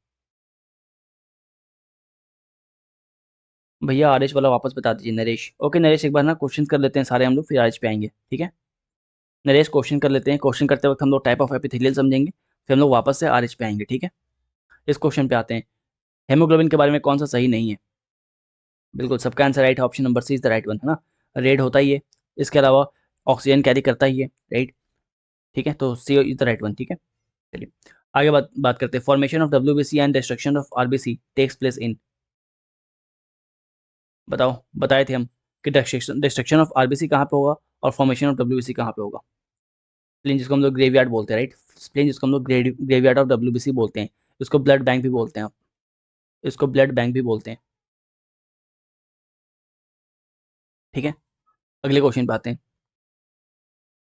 भैया आरएच वाला वापस बता दीजिए नरेश। ओके नरेश, एक बार ना क्वेश्चन कर लेते हैं सारे हम लोग, फिर आरएच पे आएंगे, ठीक है। नरेश क्वेश्चन कर लेते हैं, क्वेश्चन करते वक्त हम लोग टाइप ऑफ एपिथेलियल समझेंगे, फिर हम लोग वापस से आरएच पे आएंगे, ठीक है। इस क्वेश्चन पे आते हैं, हेमोग्लोबिन के बारे में कौन सा सही नहीं है? बिल्कुल, सबका आंसर राइट है, option number C is the right one, है ना। रेड होता ही है, इसके अलावा ऑक्सीजन कैरी करता ही है, राइट, ठीक है। तो C is the right one, ठीक है। चलिए आगे बात करते हैं। Formation of WBC and destruction of RBC takes place in, बताओ। बताए थे हम कि डिस्ट्रक्शन ऑफ आरबीसी कहाँ पे होगा और फॉर्मेशन ऑफ डब्ल्यूबीसी कहाँ पे होगा? स्प्लीन जिसको हम लोग ग्रेवयार्ड बोलते हैं, राइट। स्प्लीन जिसको हम लोग ग्रेवयार्ड ऑफ डब्ल्यूबीसी बोलते हैं, इसको ब्लड बैंक भी बोलते हैं, इसको ब्लड बैंक भी बोलते हैं, ठीक है। अगले क्वेश्चन पे आते हैं।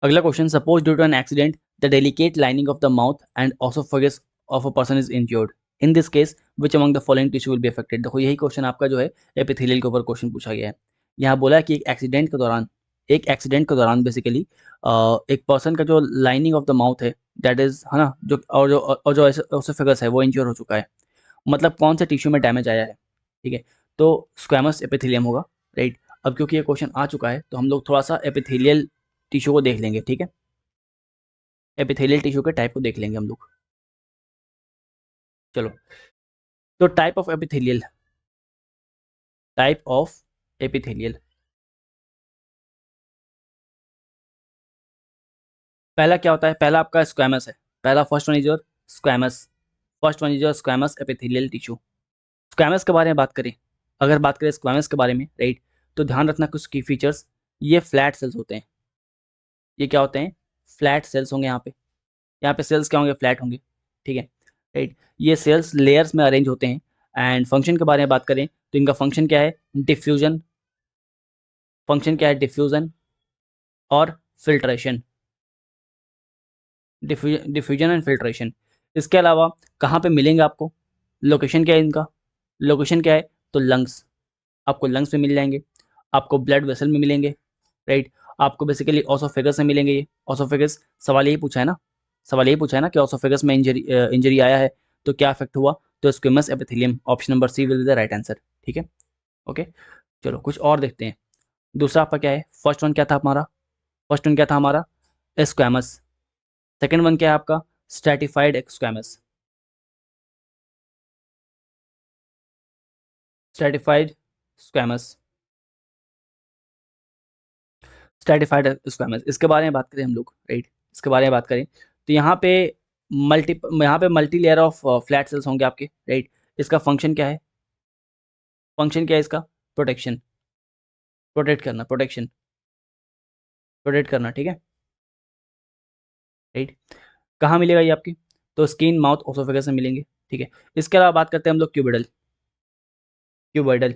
अगला question, suppose due to an accident the delicate lining of the mouth and oesophagus of a person is injured, in this case which among the following tissue will be affected? देखो यही क्वेश्चन आपका जो है एपिथेलियल के ऊपर क्वेश्चन पूछा गया है। यहाँ बोला है कि एक एक्सीडेंट के दौरान बेसिकली एक पर्सन का जो लाइनिंग ऑफ द माउथ है, दैट इज, है ना, जो और जो ऑसोफेगस है वो इंज्योर हो चुका है। मतलब कौन से टिश्यू में डैमेज आया है, ठीक है। तो स्क्वैमस एपिथेलियम होगा, राइट। अब क्योंकि ये क्वेश्चन आ चुका है तो हम लोग थोड़ा सा एपिथेलियल टिश्यू को देख लेंगे, ठीक है। एपिथेलियल टिश्यू के टाइप को देख लेंगे हम लोग। चलो, तो टाइप ऑफ एपिथेलियल, पहला क्या होता है? पहला आपका स्क्वैमस है, पहला first one is your squamous, first one is your squamous epithelial tissue. Squamous के बारे में बात करें, अगर बात करें स्क्वैमस के बारे में, राइट, तो ध्यान रखना कुछ की फीचर्स। ये फ्लैट सेल्स होते हैं, ये क्या होते हैं? फ्लैट सेल्स होंगे यहाँ पे सेल्स क्या होंगे? फ्लैट होंगे, ठीक है, राइट। ये सेल्स लेयर्स में अरेंज होते हैं। एंड फंक्शन के बारे में बात करें तो इनका फंक्शन क्या है? डिफ्यूजन, फंक्शन क्या है? डिफ्यूजन, और फिल्ट्रेशन, डिफ्यूजन एंड फिल्ट्रेशन। इसके अलावा कहाँ पे मिलेंगे आपको, लोकेशन क्या है इनका, लोकेशन क्या है, तो लंग्स, आपको लंग्स में मिल जाएंगे, आपको ब्लड वेसल में मिलेंगे, राइट, आपको बेसिकली ऑसोफेगस में मिलेंगे। ये ऑसोफेगस, सवाल यही पूछा है ना, सवाल यही पूछा है ना कि ऑसोफेगस में इंजरी आया है तो क्या इफेक्ट हुआ, तो squamous epithelium, option number C will be the right answer. ठीक है, ओके, चलो कुछ और देखते हैं। दूसरा आपका क्या है, फर्स्ट वन क्या था हमारा, फर्स्ट वन क्या था हमारा, स्क्वैमस। सेकंड वन क्या है आपका, stratified squamous, stratified squamous, stratified squamous, इसके बारे में बात करें हम लोग, राइट, इसके बारे में बात करें तो यहाँ पे multi layer of flat sales होंगे आपके, राइट। इसका फंक्शन क्या है, फंक्शन क्या है इसका, प्रोटेक्शन, प्रोटेक्ट करना, प्रोटेक्शन, प्रोटेक्ट करना, ठीक है, राइट। कहाँ मिलेगा ये आपकी, तो स्किन, माउथ, ओसोफेगस में मिलेंगे, ठीक है। इसके अलावा बात करते हैं हम लोग cuboidal, cuboidal,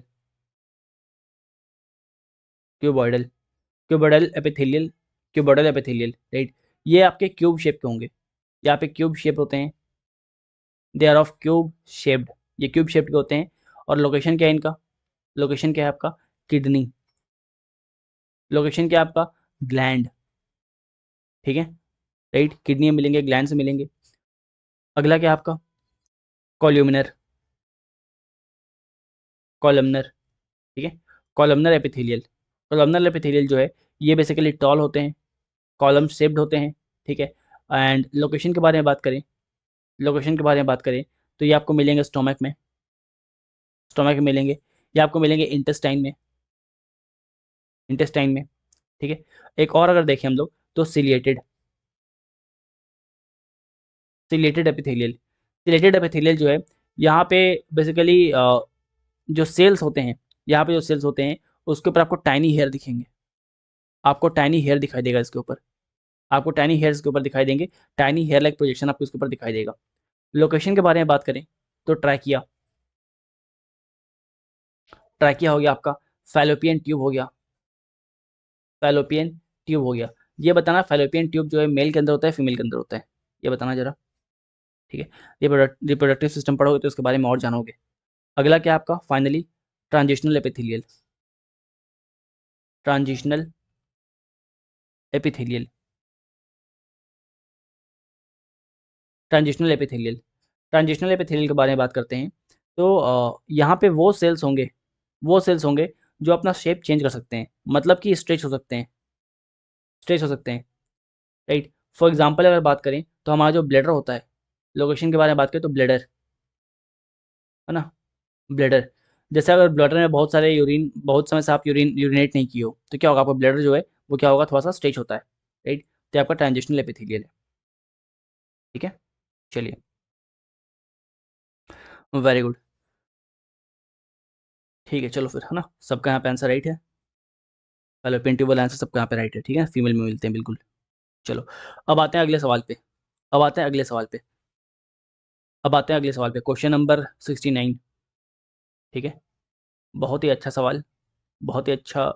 cuboidal, cuboidal epithelial, cuboidal epithelial, right. ये आपके क्यूब शेप के होंगे, यहाँ पे क्यूब शेप होते हैं, they are of cube shaped, ये क्यूब शेप के होते हैं। और लोकेशन क्या है इनका, लोकेशन क्या है आपका, किडनी, लोकेशन क्या है आपका, ग्लैंड, ठीक है, राइट, किडनी में मिलेंगे, ग्लैंड से मिलेंगे। अगला क्या है आपका, कॉल्यूमिनर, कॉलमनर, ठीक है, कॉलमनर एपिथेलियल, कॉलमनर एपिथेलियल जो है ये बेसिकली टॉल होते हैं, कॉलम शेप्ड होते हैं, ठीक है। एंड लोकेशन के बारे में बात करें, लोकेशन के बारे में बात करें तो ये आपको मिलेंगे स्टोमक में, स्टोमक में मिलेंगे, ये आपको मिलेंगे इंटेस्टाइन में, इंटेस्टाइन में, ठीक है। एक और अगर देखें हम लोग तो ciliated, chelated epithelial, chelated epithelial जो है यहाँ पे बेसिकली जो सेल्स होते हैं, यहाँ पे जो सेल्स होते हैं उसके ऊपर आपको टाइनी हेयर दिखेंगे, आपको टाइनी हेयर दिखाई देगा इसके ऊपर, आपको टाइनी हेयर्स के ऊपर दिखाई देंगे, टाइनी हेयर लाइक प्रोजेक्शन आपको इसके ऊपर दिखाई देगा। लोकेशन के बारे में बात करें तो ट्रैकिया, ट्रैकिया हो गया आपका, फैलोपियन ट्यूब हो गया, फैलोपियन ट्यूब हो गया। ये बताना फैलोपियन ट्यूब जो है मेल के अंदर होता है फीमेल के अंदर होता है, ये बताना जरा, ठीक है। रिप्रोडक्टिव सिस्टम पढ़ोगे तो उसके बारे में और जानोगे। अगला क्या आपका finally, transitional epithelial, transitional epithelial, transitional epithelial, transitional epithelial के बारे में बात करते हैं तो यहाँ पे वो सेल्स होंगे, वो सेल्स होंगे जो अपना शेप चेंज कर सकते हैं, मतलब कि स्ट्रेच हो सकते हैं, स्ट्रेच हो सकते हैं, राइट। फॉर एग्जाम्पल अगर बात करें तो हमारा जो ब्लैडर होता है, लोकेशन के बारे में बात करें तो ब्लैडर, है ना, ब्लैडर, जैसे अगर ब्लैडर में बहुत सारे यूरिन, बहुत समय से आप यूरिनेट नहीं किए हो तो क्या होगा, आपका ब्लैडर जो है वो क्या होगा, थोड़ा सा स्ट्रेच होता है, राइट, तो आपका ट्रांजिशनल एपिथेलियल है, ठीक है। चलिए, वेरी गुड, ठीक है, चलो फिर, है ना, सबका यहाँ पे आंसर राइट है, फैलोपियन ट्यूब वाला आंसर सबका यहाँ पे राइट है, ठीक है, फीमेल में मिलते हैं बिल्कुल। चलो, अब आते हैं अगले सवाल पे, अब आते हैं अगले सवाल पे, अब आते हैं अगले सवाल पे, क्वेश्चन नंबर 69, ठीक है, बहुत ही अच्छा सवाल, बहुत ही अच्छा,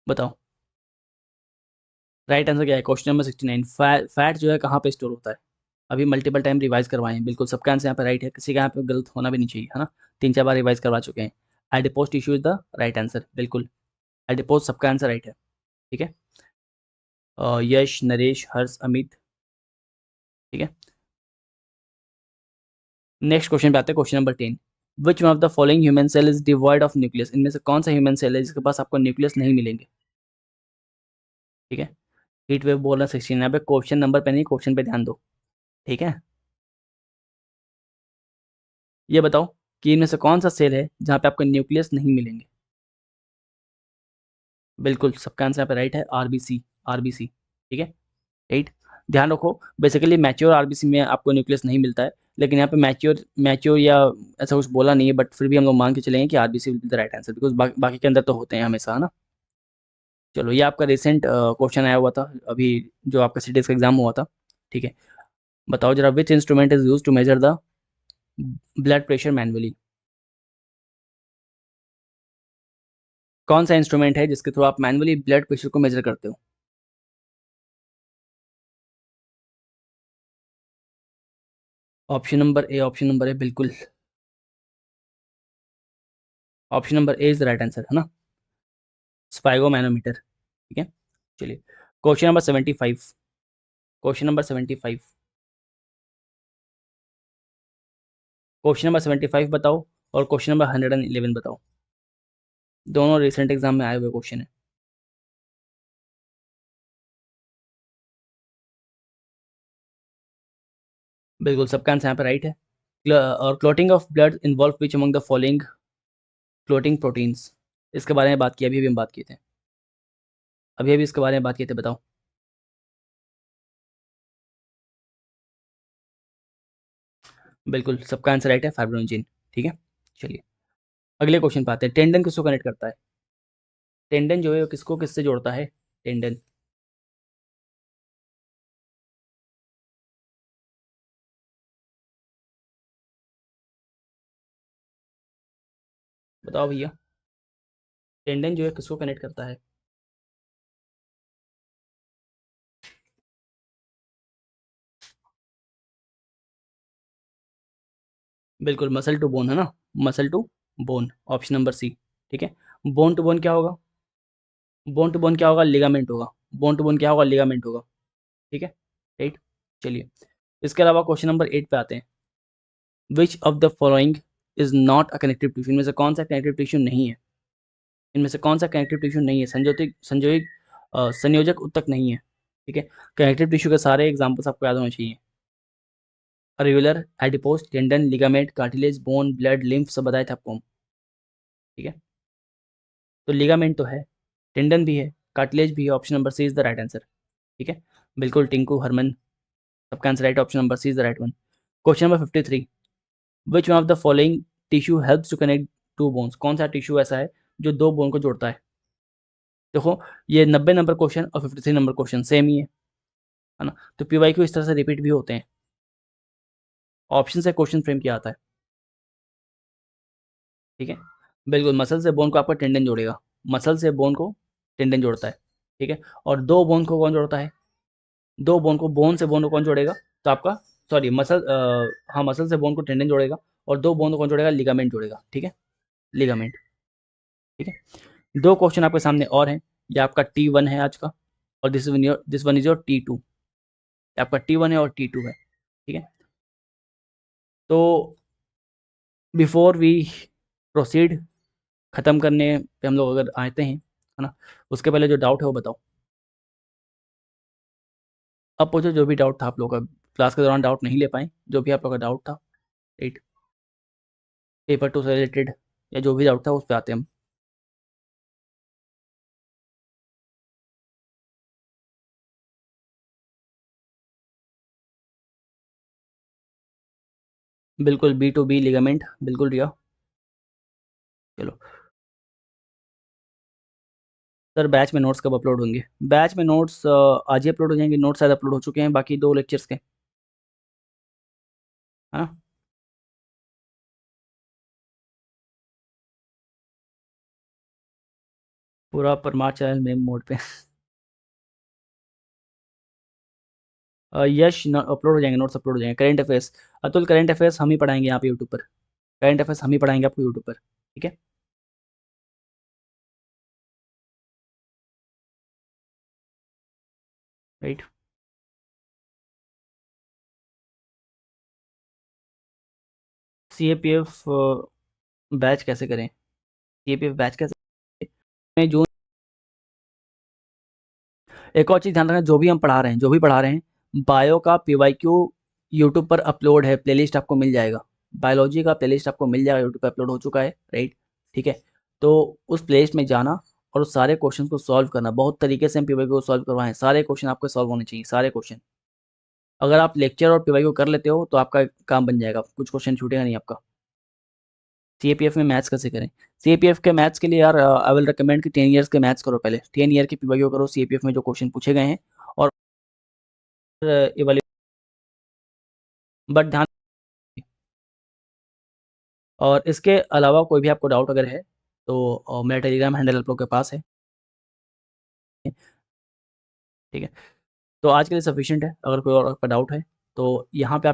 बताओ राइट आंसर क्या है, क्वेश्चन नंबर 69, फैट जो है कहाँ पे स्टोर होता है, अभी मल्टीपल टाइम रिवाइज करवाए हैं, बिल्कुल सबका आंसर यहाँ पे राइट है, किसी का यहाँ पे गलत होना भी नहीं चाहिए, है ना, 3-4 बार रिवाइज करवा चुके हैं। Adipose tissue is the right answer, बिल्कुल, एडिपोज सबका आंसर राइट है, ठीक है। यश, नरेश, हर्ष, अमित, ठीक है। नेक्स्ट क्वेश्चन पे आते हैं, question number 10, which one of the following human cell is devoid of nucleus, इनमें से कौन सा ह्यूमन सेल है जिसके पास आपको न्यूक्लियस नहीं मिलेंगे, ठीक है। हीट वेव बोल रहा 16, यहाँ पे क्वेश्चन नंबर पे नहीं, क्वेश्चन पे ध्यान दो, ठीक है। ये बताओ कि इनमें से कौन सा सेल है जहाँ पे आपको न्यूक्लियस नहीं मिलेंगे, बिल्कुल सबका आंसर यहाँ पे राइट है, आरबीसी, आरबीसी, ठीक है, राइट। ध्यान रखो बेसिकली मैच्योर आरबीसी में आपको न्यूक्लियस नहीं मिलता है, लेकिन यहाँ पे मैच्योर मैच्योर या ऐसा कुछ बोला नहीं है, बट फिर भी हम लोग मान के चलेंगे कि RBC will be the right answer, because बाकी के अंदर तो होते हैं हमेशा, है ना। चलो, ये आपका रिसेंट क्वेश्चन आया हुआ था अभी, जो आपका सीटीएस का एग्जाम हुआ था, ठीक है। बताओ जरा, which instrument is use to measure the blood pressure manually, कौन सा इंस्ट्रूमेंट है जिसके थ्रू आप मैनुअली ब्लड प्रेशर को मेजर करते हो? ऑप्शन नंबर ए बिल्कुल। Option number A is the right answer, है ना? स्पाइगोमैनोमीटर। ठीक है, चलिए question number 75। Question number 75। Question number 75 बताओ और क्वेश्चन नंबर 111 बताओ। दोनों रिसेंट एग्जाम में आए हुए क्वेश्चन है। बिल्कुल, सबका आंसर यहाँ पे राइट है। और clotting of blood involve which among the following clotting proteins? इसके बारे में बात की, अभी अभी हम बात किए थे, अभी अभी इसके बारे में बात किए थे, बताओ। बिल्कुल, सबका आंसर राइट है, फाइब्रोनजिन। ठीक है, चलिए अगले क्वेश्चन पे आते हैं। टेंडन किसको कनेक्ट करता है? टेंडन जो है वो किसको किससे जोड़ता है? टेंडन। बताओ भैया, टेंडन जो है किसको कनेक्ट करता है? बिल्कुल, मसल टू बोन, है ना? Muscle to bone, option number C. ठीक है, बोन टू बोन क्या होगा? बोन टू बोन क्या होगा? लिगामेंट होगा। बोन टू बोन क्या होगा? लिगामेंट होगा। ठीक है, राइट। चलिए इसके अलावा क्वेश्चन नंबर 8 पे आते हैं। Which of the following is not a connective tissue? इनमें से कौन सा कनेक्टिव टिश्यू नहीं है? इनमें से कौन सा कनेक्टिव टिश्यू नहीं है? संयोजक उत्तक नहीं है। ठीक है, कनेक्टिव टिश्यू के सारे एग्जांपल्स आपको याद होने चाहिए। Regular, adipose, tendon, ligament, cartilage, bone, blood, lymph, सब बताए थे आपको हम। ठीक है, तो लिगामेंट तो है, टेंडन भी है, कार्टिलेज भी है, option number C is the right answer. ठीक है, बिल्कुल टिंकू, हरमन, सबका answer right, option number C is the right one. Question number 53। Which one of the following tissue helps to connect to bones? कौन सा टिश्यू ऐसा है जो दो बोन को जोड़ता है? देखो, ये 90 नंबर क्वेश्चन और 53 नंबर क्वेश्चन सेम ही है ना? तो पीवाई क्यू इस तरह से रिपीट भी होते हैं। ऑप्शन से क्वेश्चन फ्रेम किया आता है। ठीक है, बिल्कुल, मसल से बोन को आपका टेंडन जोड़ेगा। मसल से बोन को टेंडन जोड़ता है। ठीक है, और दो बोन को कौन जोड़ता है? दो बोन को, बोन से बोन को कौन जोड़ेगा? तो आपका, सॉरी, हाँ, मसल से बोन को टेंडन जोड़ेगा और दो बोन को कौन जोड़ेगा? लिगामेंट जोड़ेगा। ठीक है, लिगामेंट। ठीक है, दो क्वेश्चन आपके सामने और हैं। ये आपका T1 है आज का, और this one is your T2। आपका T1 है और T2 है। ठीक है, तो बिफोर वी प्रोसीड, खत्म करने पे हम लोग अगर आते हैं, है ना, उसके पहले जो डाउट है वो बताओ। अब पूछो जो भी डाउट था आप लोग का, क्लास के दौरान डाउट नहीं ले पाए, जो भी आप लोग का डाउट था, राइट, पेपर टू से रिलेटेड या जो भी डाउट था उस पर आते हैं हम। बिल्कुल, B to B लिगामेंट, बिल्कुल रिया। चलो सर, बैच में नोट्स कब अपलोड होंगे? बैच में नोट्स आज ही अपलोड हो जाएंगे। नोट्स शायद अपलोड हो चुके हैं बाकी दो लेक्चर्स के, हाँ। पूरा परमार चैनल में मोड पे यश अपलोड हो जाएंगे, नोट्स अपलोड हो जाएंगे। Current affairs, Atul, current affairs हम ही पढ़ाएंगे यहाँ पे यूट्यूब पर। करंट अफेयर्स हम ही पढ़ाएंगे आपको यूट्यूब पर। ठीक है, राइट। CAPF बैच कैसे करें? CAPF बैच कैसे में जून? एक और चीज़ ध्यान रखना, जो भी हम पढ़ा रहे हैं, जो भी पढ़ा रहे हैं, बायो का PYQ यूट्यूब पर अपलोड है, प्लेलिस्ट आपको मिल जाएगा। बायोलॉजी का प्लेलिस्ट आपको मिल जाएगा, यूट्यूब पर अपलोड हो चुका है, राइट। ठीक है, तो उस प्लेलिस्ट में जाना और उस सारे क्वेश्चन को सॉल्व करना। बहुत तरीके से हम PYQ को सॉल्व करवाएं, सारे क्वेश्चन आपके सॉल्व होने चाहिए, सारे क्वेश्चन। अगर आप लेक्चर और PYQ कर लेते हो तो आपका काम बन जाएगा, कुछ क्वेश्चन छूटेगा नहीं आपका। CAPF में मैथ्स कैसे करें? CAPF के मैथ्स के लिए यार, आई विल रिकमेंड कि 10 ईयर्स के मैथ्स करो पहले, 10 ईयर की PYQ करो CAPF में जो क्वेश्चन पूछे गए हैं, और बट ध्यान, और इसके अलावा कोई भी आपको डाउट अगर है तो मेरा टेलीग्राम हैंडल आप लोग के पास है। ठीक है? तो आज के लिए सफिशिएंट है, अगर कोई और आपका डाउट है, तो यहाँ पे आप